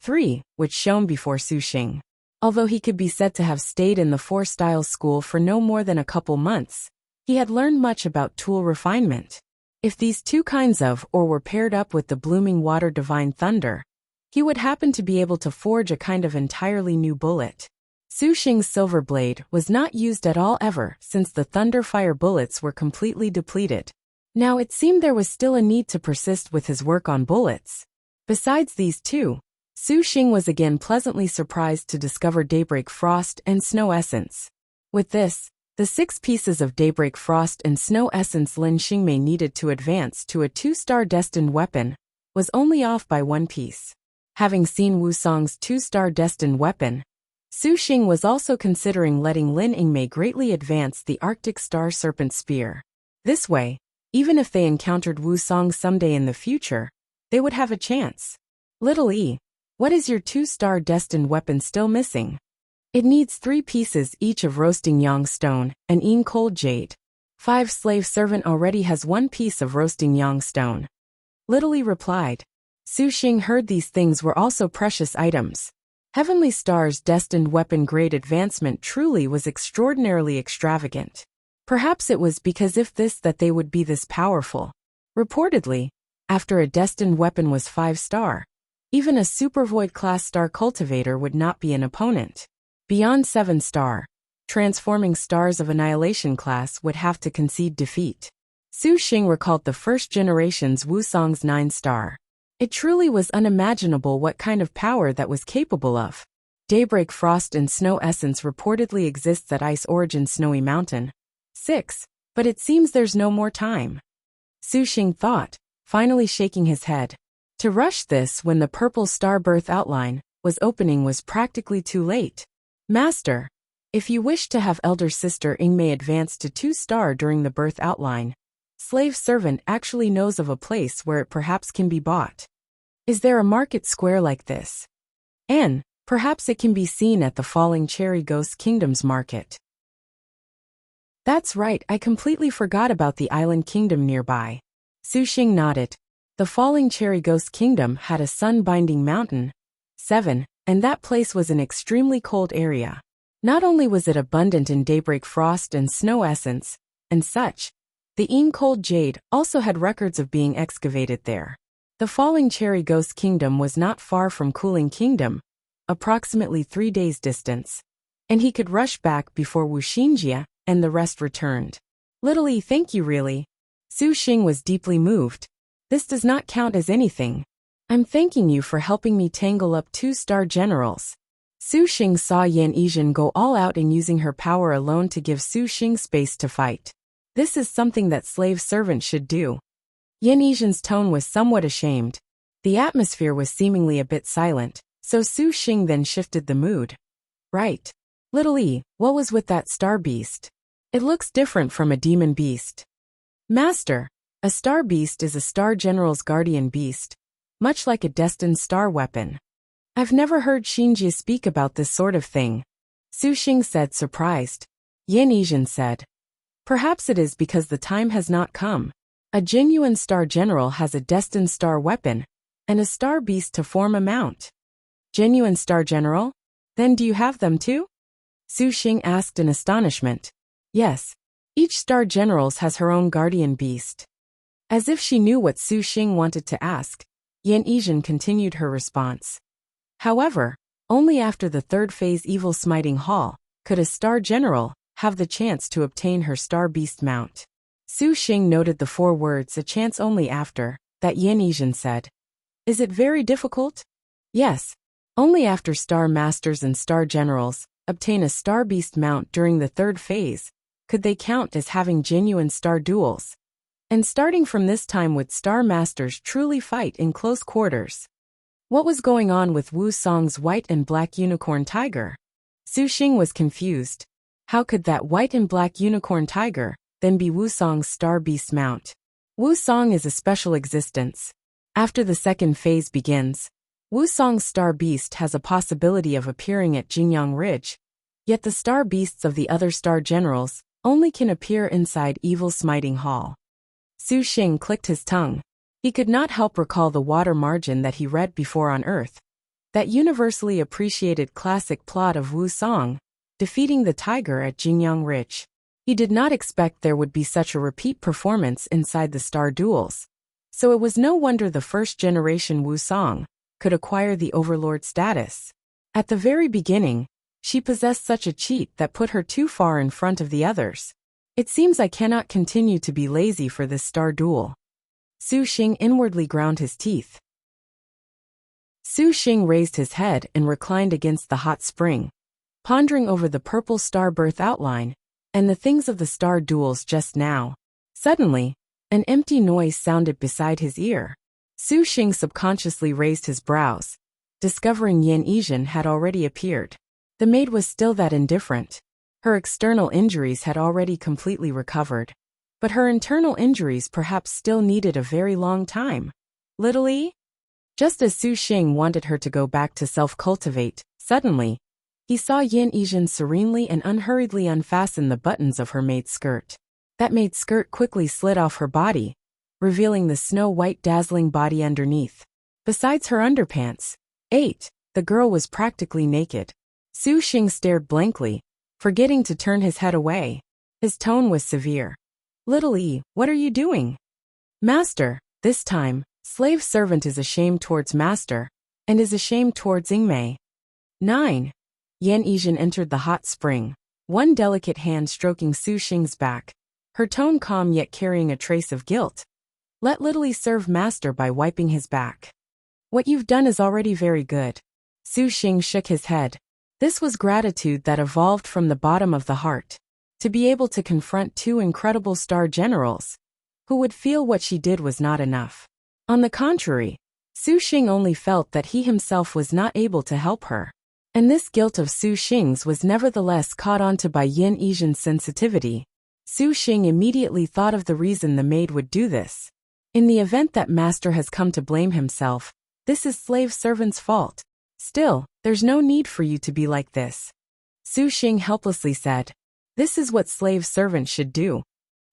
3, which shone before Su Xing. Although he could be said to have stayed in the Four Styles school for no more than a couple months, he had learned much about tool refinement. If these 2 kinds of ore were paired up with the blooming water divine thunder, he would happen to be able to forge a kind of entirely new bullet. Su Xing's silver blade was not used at all ever since the thunder fire bullets were completely depleted. Now it seemed there was still a need to persist with his work on bullets. Besides these 2, Su Xing was again pleasantly surprised to discover Daybreak Frost and Snow Essence. With this, the 6 pieces of Daybreak Frost and Snow Essence Lin Xingmei needed to advance to a 2-star destined weapon was only off by 1 piece. Having seen Wu Song's 2-star destined weapon, Su Xing was also considering letting Lin Yingmei greatly advance the Arctic Star Serpent Spear. This way, even if they encountered Wu Song someday in the future, they would have a chance. Little E, what is your 2-star destined weapon still missing? It needs 3 pieces each of roasting yang stone and een cold jade. 5 slave servant already has 1 piece of roasting yang stone. Little E replied. Su Xing heard these things were also precious items. Heavenly Star's destined weapon grade advancement truly was extraordinarily extravagant. Perhaps it was because if this that they would be this powerful. Reportedly, after a destined weapon was 5-star, even a Supervoid class star cultivator would not be an opponent. Beyond 7-star, transforming stars of annihilation class would have to concede defeat. Su Xing recalled the first generation's Wu Song's 9-star. It truly was unimaginable what kind of power that was capable of. Daybreak Frost and Snow Essence reportedly exists at Ice Origin Snowy Mountain. 6, but it seems there's no more time. Su Xing thought, finally shaking his head. To rush this when the purple star birth outline was opening was practically too late. Master, if you wish to have elder sister Yingmei advance to 2-star during the birth outline, slave servant actually knows of a place where it perhaps can be bought. Is there a market square like this? N. Perhaps it can be seen at the Falling Cherry Ghost Kingdom's market. That's right, I completely forgot about the island kingdom nearby. Su Xing nodded. The Falling Cherry Ghost Kingdom had a sun-binding mountain. 7. And that place was an extremely cold area. Not only was it abundant in daybreak frost and snow essence, and such, the cold jade also had records of being excavated there. The Falling Cherry Ghost Kingdom was not far from Cooling Kingdom, approximately 3 days' distance, and he could rush back before Wuxia and the rest returned. Little E, thank you really. Su Xing was deeply moved. This does not count as anything. I'm thanking you for helping me tangle up 2 star generals. Su Xing saw Yan Yizhen go all out in using her power alone to give Su Xing space to fight. This is something that slave servants should do. Yan Yizhen's tone was somewhat ashamed. The atmosphere was seemingly a bit silent, so Su Xing then shifted the mood. Right. Little E, what was with that star beast? It looks different from a demon beast. Master, a star beast is a star general's guardian beast, much like a destined star weapon. I've never heard Xinjie speak about this sort of thing. Su Xing said, surprised. Yan Yizhen said, perhaps it is because the time has not come. A genuine star general has a destined star weapon, and a star beast to form a mount. Genuine star general? Then do you have them too? Su Xing asked in astonishment. Yes. Each star generals has her own guardian beast. As if she knew what Su Xing wanted to ask, Yan Yizhen continued her response. However, only after the 3rd phase Evil Smiting Hall could a star general have the chance to obtain her star beast mount. Su Xing noted the 4 words, a chance only after, that Yan Yizhen said. Is it very difficult? Yes. Only after star masters and star generals obtain a star beast mount during the 3rd phase could they count as having genuine star duels. And starting from this time would star masters truly fight in close quarters. What was going on with Wu Song's white and black unicorn tiger? Su Xing was confused. How could that white and black unicorn tiger then be Wu Song's star beast mount? Wu Song is a special existence. After the 2nd phase begins, Wu Song's star beast has a possibility of appearing at Jingyang Ridge, yet the star beasts of the other star generals only can appear inside Evil Smiting Hall. Su Xing clicked his tongue. He could not help recall the water margin that he read before on Earth. That universally appreciated classic plot of Wu Song, defeating the tiger at Jingyang Ridge. He did not expect there would be such a repeat performance inside the star duels. So it was no wonder the 1st generation Wu Song could acquire the overlord status. At the very beginning, she possessed such a cheat that put her too far in front of the others. It seems I cannot continue to be lazy for this star duel. Su Xing inwardly ground his teeth. Su Xing raised his head and reclined against the hot spring, pondering over the purple star birth outline and the things of the star duels just now. Suddenly, an empty noise sounded beside his ear. Su Xing subconsciously raised his brows, discovering Yan Yizhen had already appeared. The maid was still that indifferent. Her external injuries had already completely recovered, but her internal injuries perhaps still needed a very long time. Little E? Just as Su Xing wanted her to go back to self-cultivate, suddenly, he saw Yan Yizhen serenely and unhurriedly unfasten the buttons of her maid's skirt. That maid's skirt quickly slid off her body, revealing the snow-white dazzling body underneath. Besides her underpants, 8, the girl was practically naked. Su Xing stared blankly, forgetting to turn his head away. His tone was severe. Little E, what are you doing? Master, this time, slave servant is ashamed towards master, and is ashamed towards Ingmei. 9. Yan Yizhen entered the hot spring, one delicate hand stroking Su Xing's back, her tone calm yet carrying a trace of guilt. Let Little E serve master by wiping his back. What you've done is already very good. Su Xing shook his head. This was gratitude that evolved from the bottom of the heart. To be able to confront 2 incredible star generals, who would feel what she did was not enough. On the contrary, Su Xing only felt that he himself was not able to help her. And this guilt of Su Xing's was nevertheless caught onto by Yan Yizhen's sensitivity. Su Xing immediately thought of the reason the maid would do this. In the event that master has come to blame himself, this is slave servant's fault. Still, there's no need for you to be like this. Su Xing helplessly said. This is what slave servants should do.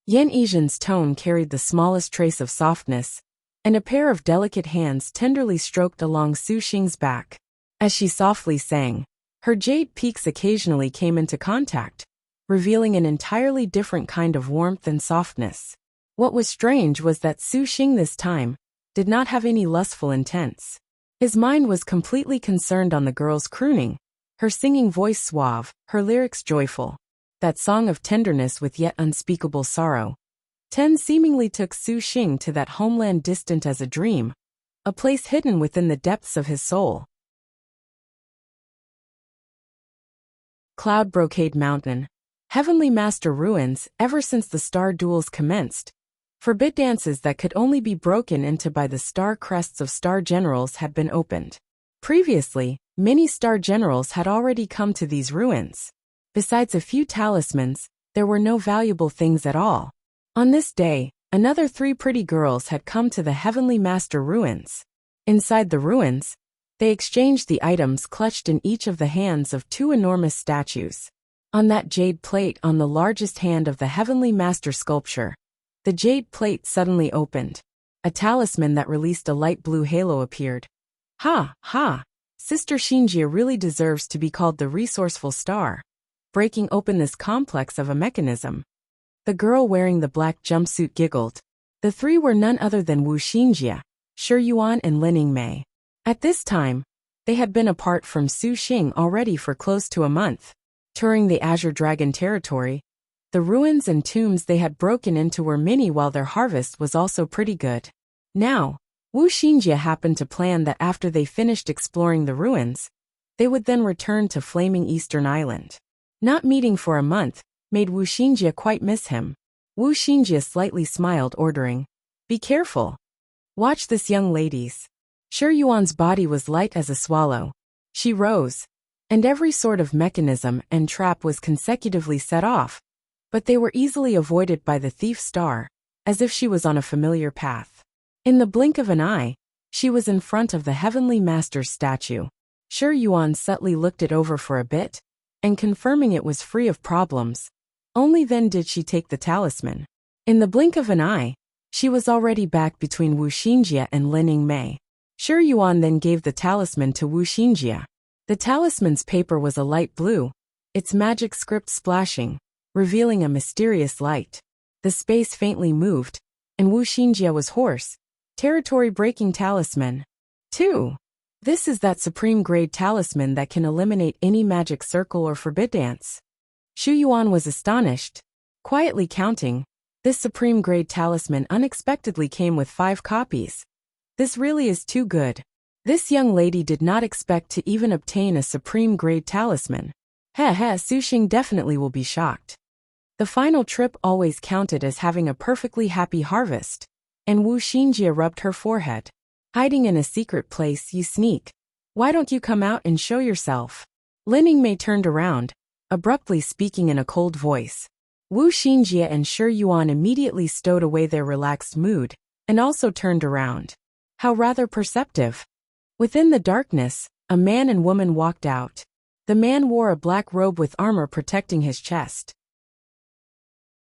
Yan Yizhen's tone carried the smallest trace of softness, and a pair of delicate hands tenderly stroked along Su Xing's back. As she softly sang, her jade peaks occasionally came into contact, revealing an entirely different kind of warmth and softness. What was strange was that Su Xing this time did not have any lustful intents. His mind was completely concerned on the girl's crooning, her singing voice suave, her lyrics joyful. That song of tenderness with yet unspeakable sorrow. Ten seemingly took Su Xing to that homeland distant as a dream, a place hidden within the depths of his soul. Cloud Brocade Mountain. Heavenly Master Ruins. Ever since the star duels commenced, forbid dances that could only be broken into by the star crests of star generals had been opened. Previously, many star generals had already come to these ruins. Besides a few talismans, there were no valuable things at all. On this day, another 3 pretty girls had come to the Heavenly Master Ruins. Inside the ruins, they exchanged the items clutched in each of the hands of 2 enormous statues. On that jade plate on the largest hand of the Heavenly Master sculpture, the jade plate suddenly opened. A talisman that released a light blue halo appeared. Ha, ha! Sister Xinjie really deserves to be called the resourceful star, breaking open this complex of a mechanism. The girl wearing the black jumpsuit giggled. The 3 were none other than Wu Xinjie, Shi Yuan and Lin Mei. At this time, they had been apart from Su Xing already for close to a month. Touring the Azure Dragon territory, the ruins and tombs they had broken into were many while their harvest was also pretty good. Now, Wu Xinjie happened to plan that after they finished exploring the ruins, they would then return to Flaming Eastern Island. Not meeting for a month made Wu Xinjie quite miss him. Wu Xinjie slightly smiled, ordering, "Be careful. Watch this, young ladies." Shi Yuan's body was light as a swallow. She rose, and every sort of mechanism and trap was consecutively set off, but they were easily avoided by the thief star, as if she was on a familiar path. In the blink of an eye, she was in front of the Heavenly Master's statue. Shi Yuan subtly looked it over for a bit, and confirming it was free of problems, only then did she take the talisman. In the blink of an eye, she was already back between Wu Xinjie and Lin Mei. Shi Yuan then gave the talisman to Wu Xinjie. The talisman's paper was a light blue, its magic script splashing, revealing a mysterious light. The space faintly moved, and Wu Xinjie was hoarse. Territory-breaking talisman. 2. This is that supreme-grade talisman that can eliminate any magic circle or forbid dance. Shi Yuan was astonished. Quietly counting, this supreme-grade talisman unexpectedly came with 5 copies. This really is too good. This young lady did not expect to even obtain a supreme-grade talisman. Su Xing definitely will be shocked. The final trip always counted as having a perfectly happy harvest, and Wu Xinjie rubbed her forehead. Hiding in a secret place, you sneak. Why don't you come out and show yourself? Lin Mei turned around, abruptly speaking in a cold voice. Wu Xinjie and Shi Yuan immediately stowed away their relaxed mood, and also turned around. How rather perceptive. Within the darkness, a man and woman walked out. The man wore a black robe with armor protecting his chest.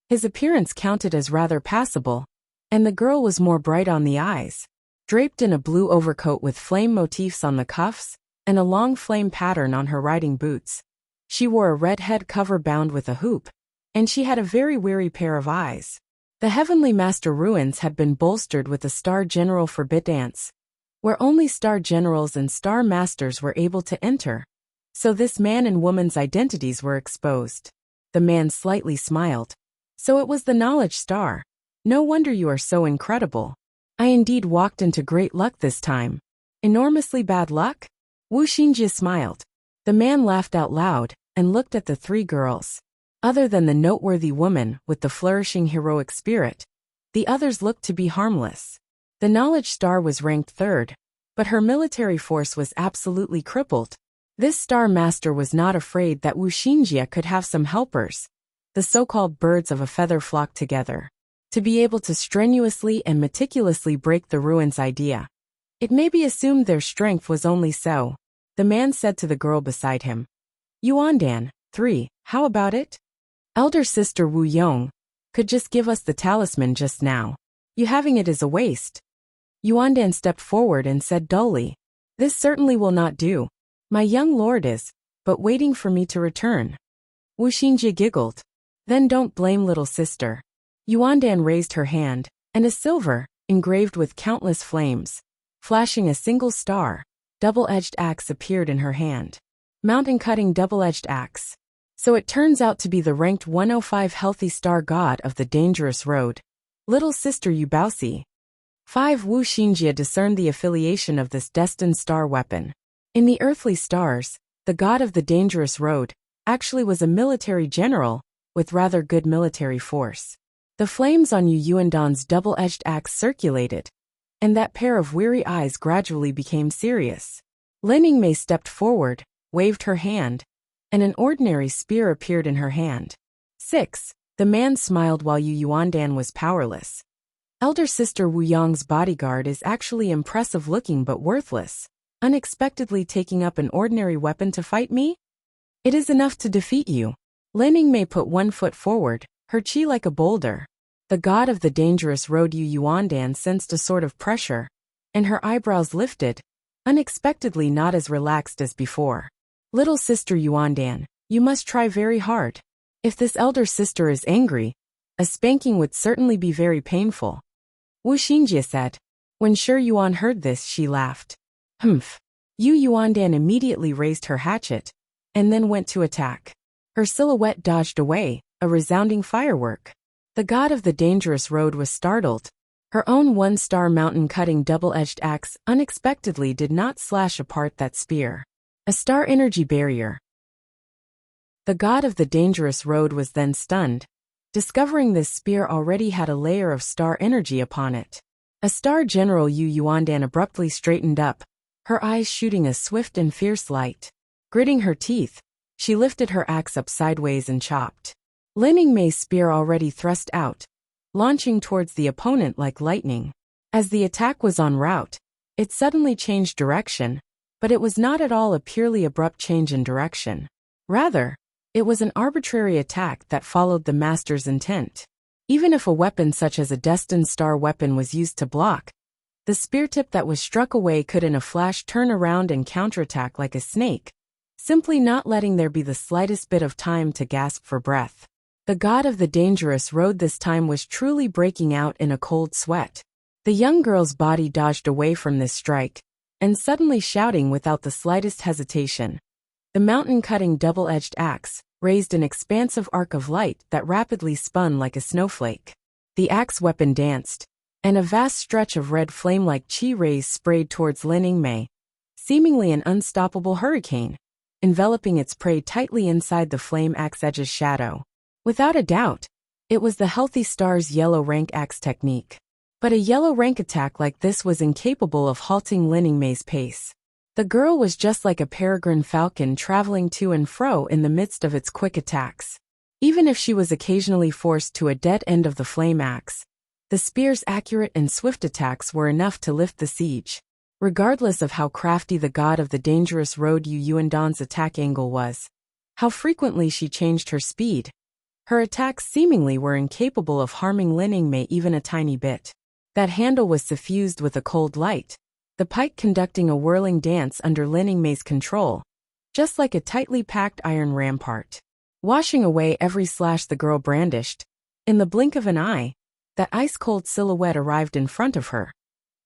His appearance counted as rather passable, and the girl was more bright on the eyes. Draped in a blue overcoat with flame motifs on the cuffs, and a long flame pattern on her riding boots. She wore a red head cover bound with a hoop, and she had a very weary pair of eyes. The Heavenly Master Ruins had been bolstered with a Star General forbid dance, where only Star Generals and Star Masters were able to enter. So this man and woman's identities were exposed. The man slightly smiled. So it was the Knowledge Star. No wonder you are so incredible. I indeed walked into great luck this time. Enormously bad luck? Wu Xinjie smiled. The man laughed out loud, and looked at the 3 girls. Other than the noteworthy woman with the flourishing heroic spirit, the others looked to be harmless. The Knowledge Star was ranked 3rd, but her military force was absolutely crippled. This Star Master was not afraid that Wu Xinjie could have some helpers, the so-called birds of a feather flock together, to be able to strenuously and meticulously break the ruins idea. It may be assumed their strength was only so. The man said to the girl beside him. Yuandan, 3, how about it? Elder sister Wu Yong could just give us the talisman just now. You having it is a waste. Yuandan stepped forward and said dully. This certainly will not do. My young lord is, but waiting for me to return. Wu Xinjie giggled. Then don't blame little sister. Yuandan raised her hand, and a silver, engraved with countless flames, flashing a single star, double-edged axe appeared in her hand. Mountain-cutting double-edged axe. So it turns out to be the ranked 105 healthy star god of the dangerous road. Little sister Yubausi. 5 Wu Xinjie discerned the affiliation of this destined star weapon. In the earthly stars, the god of the dangerous road actually was a military general with rather good military force. The flames on Yu Yuandan's double-edged axe circulated, and that pair of weary eyes gradually became serious. Lin Yingmei stepped forward, waved her hand, and an ordinary spear appeared in her hand. 6. The man smiled while Yu Yuandan was powerless. Elder sister Wu Yong's bodyguard is actually impressive looking but worthless, unexpectedly taking up an ordinary weapon to fight me? It is enough to defeat you. Lin Yingmei put one foot forward, her chi like a boulder. The god of the dangerous road Yu Yuandan sensed a sort of pressure, and her eyebrows lifted, unexpectedly not as relaxed as before. Little sister Yuandan, you must try very hard. If this elder sister is angry, a spanking would certainly be very painful. Wu Xinjie said. When Shi Yuan heard this, she laughed. Humph. Yu Yuandan immediately raised her hatchet, and then went to attack. Her silhouette dodged away, a resounding firework. The god of the dangerous road was startled. Her own one-star mountain-cutting double-edged axe unexpectedly did not slash apart that spear. A star energy barrier. The god of the dangerous road was then stunned, discovering this spear already had a layer of star energy upon it. A star general Yu Yuandan abruptly straightened up, her eyes shooting a swift and fierce light. Gritting her teeth, she lifted her axe up sideways and chopped. Lin Yingmei's spear already thrust out, launching towards the opponent like lightning. As the attack was en route, it suddenly changed direction, but it was not at all a purely abrupt change in direction. Rather, it was an arbitrary attack that followed the master's intent. Even if a weapon such as a destined star weapon was used to block, the spear tip that was struck away could in a flash turn around and counterattack like a snake, simply not letting there be the slightest bit of time to gasp for breath. The god of the dangerous road this time was truly breaking out in a cold sweat. The young girl's body dodged away from this strike, and suddenly shouting without the slightest hesitation. The mountain-cutting double-edged axe raised an expansive arc of light that rapidly spun like a snowflake. The axe weapon danced, and a vast stretch of red flame-like chi rays sprayed towards Lin Yingmei, seemingly an unstoppable hurricane, enveloping its prey tightly inside the flame axe edge's shadow. Without a doubt, it was the healthy star's yellow rank axe technique. But a yellow rank attack like this was incapable of halting Lin Yingmei's pace. The girl was just like a peregrine falcon traveling to and fro in the midst of its quick attacks. Even if she was occasionally forced to a dead end of the flame axe, the spear's accurate and swift attacks were enough to lift the siege. Regardless of how crafty the god of the dangerous road Yu Yuandan's attack angle was, how frequently she changed her speed, her attacks seemingly were incapable of harming Lin Yingmei even a tiny bit. That handle was suffused with a cold light, the pike conducting a whirling dance under Lin Yingmei's control, just like a tightly packed iron rampart. Washing away every slash the girl brandished, in the blink of an eye, that ice-cold silhouette arrived in front of her,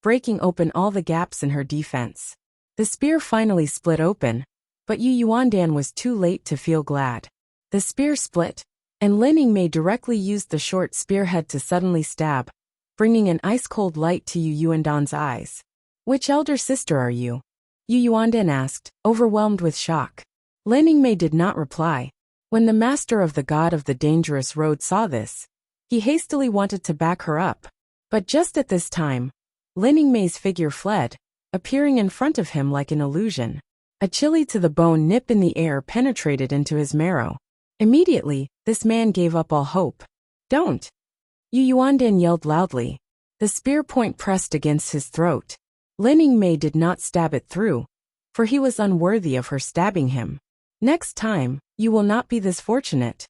breaking open all the gaps in her defense. The spear finally split open, but Yu Yuandan was too late to feel glad. The spear split, and Lin Yingmei directly used the short spearhead to suddenly stab, bringing an ice-cold light to Yu Yuandan's eyes. Which elder sister are you? Yu Yuandan asked, overwhelmed with shock. Lin Yingmei did not reply. When the master of the god of the dangerous road saw this, he hastily wanted to back her up. But just at this time, Lin Yingmei's figure fled, appearing in front of him like an illusion. A chilly to the bone nip in the air penetrated into his marrow. Immediately, this man gave up all hope. Don't! Yu Yuandan yelled loudly. The spear point pressed against his throat. Lin Yingmei did not stab it through, for he was unworthy of her stabbing him. Next time, you will not be this fortunate.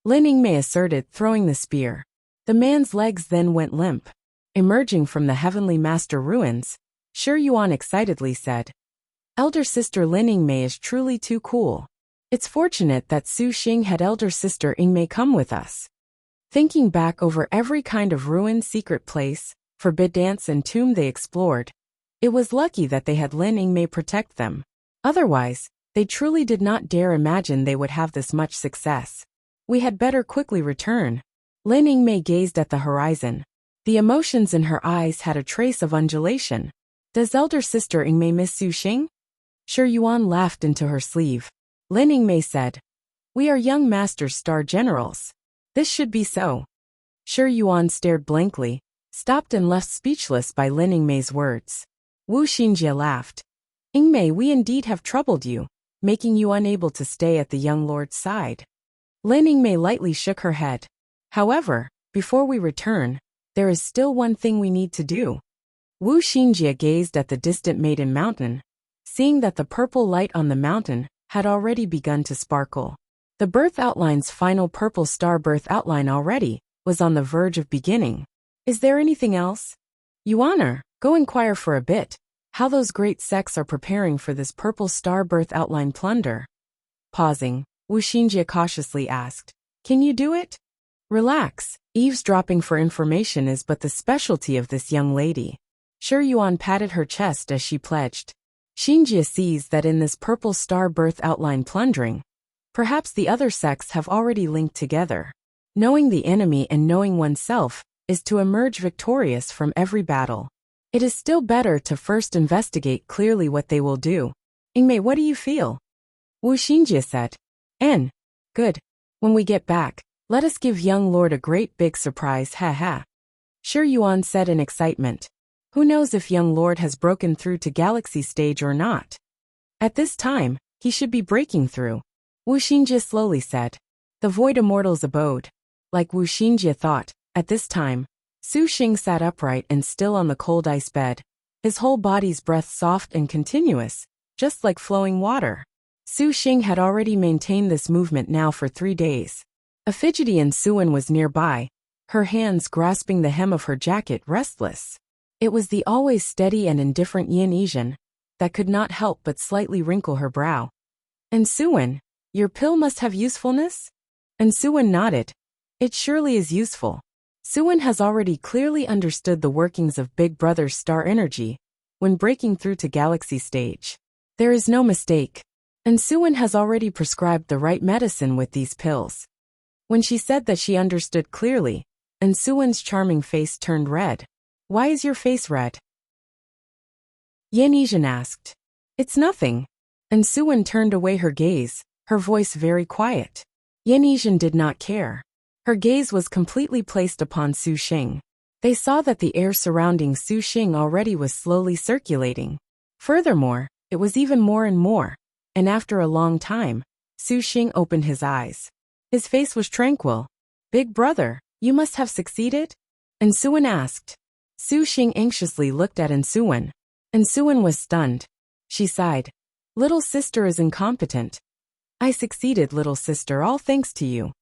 Lin Yingmei asserted, throwing the spear. The man's legs then went limp. Emerging from the Heavenly Master ruins, Shi Yuan excitedly said, Elder sister Lin Yingmei is truly too cool. It's fortunate that Su Xing had elder sister Yingmei come with us. Thinking back over every kind of ruined secret place, forbid dance and tomb they explored, it was lucky that they had Lin Yingmei protect them. Otherwise, they truly did not dare imagine they would have this much success. We had better quickly return. Lin Yingmei gazed at the horizon. The emotions in her eyes had a trace of undulation. Does elder sister Yingmei miss Su Xing? Shi Yuan laughed into her sleeve. Lin Yingmei said, We are young masters star generals. This should be so. Shi Yuan stared blankly, stopped and left speechless by Lin Yingmei's words. Wu Xinjie laughed. Yingmei, we indeed have troubled you, making you unable to stay at the young lord's side. Lin Yingmei lightly shook her head. However, before we return, there is still one thing we need to do. Wu Xinjie gazed at the distant Maiden Mountain, seeing that the purple light on the mountain had already begun to sparkle. The birth outline's final purple star birth outline already was on the verge of beginning. Is there anything else? Yuaner, go inquire for a bit how those great sects are preparing for this purple star birth outline plunder. Pausing, Wu Xinjie cautiously asked, Can you do it? Relax, eavesdropping for information is but the specialty of this young lady. Shi Yuan patted her chest as she pledged. Xinjie sees that in this purple star birth outline plundering, perhaps the other sects have already linked together. Knowing the enemy and knowing oneself is to emerge victorious from every battle. It is still better to first investigate clearly what they will do. Yingmei, what do you feel? Wu Xinjie said. Good. When we get back, let us give young lord a great big surprise, ha. Shi Yuan said in excitement. Who knows if young lord has broken through to galaxy stage or not? At this time, he should be breaking through. Wu Xinjie slowly said. The void immortal's abode. Like Wu Xinjie thought, at this time, Su Xing sat upright and still on the cold ice bed, his whole body's breath soft and continuous, just like flowing water. Su Xing had already maintained this movement now for 3 days. A fidgety Suan was nearby, her hands grasping the hem of her jacket, restless. It was the always steady and indifferent Yin Yizhen that could not help but slightly wrinkle her brow. Suan, your pill must have usefulness? Suan nodded. It surely is useful. Suan has already clearly understood the workings of Big Brother's star energy when breaking through to galaxy stage. There is no mistake. Suan has already prescribed the right medicine with these pills. When she said that she understood clearly, Suan's charming face turned red. Why is your face red? Yin Yizhen asked. It's nothing. Suan turned away her gaze, her voice very quiet. Yin Yizhen did not care. Her gaze was completely placed upon Su Xing. They saw that the air surrounding Su Xing already was slowly circulating. Furthermore, it was even more and more, and after a long time, Su Xing opened his eyes. His face was tranquil. Big brother, you must have succeeded? Suan asked. Su Xing anxiously looked at Suan. Suan was stunned. She sighed. Little sister is incompetent. I succeeded, little sister, all thanks to you.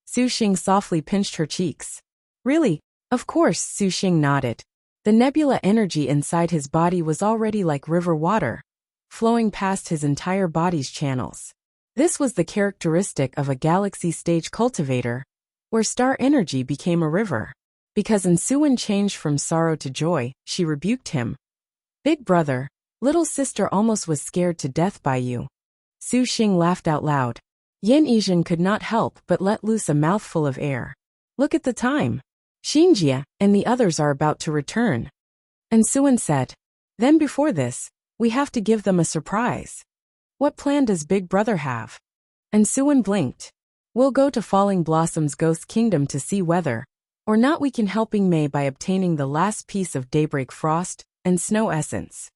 Su Xing softly pinched her cheeks. Really? Of course, Su Xing nodded. The nebula energy inside his body was already like river water, flowing past his entire body's channels. This was the characteristic of a galaxy stage cultivator, where star energy became a river. Because Suan changed from sorrow to joy, she rebuked him. Big brother, little sister almost was scared to death by you. Su Xing laughed out loud. Yin Yizhen could not help but let loose a mouthful of air. Look at the time. Xinjie and the others are about to return. Suan said. Then before this, we have to give them a surprise. What plan does Big Brother have? Suan blinked. We'll go to Falling Blossom's Ghost Kingdom to see whether or not we can help Yingmei by obtaining the last piece of Daybreak Frost and Snow Essence.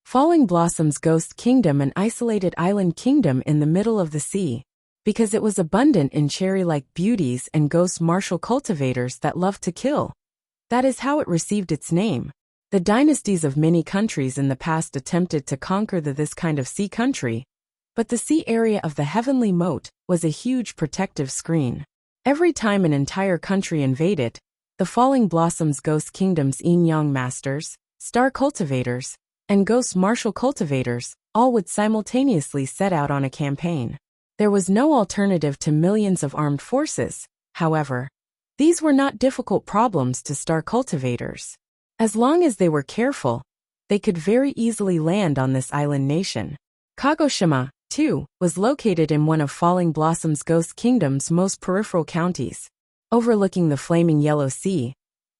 Falling Blossom's Ghost Kingdom, an isolated island kingdom in the middle of the sea, because it was abundant in cherry-like beauties and ghost martial cultivators that loved to kill. That is how it received its name. The dynasties of many countries in the past attempted to conquer this kind of sea country, but the sea area of the heavenly moat was a huge protective screen. Every time an entire country invaded, the Falling Blossoms Ghost Kingdom's yin-yang masters, star cultivators, and ghost martial cultivators all would simultaneously set out on a campaign. There was no alternative to millions of armed forces, however. These were not difficult problems to star cultivators. As long as they were careful, they could very easily land on this island nation. Kagoshima, too, was located in one of Falling Blossom's Ghost Kingdom's most peripheral counties. Overlooking the flaming Yellow Sea,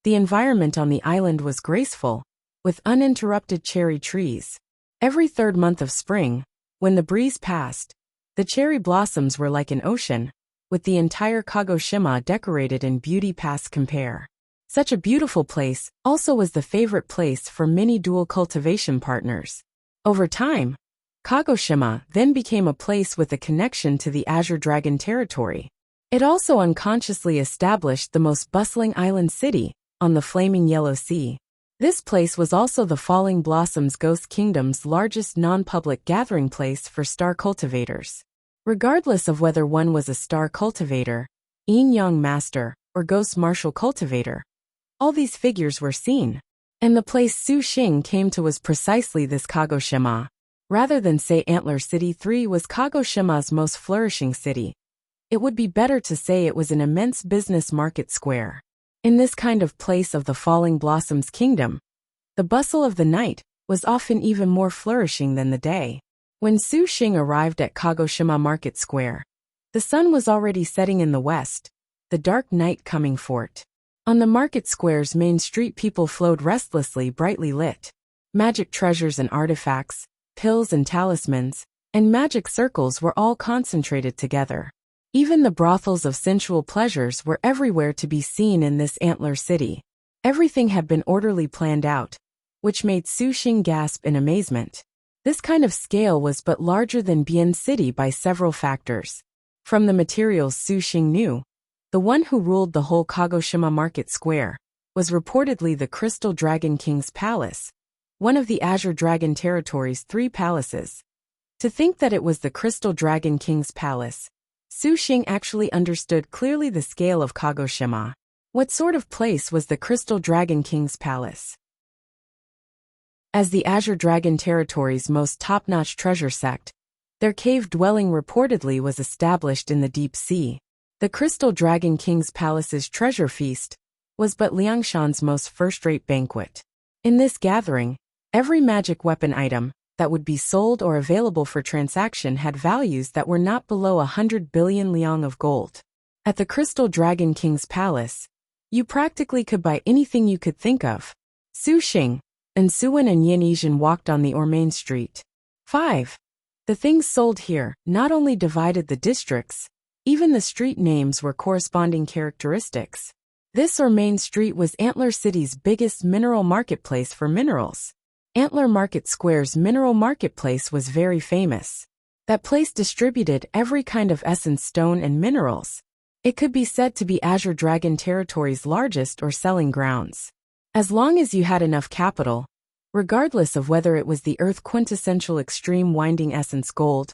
the environment on the island was graceful, with uninterrupted cherry trees. Every third month of spring, when the breeze passed, the cherry blossoms were like an ocean, with the entire Kagoshima decorated in beauty past compare. Such a beautiful place also was the favorite place for many dual cultivation partners. Over time, Kagoshima then became a place with a connection to the Azure Dragon territory. It also unconsciously established the most bustling island city on the flaming Yellow Sea. This place was also the Falling Blossoms Ghost Kingdom's largest non-public gathering place for star cultivators. Regardless of whether one was a star cultivator, yin-yang master, or ghost martial cultivator, all these figures were seen. And the place Su Xing came to was precisely this Kagoshima. Rather than say Antler City 3 was Kagoshima's most flourishing city, it would be better to say it was an immense business market square. In this kind of place of the Falling Blossoms Kingdom, the bustle of the night was often even more flourishing than the day. When Su Xing arrived at Kagoshima Market Square, the sun was already setting in the west, the dark night coming forth. On the market square's main street, people flowed restlessly, brightly lit. Magic treasures and artifacts, pills and talismans, and magic circles were all concentrated together. Even the brothels of sensual pleasures were everywhere to be seen in this Antler City. Everything had been orderly planned out, which made Su Xing gasp in amazement. This kind of scale was but larger than Bian City by several factors. From the materials Su Xing knew, the one who ruled the whole Kagoshima Market Square was reportedly the Crystal Dragon King's palace, one of the Azure Dragon territory's 3 palaces. To think that it was the Crystal Dragon King's palace, Su Xing actually understood clearly the scale of Kagoshima. What sort of place was the Crystal Dragon King's palace? As the Azure Dragon territory's most top-notch treasure sect, their cave dwelling reportedly was established in the deep sea. The Crystal Dragon King's palace's treasure feast was but Liangshan's most first-rate banquet. In this gathering, every magic weapon item that would be sold or available for transaction had values that were not below 100 billion liang of gold. At the Crystal Dragon King's palace, you practically could buy anything you could think of. Su Xing, and Suwen and Yin Yizhen walked on the main street. 5. The things sold here not only divided the districts, even the street names were corresponding characteristics. This main street was Antler City's biggest mineral marketplace for minerals. Antler Market Square's mineral marketplace was very famous. That place distributed every kind of essence stone and minerals. It could be said to be Azure Dragon territory's largest or selling grounds. As long as you had enough capital, regardless of whether it was the Earth quintessential extreme winding essence gold,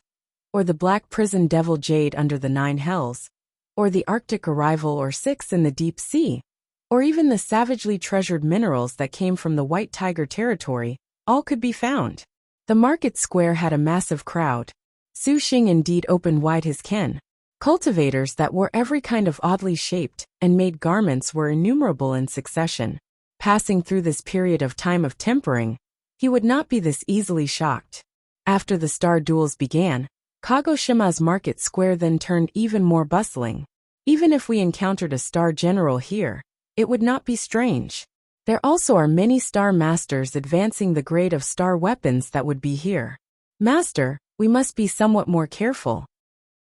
or the Black Prison Devil Jade under the 9 Hells, or the Arctic Arrival or 6 in the deep sea, or even the savagely treasured minerals that came from the White Tiger territory, all could be found. The market square had a massive crowd. Su Xing indeed opened wide his ken. Cultivators that wore every kind of oddly shaped and made garments were innumerable in succession. Passing through this period of time of tempering, he would not be this easily shocked. After the star duels began, Kagoshima's market square then turned even more bustling. Even if we encountered a star general here, it would not be strange. There also are many star masters advancing the grade of star weapons that would be here. Master, we must be somewhat more careful.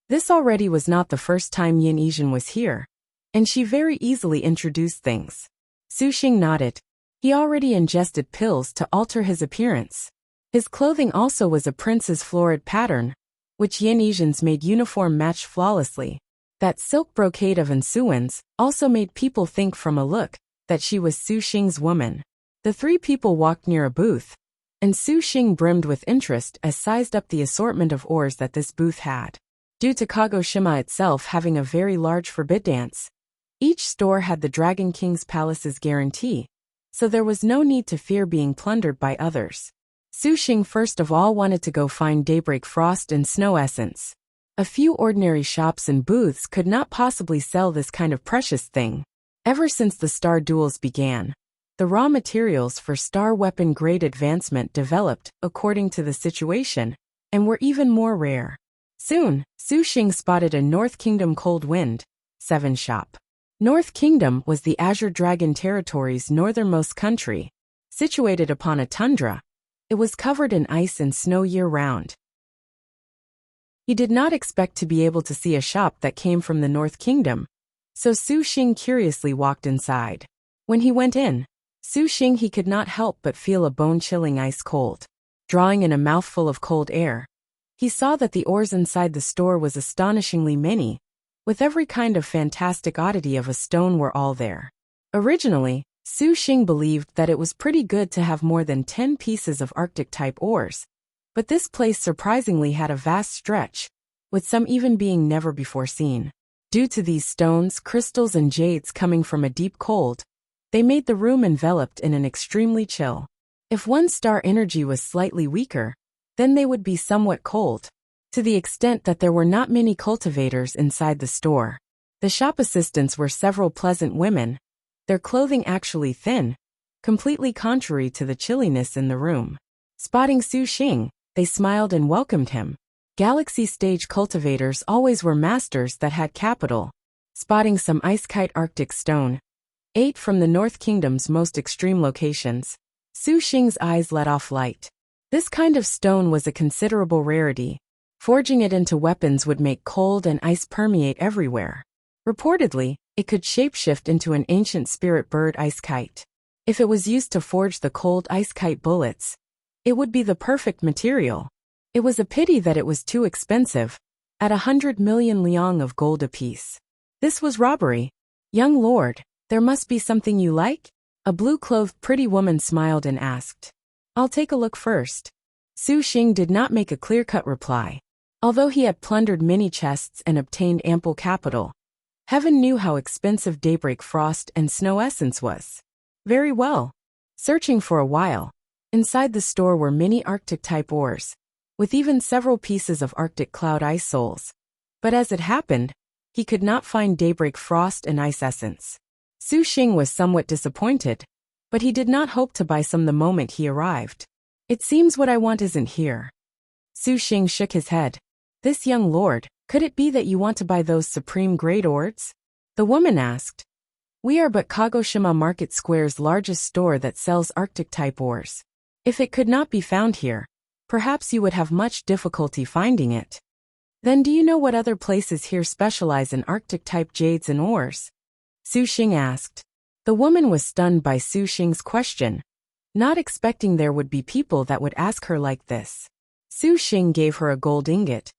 This already was not the first time Yin Yizhen was here, and she very easily introduced things. Su Xing nodded. He already ingested pills to alter his appearance. His clothing also was a prince's florid pattern, which Yin Yizhen's made uniform matched flawlessly. That silk brocade of Ansuan's also made people think from a look that she was Su Xing's woman. The three people walked near a booth, and Su Xing brimmed with interest as sized up the assortment of ores that this booth had. Due to Kagoshima itself having a very large forbiddance, each store had the Dragon King's palace's guarantee, so there was no need to fear being plundered by others. Su Xing first of all wanted to go find Daybreak Frost and Snow Essence. A few ordinary shops and booths could not possibly sell this kind of precious thing. Ever since the star duels began, the raw materials for star weapon grade advancement developed according to the situation, and were even more rare. Soon, Su Xing spotted a North Kingdom Cold Wind 7 shop. North Kingdom was the Azure Dragon Territory's northernmost country. Situated upon a tundra, it was covered in ice and snow year-round. He did not expect to be able to see a shop that came from the North Kingdom, so Su Xing curiously walked inside. When he went in, Su Xing he could not help but feel a bone-chilling ice cold. Drawing in a mouthful of cold air, he saw that the ores inside the store was astonishingly many, with every kind of fantastic oddity of a stone were all there. Originally, Su Xing believed that it was pretty good to have more than 10 pieces of Arctic-type ores, but this place surprisingly had a vast stretch, with some even being never before seen. Due to these stones, crystals and jades coming from a deep cold, they made the room enveloped in an extremely chill. If one star energy was slightly weaker, then they would be somewhat cold, to the extent that there were not many cultivators inside the store. The shop assistants were several pleasant women, their clothing actually thin, completely contrary to the chilliness in the room. Spotting Su Xing, they smiled and welcomed him. Galaxy stage cultivators always were masters that had capital. Spotting some ice kite Arctic stone, 8 from the North Kingdom's most extreme locations, Su Xing's eyes let off light. This kind of stone was a considerable rarity. Forging it into weapons would make cold and ice permeate everywhere. Reportedly, it could shapeshift into an ancient spirit bird ice kite. If it was used to forge the cold ice kite bullets, it would be the perfect material. It was a pity that it was too expensive, at 100 million liang of gold apiece. This was robbery. Young lord, there must be something you like? A blue-clothed pretty woman smiled and asked. I'll take a look first. Su Xing did not make a clear-cut reply. Although he had plundered many chests and obtained ample capital, heaven knew how expensive Daybreak Frost and Snow Essence was. Very well. Searching for a while, inside the store were many Arctic-type ores, with even several pieces of Arctic cloud ice souls. But as it happened, he could not find Daybreak Frost and Ice Essence. Su Xing was somewhat disappointed, but he did not hope to buy some the moment he arrived. It seems what I want isn't here. Su Xing shook his head. This young lord, could it be that you want to buy those supreme grade ores? The woman asked. We are but Kagoshima Market Square's largest store that sells Arctic-type ores. If it could not be found here, perhaps you would have much difficulty finding it. Then do you know what other places here specialize in Arctic-type jades and ores? Su Xing asked. The woman was stunned by Su Xing's question, not expecting there would be people that would ask her like this. Su Xing gave her a gold ingot.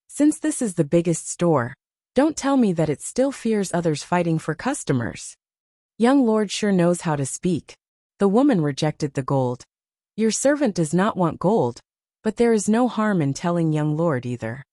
Since this is the biggest store, don't tell me that it still fears others fighting for customers. Young lord sure knows how to speak. The woman rejected the gold. Your servant does not want gold, but there is no harm in telling young lord either.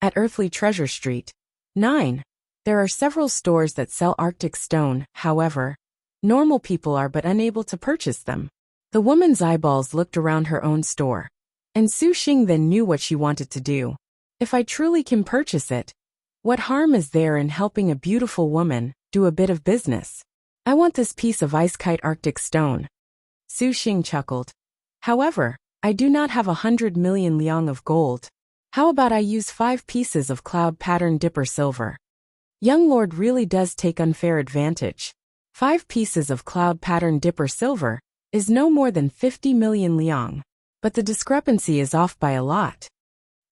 At Earthly Treasure Street 9. There are several stores that sell Arctic stone, however, normal people are but unable to purchase them. The woman's eyeballs looked around her own store, and Su Xing then knew what she wanted to do. If I truly can purchase it, what harm is there in helping a beautiful woman do a bit of business? I want this piece of ice kite Arctic stone. Su Xing chuckled. However, I do not have 100 million liang of gold. How about I use 5 pieces of cloud pattern dipper silver? Young lord really does take unfair advantage. 5 pieces of cloud pattern dipper silver is no more than 50 million liang. But the discrepancy is off by a lot.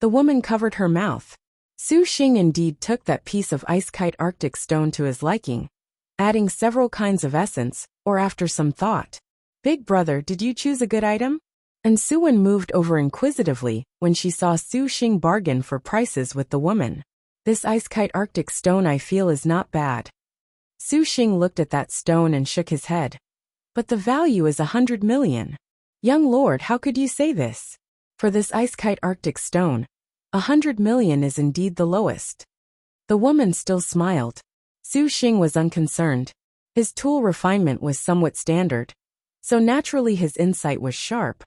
The woman covered her mouth. Su Xing indeed took that piece of ice kite Arctic stone to his liking, adding several kinds of essence, or after some thought. Big brother, did you choose a good item? And Suwen moved over inquisitively when she saw Su Xing bargain for prices with the woman. This ice kite Arctic stone I feel is not bad. Su Xing looked at that stone and shook his head. But the value is 100 million. Young lord, how could you say this? For this ice kite Arctic stone, 100 million is indeed the lowest. The woman still smiled. Su Xing was unconcerned. His tool refinement was somewhat standard, so naturally his insight was sharp.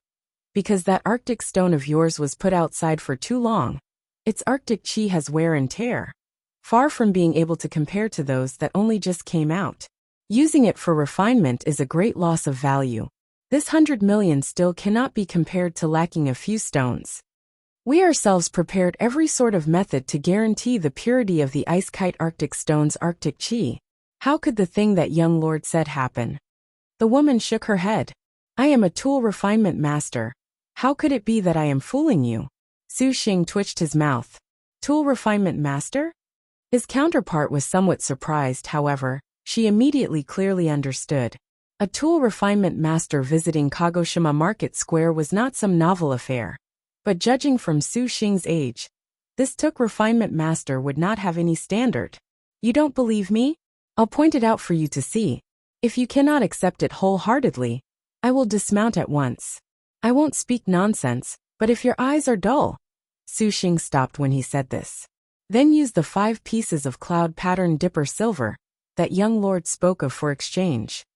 Because that Arctic stone of yours was put outside for too long, its Arctic chi has wear and tear, far from being able to compare to those that only just came out. Using it for refinement is a great loss of value. This 100 million still cannot be compared to lacking a few stones. We ourselves prepared every sort of method to guarantee the purity of the ice kite Arctic stone's Arctic chi. How could the thing that young lord said happen? The woman shook her head. I am a tool refinement master. How could it be that I am fooling you? Su Xing twitched his mouth. Tool refinement master? His counterpart was somewhat surprised, however. She immediately clearly understood. A tool refinement master visiting Kagoshima Market Square was not some novel affair. But judging from Su Xing's age, this tool refinement master would not have any standard. You don't believe me? I'll point it out for you to see. If you cannot accept it wholeheartedly, I will dismount at once. I won't speak nonsense, but if your eyes are dull. Su Xing stopped when he said this. Then use the 5 pieces of cloud pattern dipper silver that young lord spoke of for exchange.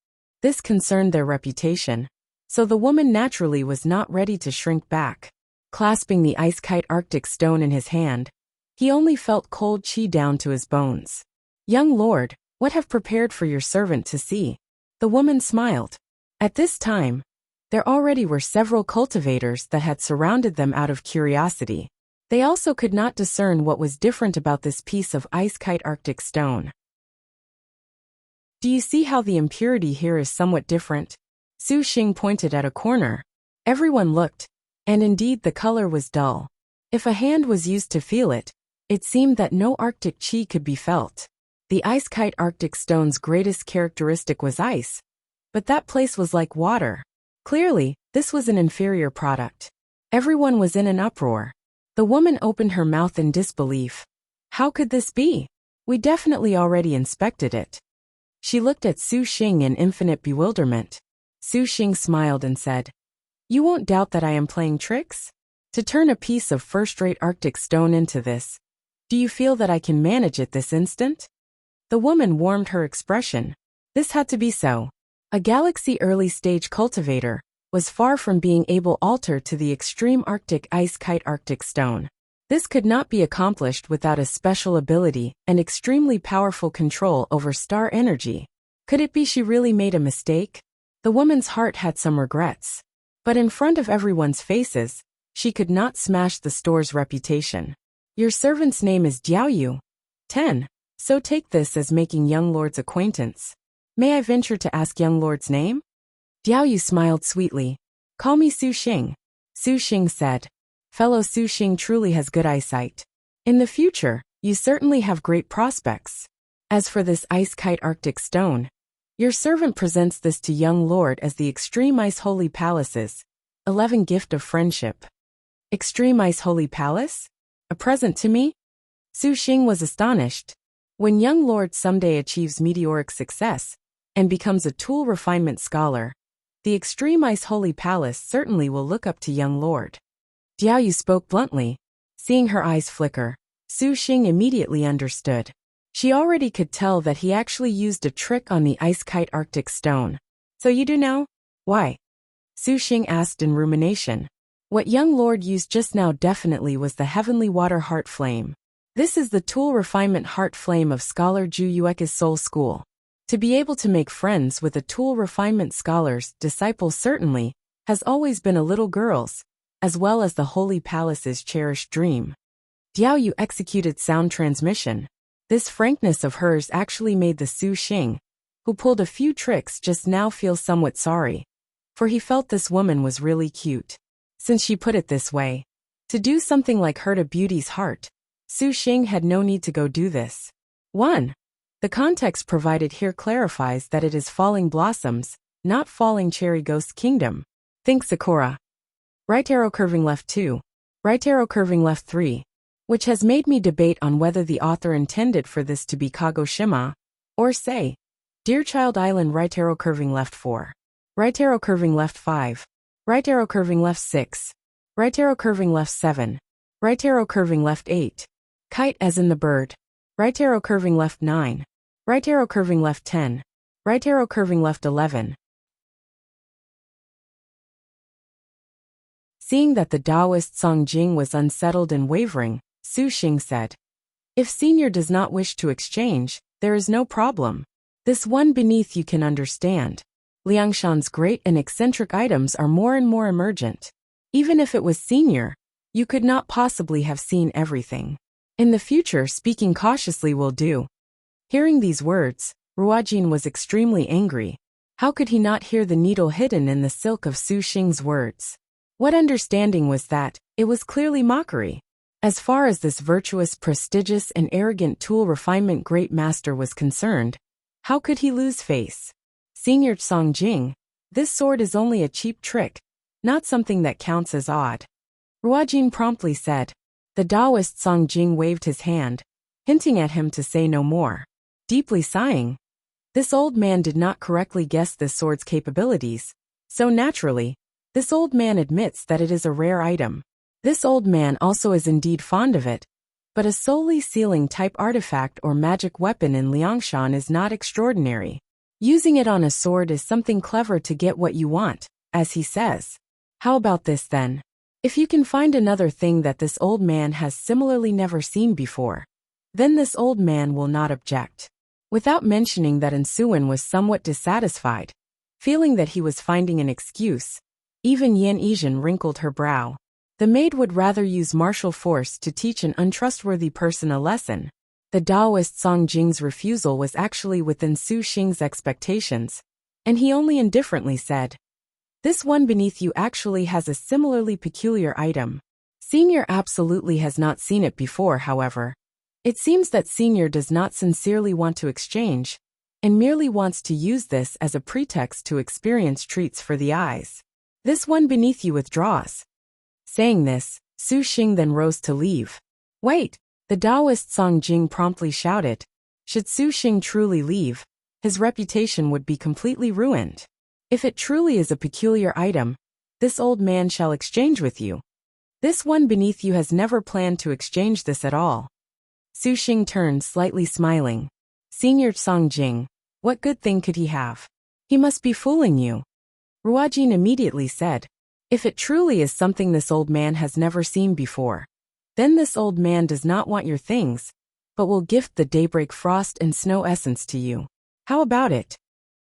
This concerned their reputation, so the woman naturally was not ready to shrink back. Clasping the ice kite Arctic stone in his hand, he only felt cold chi down to his bones. Young lord, what have prepared for your servant to see? The woman smiled. At this time, there already were several cultivators that had surrounded them out of curiosity. They also could not discern what was different about this piece of ice kite Arctic stone. Do you see how the impurity here is somewhat different? Su Xing pointed at a corner. Everyone looked, and indeed the color was dull. If a hand was used to feel it, it seemed that no Arctic chi could be felt. The ice kite Arctic stone's greatest characteristic was ice, but that place was like water. Clearly, this was an inferior product. Everyone was in an uproar. The woman opened her mouth in disbelief. How could this be? We definitely already inspected it. She looked at Su Xing in infinite bewilderment. Su Xing smiled and said, You won't doubt that I am playing tricks? To turn a piece of first-rate Arctic stone into this. Do you feel that I can manage it this instant? The woman warmed her expression. This had to be so. A galaxy early-stage cultivator was far from being able to alter to the extreme Arctic ice kite Arctic stone. This could not be accomplished without a special ability and extremely powerful control over star energy. Could it be she really made a mistake? The woman's heart had some regrets. But in front of everyone's faces, she could not smash the store's reputation. Your servant's name is Jiaoyu. 10. So take this as making young lord's acquaintance. May I venture to ask young lord's name? Jiaoyu smiled sweetly. Call me Su Xing. Su Xing said. Fellow Su Xing truly has good eyesight. In the future, you certainly have great prospects. As for this ice kite Arctic stone, your servant presents this to young lord as the Extreme Ice Holy Palace's 11 gift of friendship. Extreme Ice Holy Palace? A present to me? Su Xing was astonished. When young lord someday achieves meteoric success and becomes a tool refinement scholar, the Extreme Ice Holy Palace certainly will look up to young lord. Jiaoyu spoke bluntly. Seeing her eyes flicker, Su Xing immediately understood. She already could tell that he actually used a trick on the ice kite Arctic stone. So you do now? Why? Su Xing asked in rumination. What young lord used just now definitely was the heavenly water heart flame. This is the tool refinement heart flame of scholar Ju Yueka's soul school. To be able to make friends with a tool refinement scholar's disciple certainly has always been a little girl's, as well as the Holy Palace's cherished dream. Jiaoyu executed sound transmission. This frankness of hers actually made the Su Xing, who pulled a few tricks just now, feel somewhat sorry. For he felt this woman was really cute. Since she put it this way, to do something like hurt a beauty's heart, Su Xing had no need to go do this. 1. The context provided here clarifies that it is falling blossoms, not falling cherry ghost kingdom. Think Sakura. Right arrow curving left 2. Right arrow curving left 3. Which has made me debate on whether the author intended for this to be Kagoshima, or say, Dear Child Island right arrow curving left 4. Right arrow curving left 5. Right arrow curving left 6. Right arrow curving left 7. Right arrow curving left 8. Kite as in the bird. Right arrow curving left 9. Right arrow curving left 10. Right arrow curving left 11. Seeing that the Taoist Song Jing was unsettled and wavering, Su Xing said, "If Senior does not wish to exchange, there is no problem. This one beneath you can understand. Liangshan's great and eccentric items are more and more emergent. Even if it was Senior, you could not possibly have seen everything. In the future, speaking cautiously will do." Hearing these words, Ruojin was extremely angry. How could he not hear the needle hidden in the silk of Su Xing's words? What understanding was that? It was clearly mockery. As far as this virtuous, prestigious, and arrogant tool refinement great master was concerned, how could he lose face? Senior Song Jing, this sword is only a cheap trick, not something that counts as odd. Ruojin promptly said. The Taoist Song Jing waved his hand, hinting at him to say no more. Deeply sighing, this old man did not correctly guess this sword's capabilities, so naturally, this old man admits that it is a rare item. This old man also is indeed fond of it, but a solely sealing-type artifact or magic weapon in Liangshan is not extraordinary. Using it on a sword is something clever to get what you want, as he says. How about this then? If you can find another thing that this old man has similarly never seen before, then this old man will not object. Without mentioning that Ensuin was somewhat dissatisfied, feeling that he was finding an excuse, even Yan Yizhen wrinkled her brow. The maid would rather use martial force to teach an untrustworthy person a lesson. The Taoist Song Jing's refusal was actually within Su Xing's expectations, and he only indifferently said, "This one beneath you actually has a similarly peculiar item. Senior absolutely has not seen it before, however. It seems that Senior does not sincerely want to exchange, and merely wants to use this as a pretext to experience treats for the eyes. This one beneath you withdraws." Saying this, Su Xing then rose to leave. "Wait!" The Taoist Song Jing promptly shouted. Should Su Xing truly leave, his reputation would be completely ruined. If it truly is a peculiar item, this old man shall exchange with you. This one beneath you has never planned to exchange this at all. Su Xing turned, slightly smiling. Senior Song Jing, what good thing could he have? He must be fooling you. Ruojin immediately said, if it truly is something this old man has never seen before, then this old man does not want your things, but will gift the daybreak frost and snow essence to you. How about it?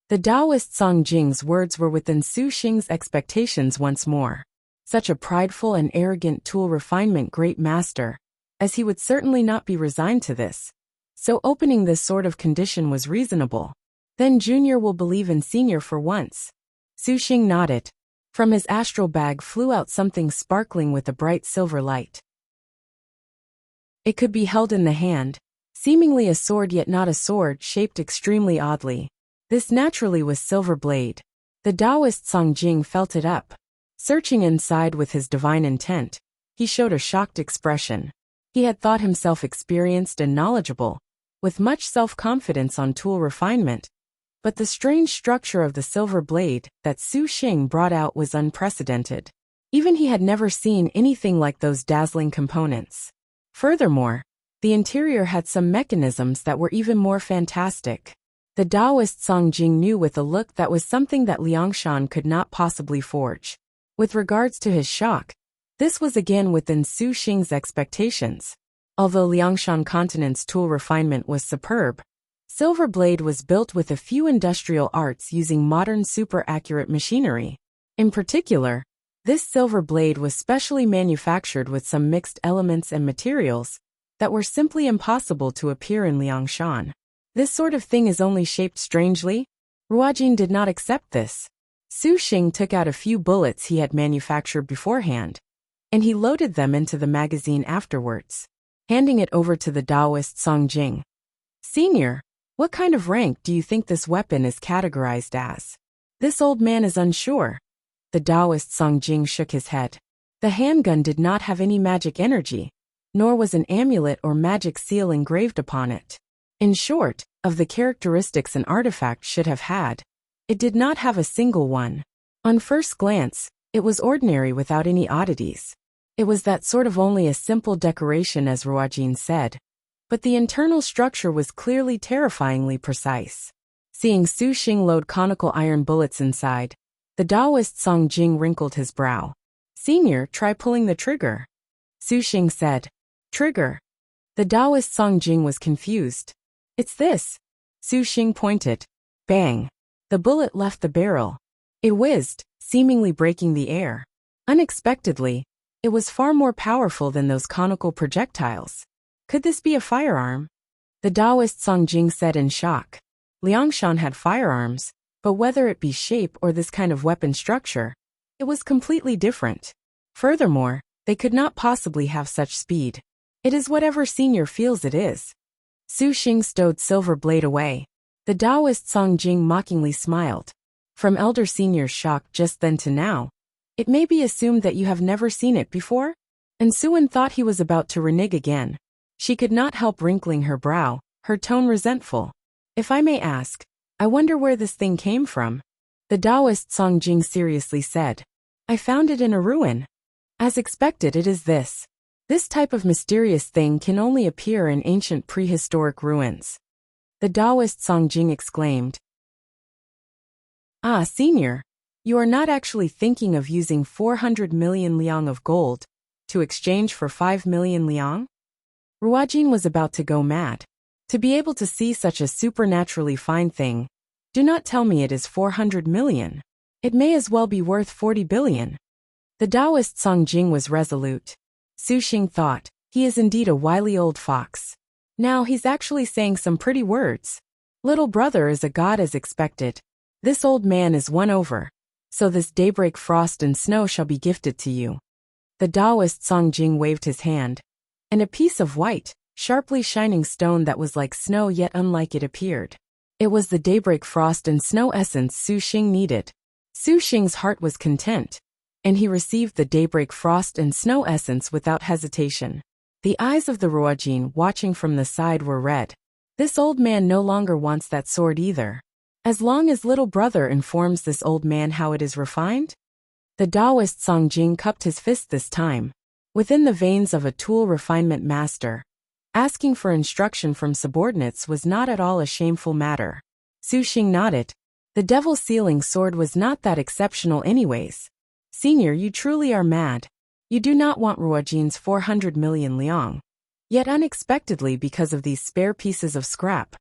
The Taoist Song Jing's words were within Su Xing's expectations once more. Such a prideful and arrogant tool refinement great master, as he would certainly not be resigned to this. So opening this sort of condition was reasonable. Then Junior will believe in Senior for once. Su Xing nodded. From his astral bag flew out something sparkling with a bright silver light. It could be held in the hand, seemingly a sword yet not a sword, shaped extremely oddly. This naturally was Silver Blade. The Taoist Song Jing felt it up. Searching inside with his divine intent, he showed a shocked expression. He had thought himself experienced and knowledgeable, with much self-confidence on tool refinement, but the strange structure of the silver blade that Su Xing brought out was unprecedented. Even he had never seen anything like those dazzling components. Furthermore, the interior had some mechanisms that were even more fantastic. The Taoist Song Jing knew with a look that was something that Liangshan could not possibly forge. With regards to his shock, this was again within Su Xing's expectations. Although Liangshan Continent's tool refinement was superb, Silver Blade was built with a few industrial arts using modern super-accurate machinery. In particular, this silver blade was specially manufactured with some mixed elements and materials that were simply impossible to appear in Liangshan. This sort of thing is only shaped strangely? Ruojin did not accept this. Su Xing took out a few bullets he had manufactured beforehand, and he loaded them into the magazine afterwards, handing it over to the Taoist Song Jing. Senior, what kind of rank do you think this weapon is categorized as? This old man is unsure. The Taoist Song Jing shook his head. The handgun did not have any magic energy, nor was an amulet or magic seal engraved upon it. In short, of the characteristics an artifact should have had, It did not have a single one. On first glance, it was ordinary without any oddities. It was that sort of only a simple decoration, as Ruojin said. But the internal structure was clearly terrifyingly precise. Seeing Su Xing load conical iron bullets inside, the Taoist Song Jing wrinkled his brow. "Senior, try pulling the trigger," Su Xing said. "Trigger?" The Taoist Song Jing was confused. "It's this." Su Xing pointed. Bang! The bullet left the barrel. It whizzed, seemingly breaking the air. Unexpectedly, it was far more powerful than those conical projectiles. Could this be a firearm? The Taoist Song Jing said in shock. Liangshan had firearms, but whether it be shape or this kind of weapon structure, it was completely different. Furthermore, they could not possibly have such speed. It is whatever Senior feels it is. Su Xing stowed silver blade away. The Taoist Song Jing mockingly smiled. From Elder Senior's shock just then to now, it may be assumed that you have never seen it before? And Suan thought he was about to renege again. She could not help wrinkling her brow, her tone resentful. "If I may ask, I wonder where this thing came from?" The Taoist Song Jing seriously said. "I found it in a ruin." As expected, it is this. This type of mysterious thing can only appear in ancient prehistoric ruins. The Taoist Song Jing exclaimed. "Ah, Senior, you are not actually thinking of using 400 million liang of gold to exchange for 5 million liang?" Ruojin was about to go mad. To be able to see such a supernaturally fine thing, do not tell me it is 400 million. It may as well be worth 40 billion. The Taoist Song Jing was resolute. Su Xing thought, he is indeed a wily old fox. Now he's actually saying some pretty words. Little brother is a god as expected. This old man is won over. So this daybreak frost and snow shall be gifted to you. The Taoist Song Jing waved his hand, and a piece of white, sharply shining stone that was like snow yet unlike it appeared. It was the daybreak frost and snow essence Su Xing needed. Su Xing's heart was content, and he received the daybreak frost and snow essence without hesitation. The eyes of the Ruojin watching from the side were red. This old man no longer wants that sword either. As long as little brother informs this old man how it is refined? The Taoist Song Jing cupped his fist this time. Within the veins of a tool refinement master, asking for instruction from subordinates was not at all a shameful matter. Su Xing nodded. The devil sealing sword was not that exceptional anyways. Senior, you truly are mad. You do not want Ruojin's 400 million liang. Yet unexpectedly because of these spare pieces of scrap.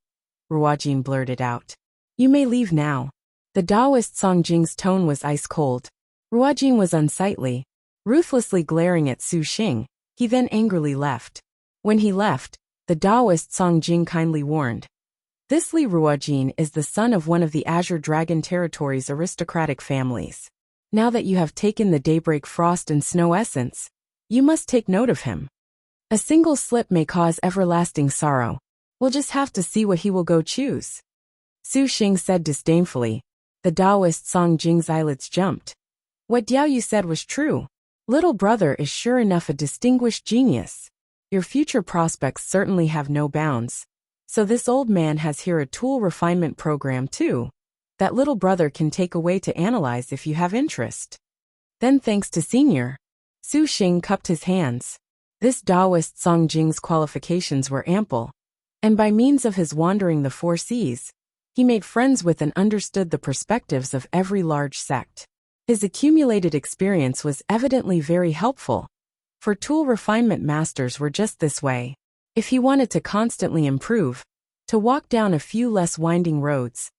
Ruojin blurted out. You may leave now. The Taoist Song Jing's tone was ice cold. Ruojin was unsightly, ruthlessly glaring at Su Xing. He then angrily left. When he left, the Taoist Song Jing kindly warned. This Li Ruojin is the son of one of the Azure Dragon Territory's aristocratic families. Now that you have taken the daybreak frost and snow essence, you must take note of him. A single slip may cause everlasting sorrow. We'll just have to see what he will go choose. Su Xing said disdainfully. The Taoist Song Jing's eyelids jumped. What Diao Yu said was true. Little brother is sure enough a distinguished genius. Your future prospects certainly have no bounds. So this old man has here a tool refinement program too, that little brother can take away to analyze if you have interest. Then thanks to Senior. Su Xing cupped his hands. This Taoist Song Jing's qualifications were ample, and by means of his wandering the four seas, he made friends with and understood the perspectives of every large sect. His accumulated experience was evidently very helpful, for tool refinement masters were just this way. If he wanted to constantly improve, to walk down a few less winding roads,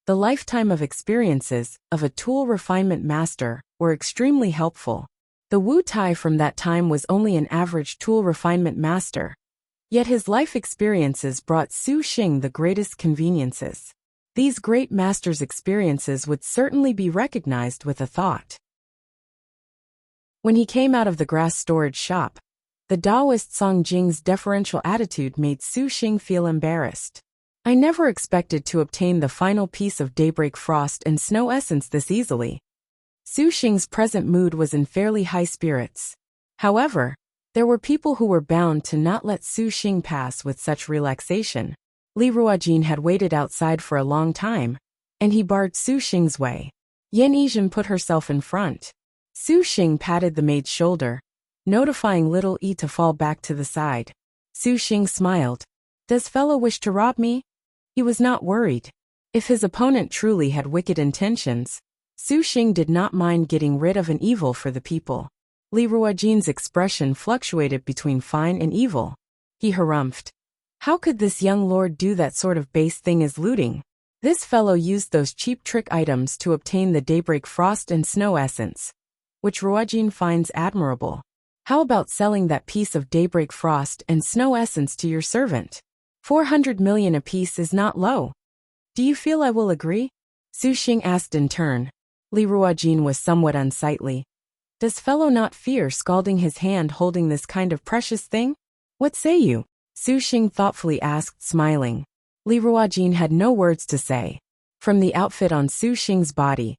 the lifetime of experiences of a tool refinement master were extremely helpful. The Wu Tai from that time was only an average tool refinement master, yet his life experiences brought Su Xing the greatest conveniences. These great masters' experiences would certainly be recognized with a thought. When he came out of the grass storage shop, the Taoist Song Jing's deferential attitude made Su Xing feel embarrassed. I never expected to obtain the final piece of daybreak frost and snow essence this easily. Su Xing's present mood was in fairly high spirits. However, there were people who were bound to not let Su Xing pass with such relaxation. Li Ruojin had waited outside for a long time, and he barred Su Xing's way. Yan Yizhen put herself in front. Su Xing patted the maid's shoulder, notifying little Yi to fall back to the side. Su Xing smiled. Does fellow wish to rob me? He was not worried. If his opponent truly had wicked intentions, Su Xing did not mind getting rid of an evil for the people. Li Ruojin's expression fluctuated between fine and evil. He harumphed. How could this young lord do that sort of base thing as looting? This fellow used those cheap trick items to obtain the Daybreak Frost and Snow Essence, which Ruojin finds admirable. How about selling that piece of Daybreak Frost and Snow Essence to your servant? 400 million apiece is not low. Do you feel I will agree? Su Xing asked in turn. Li Ruojin was somewhat unsightly. Does fellow not fear scalding his hand holding this kind of precious thing? What say you? Su Xing thoughtfully asked, smiling. Li Ruojin had no words to say. From the outfit on Su Xing's body,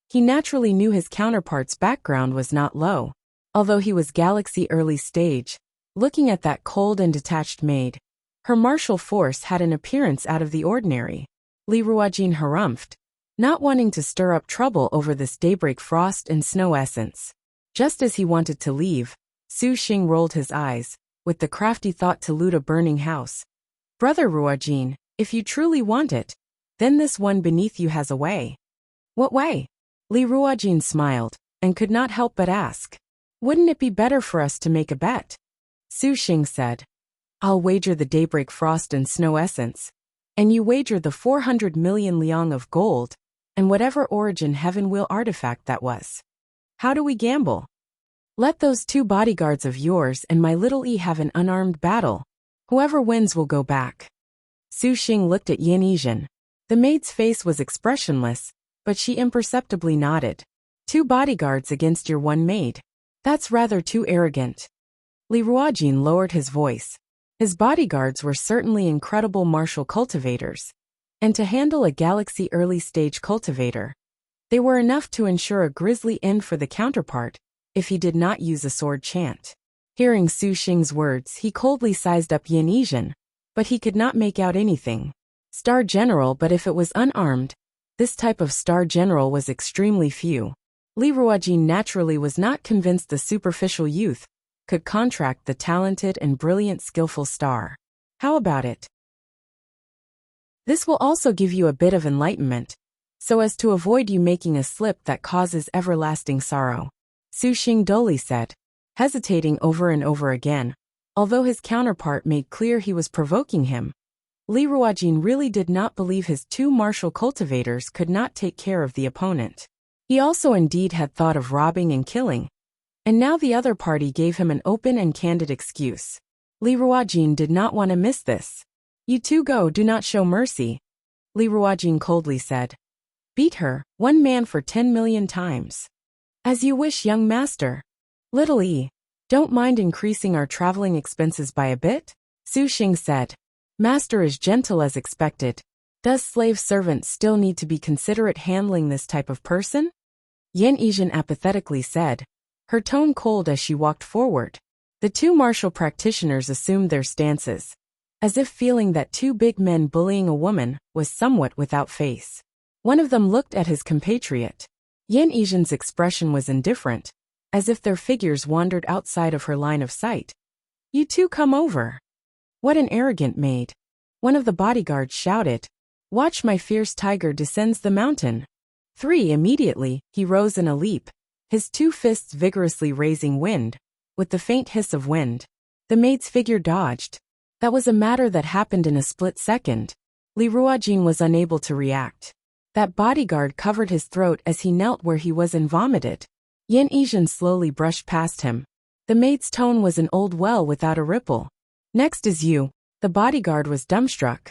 he naturally knew his counterpart's background was not low. Although he was galaxy early stage, looking at that cold and detached maid, her martial force had an appearance out of the ordinary. Li Ruojin harumphed, not wanting to stir up trouble over this Daybreak Frost and Snow Essence. Just as he wanted to leave, Su Xing rolled his eyes, with the crafty thought to loot a burning house. Brother Ruojin, if you truly want it, then this one beneath you has a way. What way? Li Ruojin smiled, and could not help but ask. Wouldn't it be better for us to make a bet? Su Xing said. I'll wager the Daybreak Frost and Snow Essence, and you wager the 400 million liang of gold, and whatever origin heaven wheel artifact that was. How do we gamble? Let those two bodyguards of yours and my little E have an unarmed battle. Whoever wins will go back. Su Xing looked at Yan Yizhen. The maid's face was expressionless, but she imperceptibly nodded. 2 bodyguards against your 1 maid. That's rather too arrogant. Li Ruojin lowered his voice. His bodyguards were certainly incredible martial cultivators. And to handle a galaxy early stage cultivator, they were enough to ensure a grisly end for the counterpart, if he did not use a sword chant. Hearing Su Xing's words, he coldly sized up Yan Yizhen, but he could not make out anything. Star General, but if it was unarmed, this type of Star General was extremely few. Li Ruojin naturally was not convinced the superficial youth could contract the talented and brilliant skillful star. How about it? This will also give you a bit of enlightenment, so as to avoid you making a slip that causes everlasting sorrow. Su Xing dully said, hesitating over and over again. Although his counterpart made clear he was provoking him, Li Ruojin really did not believe his 2 martial cultivators could not take care of the opponent. He also indeed had thought of robbing and killing, and now the other party gave him an open and candid excuse. Li Ruojin did not want to miss this. You 2 go, do not show mercy. Li Ruojin coldly said. Beat her, 1 man for 10 million times. As you wish, young master. Little E, don't mind increasing our traveling expenses by a bit? Su Xing said. Master is gentle as expected. Does slave servants still need to be considerate handling this type of person? Yan Yizhen apathetically said, her tone cold as she walked forward. The 2 martial practitioners assumed their stances, as if feeling that 2 big men bullying a woman was somewhat without face. One of them looked at his compatriot. Yan Yizhen's expression was indifferent, as if their figures wandered outside of her line of sight. You 2 come over. What an arrogant maid. One of the bodyguards shouted. Watch, my fierce tiger descends the mountain. 3 immediately, he rose in a leap, his 2 fists vigorously raising wind, with the faint hiss of wind. The maid's figure dodged. That was a matter that happened in a split second. Li Ruojin was unable to react. That bodyguard covered his throat as he knelt where he was and vomited. Yan Yizhen slowly brushed past him. The maid's tone was an old well without a ripple. Next is you. The bodyguard was dumbstruck.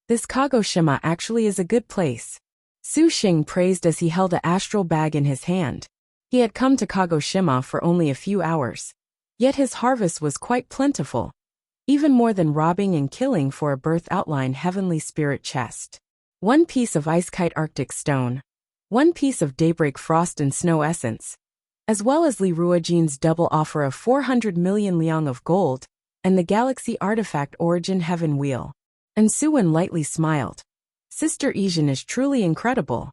This Kagoshima actually is a good place. Su Xing praised as he held an astral bag in his hand. He had come to Kagoshima for only a few hours. Yet his harvest was quite plentiful. Even more than robbing and killing for a birth outline heavenly spirit chest. 1 piece of ice kite Arctic stone. 1 piece of Daybreak Frost and Snow Essence. As well as Li Ruojin's double offer of 400 million liang of gold, and the galaxy artifact origin heaven wheel. and Suwon lightly smiled. Sister Ijin is truly incredible.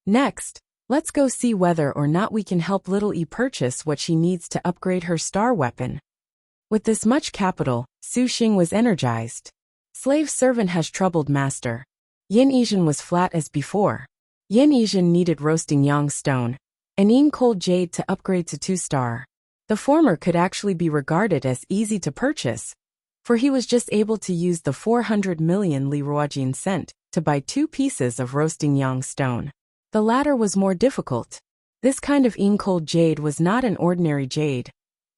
Next, let's go see whether or not we can help little E purchase what she needs to upgrade her star weapon. With this much capital, Su Xing was energized. Slave servant has troubled master. Yin Ijin was flat as before. Yin Ijin needed roasting yang stone, and Yin cold jade to upgrade to 2-star. The former could actually be regarded as easy to purchase, for he was just able to use the 400 million Li Ruojin cent to buy 2 pieces of roasting yang stone. The latter was more difficult. This kind of Yin cold jade was not an ordinary jade.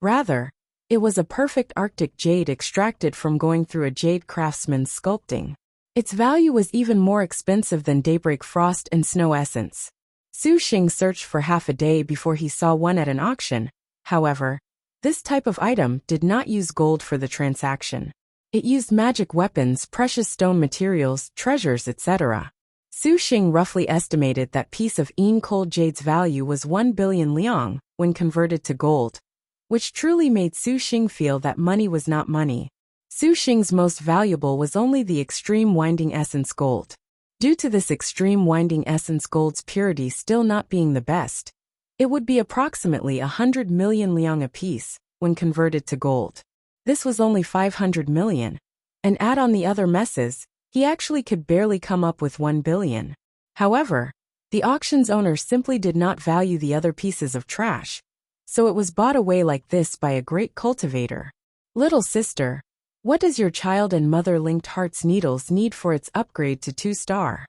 Rather, it was a perfect Arctic jade extracted from going through a jade craftsman's sculpting. Its value was even more expensive than Daybreak Frost and Snow Essence. Su Xing searched for half a day before he saw one at an auction. However, this type of item did not use gold for the transaction. It used magic weapons, precious stone materials, treasures, etc. Su Xing roughly estimated that piece of Yin cold jade's value was 1 billion liang when converted to gold, which truly made Su Xing feel that money was not money. Su Xing's most valuable was only the extreme winding essence gold. Due to this extreme winding essence gold's purity still not being the best, it would be approximately 100 million liang apiece when converted to gold. This was only 500 million, and add on the other messes, he actually could barely come up with 1 billion. However, the auction's owner simply did not value the other pieces of trash, so it was bought away like this by a great cultivator. Little sister, what does your child and mother-linked heart's needles need for its upgrade to 2-star?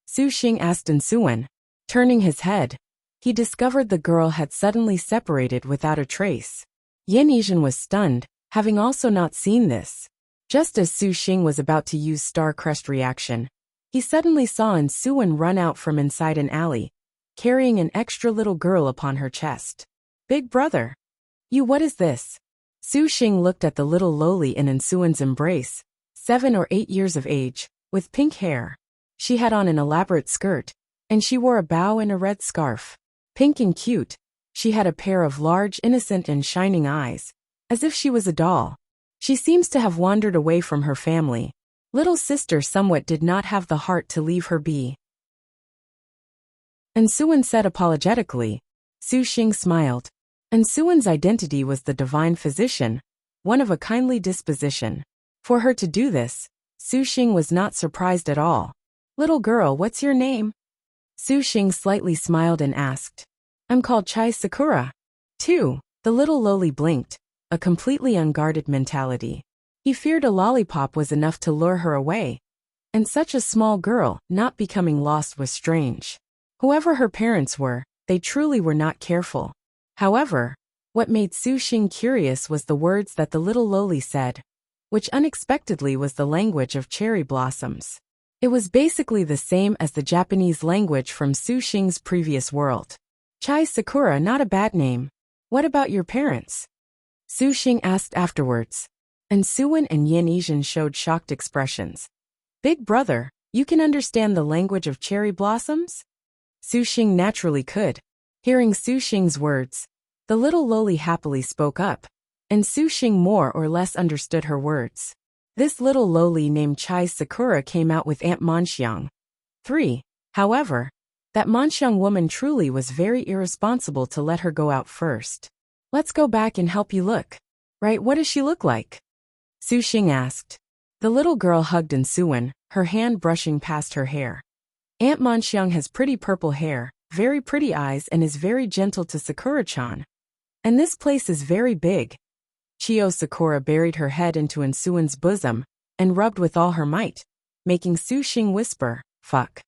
Su Xing asked Suwon. Turning his head, he discovered the girl had suddenly separated without a trace. Yin Ijin was stunned, having also not seen this. Just as Su Xing was about to use Star Crest reaction, he suddenly saw Suwon run out from inside an alley, carrying an extra little girl upon her chest. Big brother. You, what is this? Su Xing looked at the little lowly in Suwon's embrace, 7 or 8 years of age, with pink hair. She had on an elaborate skirt, and she wore a bow and a red scarf. Pink and cute, she had a pair of large, innocent and shining eyes, as if she was a doll. She seems to have wandered away from her family. Little sister somewhat did not have the heart to leave her be. Suwon said apologetically. Su Xing smiled. Suwon's identity was the divine physician, one of a kindly disposition. For her to do this, Su Xing was not surprised at all. Little girl, what's your name? Su Xing slightly smiled and asked. I'm called Chai Sakura. Too. The little lowly blinked, a completely unguarded mentality. He feared a lollipop was enough to lure her away, and such a small girl not becoming lost was strange. Whoever her parents were, they truly were not careful. However, what made Su Xing curious was the words that the little lowly said, which unexpectedly was the language of cherry blossoms. It was basically the same as the Japanese language from Su Xing's previous world. Chai Sakura, not a bad name. What about your parents? Su Xing asked afterwards. Suwon and Yin Ijin showed shocked expressions. Big brother, you can understand the language of cherry blossoms? Su Xing naturally could. Hearing Su Xing's words, the little lowly happily spoke up, and Su Xing more or less understood her words. This little lowly named Chai Sakura came out with Aunt Monxiang. 3. However, that Monxiang woman truly was very irresponsible to let her go out first. Let's go back and help you look. Right, what does she look like? Su Xing asked. The little girl hugged Suwon, her hand brushing past her hair. Aunt Monxiang has pretty purple hair, very pretty eyes and is very gentle to Sakura-chan. And this place is very big. Chio Sakura buried her head into Suwon's bosom and rubbed with all her might, making Su Xing whisper, fuck.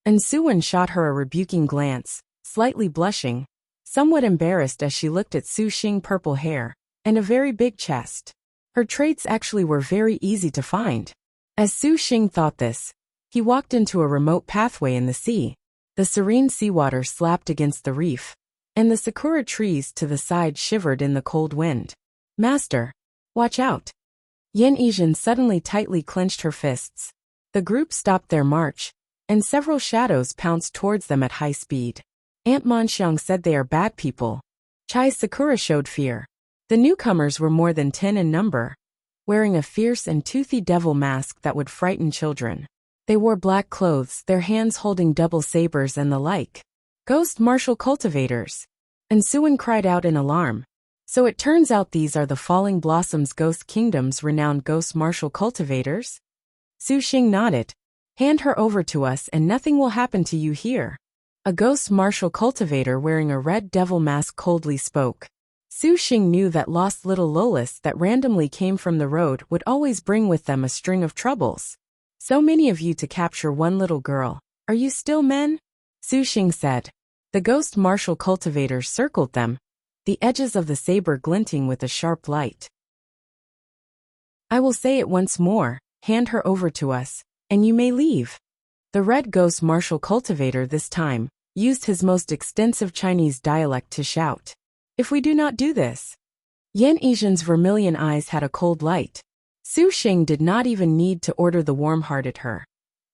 Suwon shot her a rebuking glance, slightly blushing, somewhat embarrassed as she looked at Su Xing's purple hair and a very big chest. Her traits actually were very easy to find. As Su Xing thought this, he walked into a remote pathway in the sea. The serene seawater slapped against the reef, and the sakura trees to the side shivered in the cold wind. Master, watch out. Yin Ijin suddenly tightly clenched her fists. The group stopped their march, and several shadows pounced towards them at high speed. Aunt Monxiang said they are bad people. Chai Sakura showed fear. The newcomers were more than 10 in number. wearing a fierce and toothy devil mask that would frighten children. They wore black clothes, their hands holding double sabers and the like. Ghost martial cultivators. And Suan cried out in alarm. So it turns out these are the Falling Blossoms Ghost Kingdom's renowned ghost martial cultivators? Su Xing nodded. Hand her over to us and nothing will happen to you here. A ghost martial cultivator wearing a red devil mask coldly spoke. Su Xing knew that lost little Lolas that randomly came from the road would always bring with them a string of troubles. So many of you to capture one little girl. Are you still men? Su Xing said. The ghost martial cultivators circled them, the edges of the saber glinting with a sharp light. I will say it once more, hand her over to us, and you may leave. The red ghost martial cultivator this time used his most extensive Chinese dialect to shout. If we do not do this. Yan Yizhen's vermilion eyes had a cold light. Su Xing did not even need to order the warm-hearted her.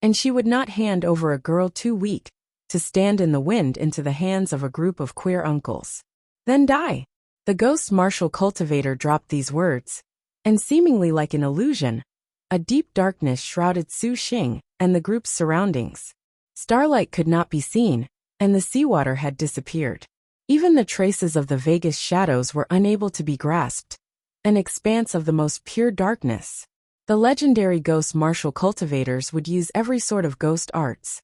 And she would not hand over a girl too weak to stand in the wind into the hands of a group of queer uncles. Then die. The ghost martial cultivator dropped these words, and seemingly like an illusion, a deep darkness shrouded Su Xing and the group's surroundings. Starlight could not be seen, and the seawater had disappeared. Even the traces of the vaguest shadows were unable to be grasped, an expanse of the most pure darkness. The legendary ghost martial cultivators would use every sort of ghost arts.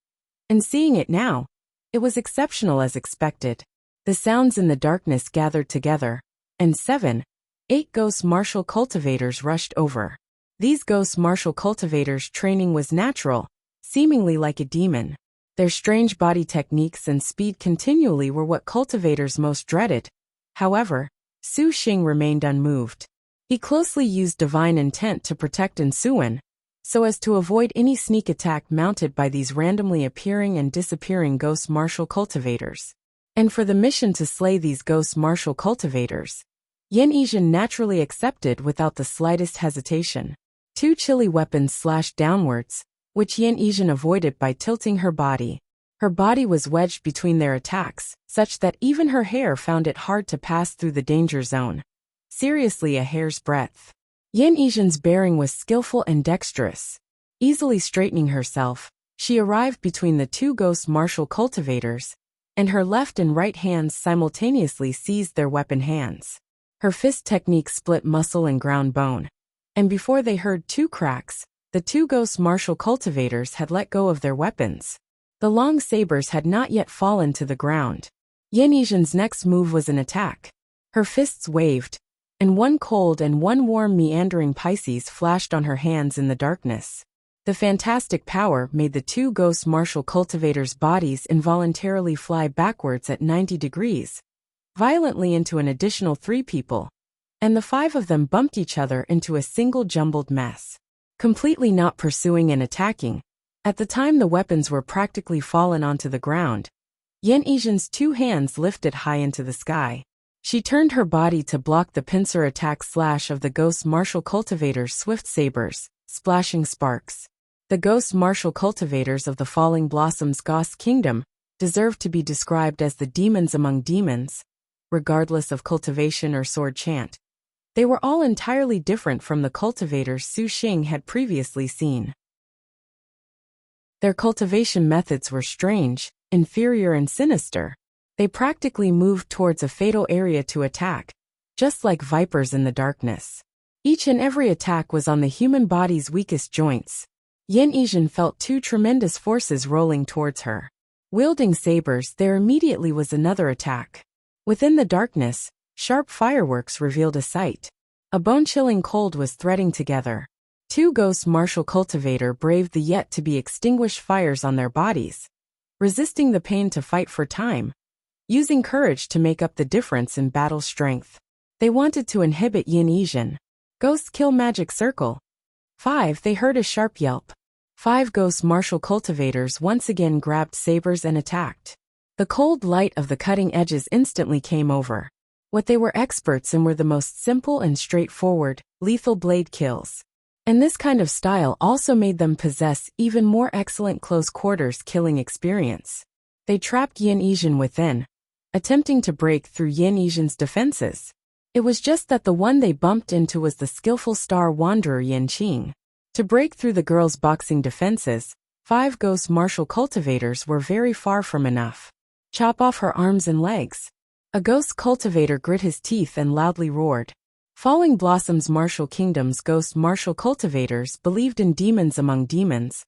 And seeing it now, it was exceptional as expected. The sounds in the darkness gathered together, and 7, 8 ghost martial cultivators rushed over. These ghost martial cultivators' training was natural, seemingly like a demon. Their strange body techniques and speed continually were what cultivators most dreaded. However, Su Xing remained unmoved. He closely used divine intent to protect Suan, so as to avoid any sneak attack mounted by these randomly appearing and disappearing ghost martial cultivators. And for the mission to slay these ghost martial cultivators, Yan Yizhen naturally accepted without the slightest hesitation. 2 chilly weapons slashed downwards, which Yan Yizhen avoided by tilting her body. Her body was wedged between their attacks, such that even her hair found it hard to pass through the danger zone. Seriously, a hair's breadth. Yan Yizhen's bearing was skillful and dexterous. Easily straightening herself, she arrived between the 2 ghost martial cultivators, and her left and right hands simultaneously seized their weapon hands. Her fist technique split muscle and ground bone. And before they heard 2 cracks, the 2 ghost martial cultivators had let go of their weapons. The long sabers had not yet fallen to the ground. Yan Yizhen's next move was an attack. Her fists waved, and one cold and one warm meandering Pisces flashed on her hands in the darkness. The fantastic power made the 2 ghost martial cultivators' bodies involuntarily fly backwards at 90 degrees, violently into an additional 3 people, and the 5 of them bumped each other into a single jumbled mess. Completely not pursuing and attacking, at the time the weapons were practically fallen onto the ground, Yan Yizhen's 2 hands lifted high into the sky. She turned her body to block the pincer attack slash of the ghost martial cultivators' swift sabers, splashing sparks. The ghost martial cultivators of the Falling Blossoms Ghost Kingdom deserve to be described as the demons among demons, regardless of cultivation or sword chant. They were all entirely different from the cultivators Su Xing had previously seen. Their cultivation methods were strange, inferior and sinister. They practically moved towards a fatal area to attack, just like vipers in the darkness. Each and every attack was on the human body's weakest joints. Yan Yizhen felt 2 tremendous forces rolling towards her. Wielding sabers, there immediately was another attack. Within the darkness, sharp fireworks revealed a sight. A bone-chilling cold was threading together. 2 ghost martial cultivator braved the yet-to-be-extinguished fires on their bodies, resisting the pain to fight for time, using courage to make up the difference in battle strength. They wanted to inhibit Yan Yizhen. Ghost kill magic circle. 5. They heard a sharp yelp. 5 ghost martial cultivators once again grabbed sabers and attacked. The cold light of the cutting edges instantly came over. What they were experts in were the most simple and straightforward, lethal blade kills. And this kind of style also made them possess even more excellent close-quarters killing experience. They trapped Yan Yizhen within, attempting to break through Yan Yizhen's defenses. It was just that the one they bumped into was the skillful star wanderer Yan Qing. To break through the girl's boxing defenses, 5 ghost martial cultivators were very far from enough. Chop off her arms and legs. A ghost cultivator grit his teeth and loudly roared. Falling Blossom's martial kingdom's ghost martial cultivators believed in demons among demons,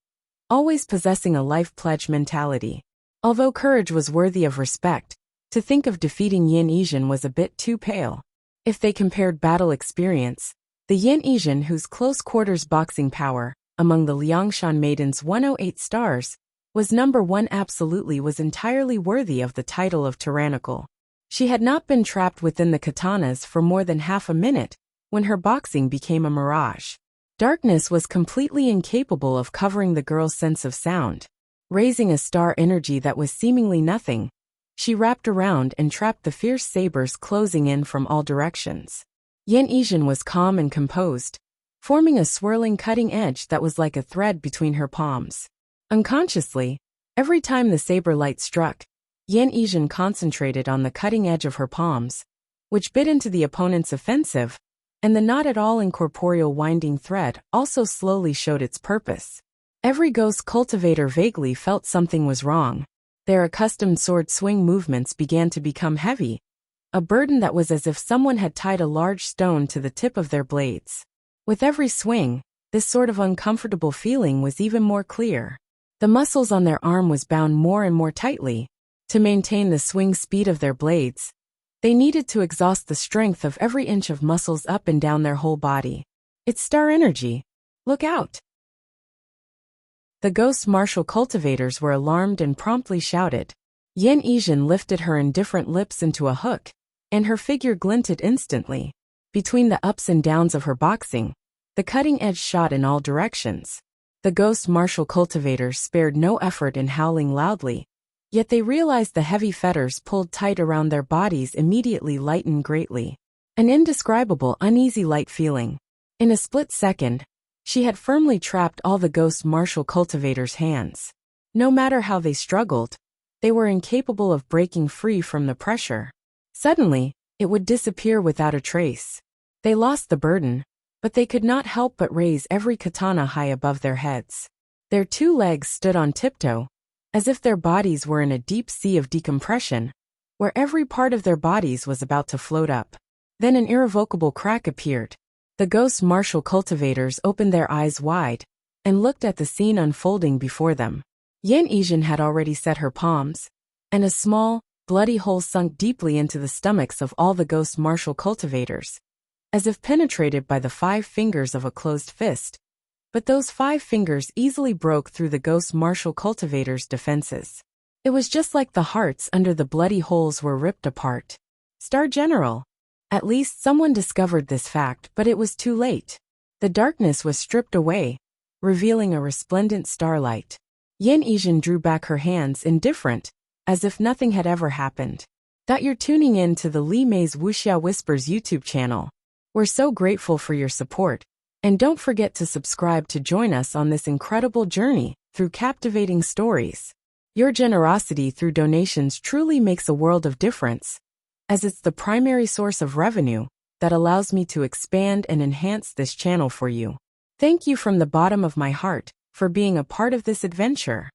always possessing a life pledge mentality. Although courage was worthy of respect, to think of defeating Yin Yizhen was a bit too pale. If they compared battle experience, the Yin Yizhen, whose close-quarters boxing power, among the Liangshan Maidens' 108 stars, was number 1, absolutely was entirely worthy of the title of tyrannical. She had not been trapped within the katanas for more than half a minute when her boxing became a mirage. Darkness was completely incapable of covering the girl's sense of sound. Raising a star energy that was seemingly nothing, she wrapped around and trapped the fierce sabers closing in from all directions. Yin Yizhen was calm and composed, forming a swirling cutting edge that was like a thread between her palms. Unconsciously, every time the saber light struck, Yin Yizhen concentrated on the cutting edge of her palms, which bit into the opponent's offensive, and the not at all incorporeal winding thread also slowly showed its purpose. Every ghost cultivator vaguely felt something was wrong. Their accustomed sword swing movements began to become heavy, a burden that was as if someone had tied a large stone to the tip of their blades. With every swing, this sort of uncomfortable feeling was even more clear. The muscles on their arm was bound more and more tightly. To maintain the swing speed of their blades, they needed to exhaust the strength of every inch of muscles up and down their whole body. It's star energy. Look out! The ghost martial cultivators were alarmed and promptly shouted. Yin Yizhen lifted her indifferent lips into a hook, and her figure glinted instantly. Between the ups and downs of her boxing, the cutting edge shot in all directions. The ghost martial cultivators spared no effort in howling loudly, yet they realized the heavy fetters pulled tight around their bodies immediately lightened greatly. An indescribable uneasy light feeling. In a split second, she had firmly trapped all the ghost martial cultivators' hands. No matter how they struggled, they were incapable of breaking free from the pressure. Suddenly, it would disappear without a trace. They lost the burden, but they could not help but raise every katana high above their heads. Their 2 legs stood on tiptoe, as if their bodies were in a deep sea of decompression, where every part of their bodies was about to float up. Then an irrevocable crack appeared. The ghost martial cultivators opened their eyes wide and looked at the scene unfolding before them. Yin Yizhen had already set her palms, and a small, bloody hole sunk deeply into the stomachs of all the ghost martial cultivators, as if penetrated by the 5 fingers of a closed fist. But those 5 fingers easily broke through the ghost martial cultivators' defenses. It was just like the hearts under the bloody holes were ripped apart. Star General! At least someone discovered this fact, but it was too late. The darkness was stripped away, revealing a resplendent starlight. Yin Yizhen drew back her hands indifferent, as if nothing had ever happened. That you're tuning in to the Li Mei's Wuxia Whispers YouTube channel. We're so grateful for your support, and don't forget to subscribe to join us on this incredible journey through captivating stories. Your generosity through donations truly makes a world of difference, as it's the primary source of revenue that allows me to expand and enhance this channel for you. Thank you from the bottom of my heart for being a part of this adventure.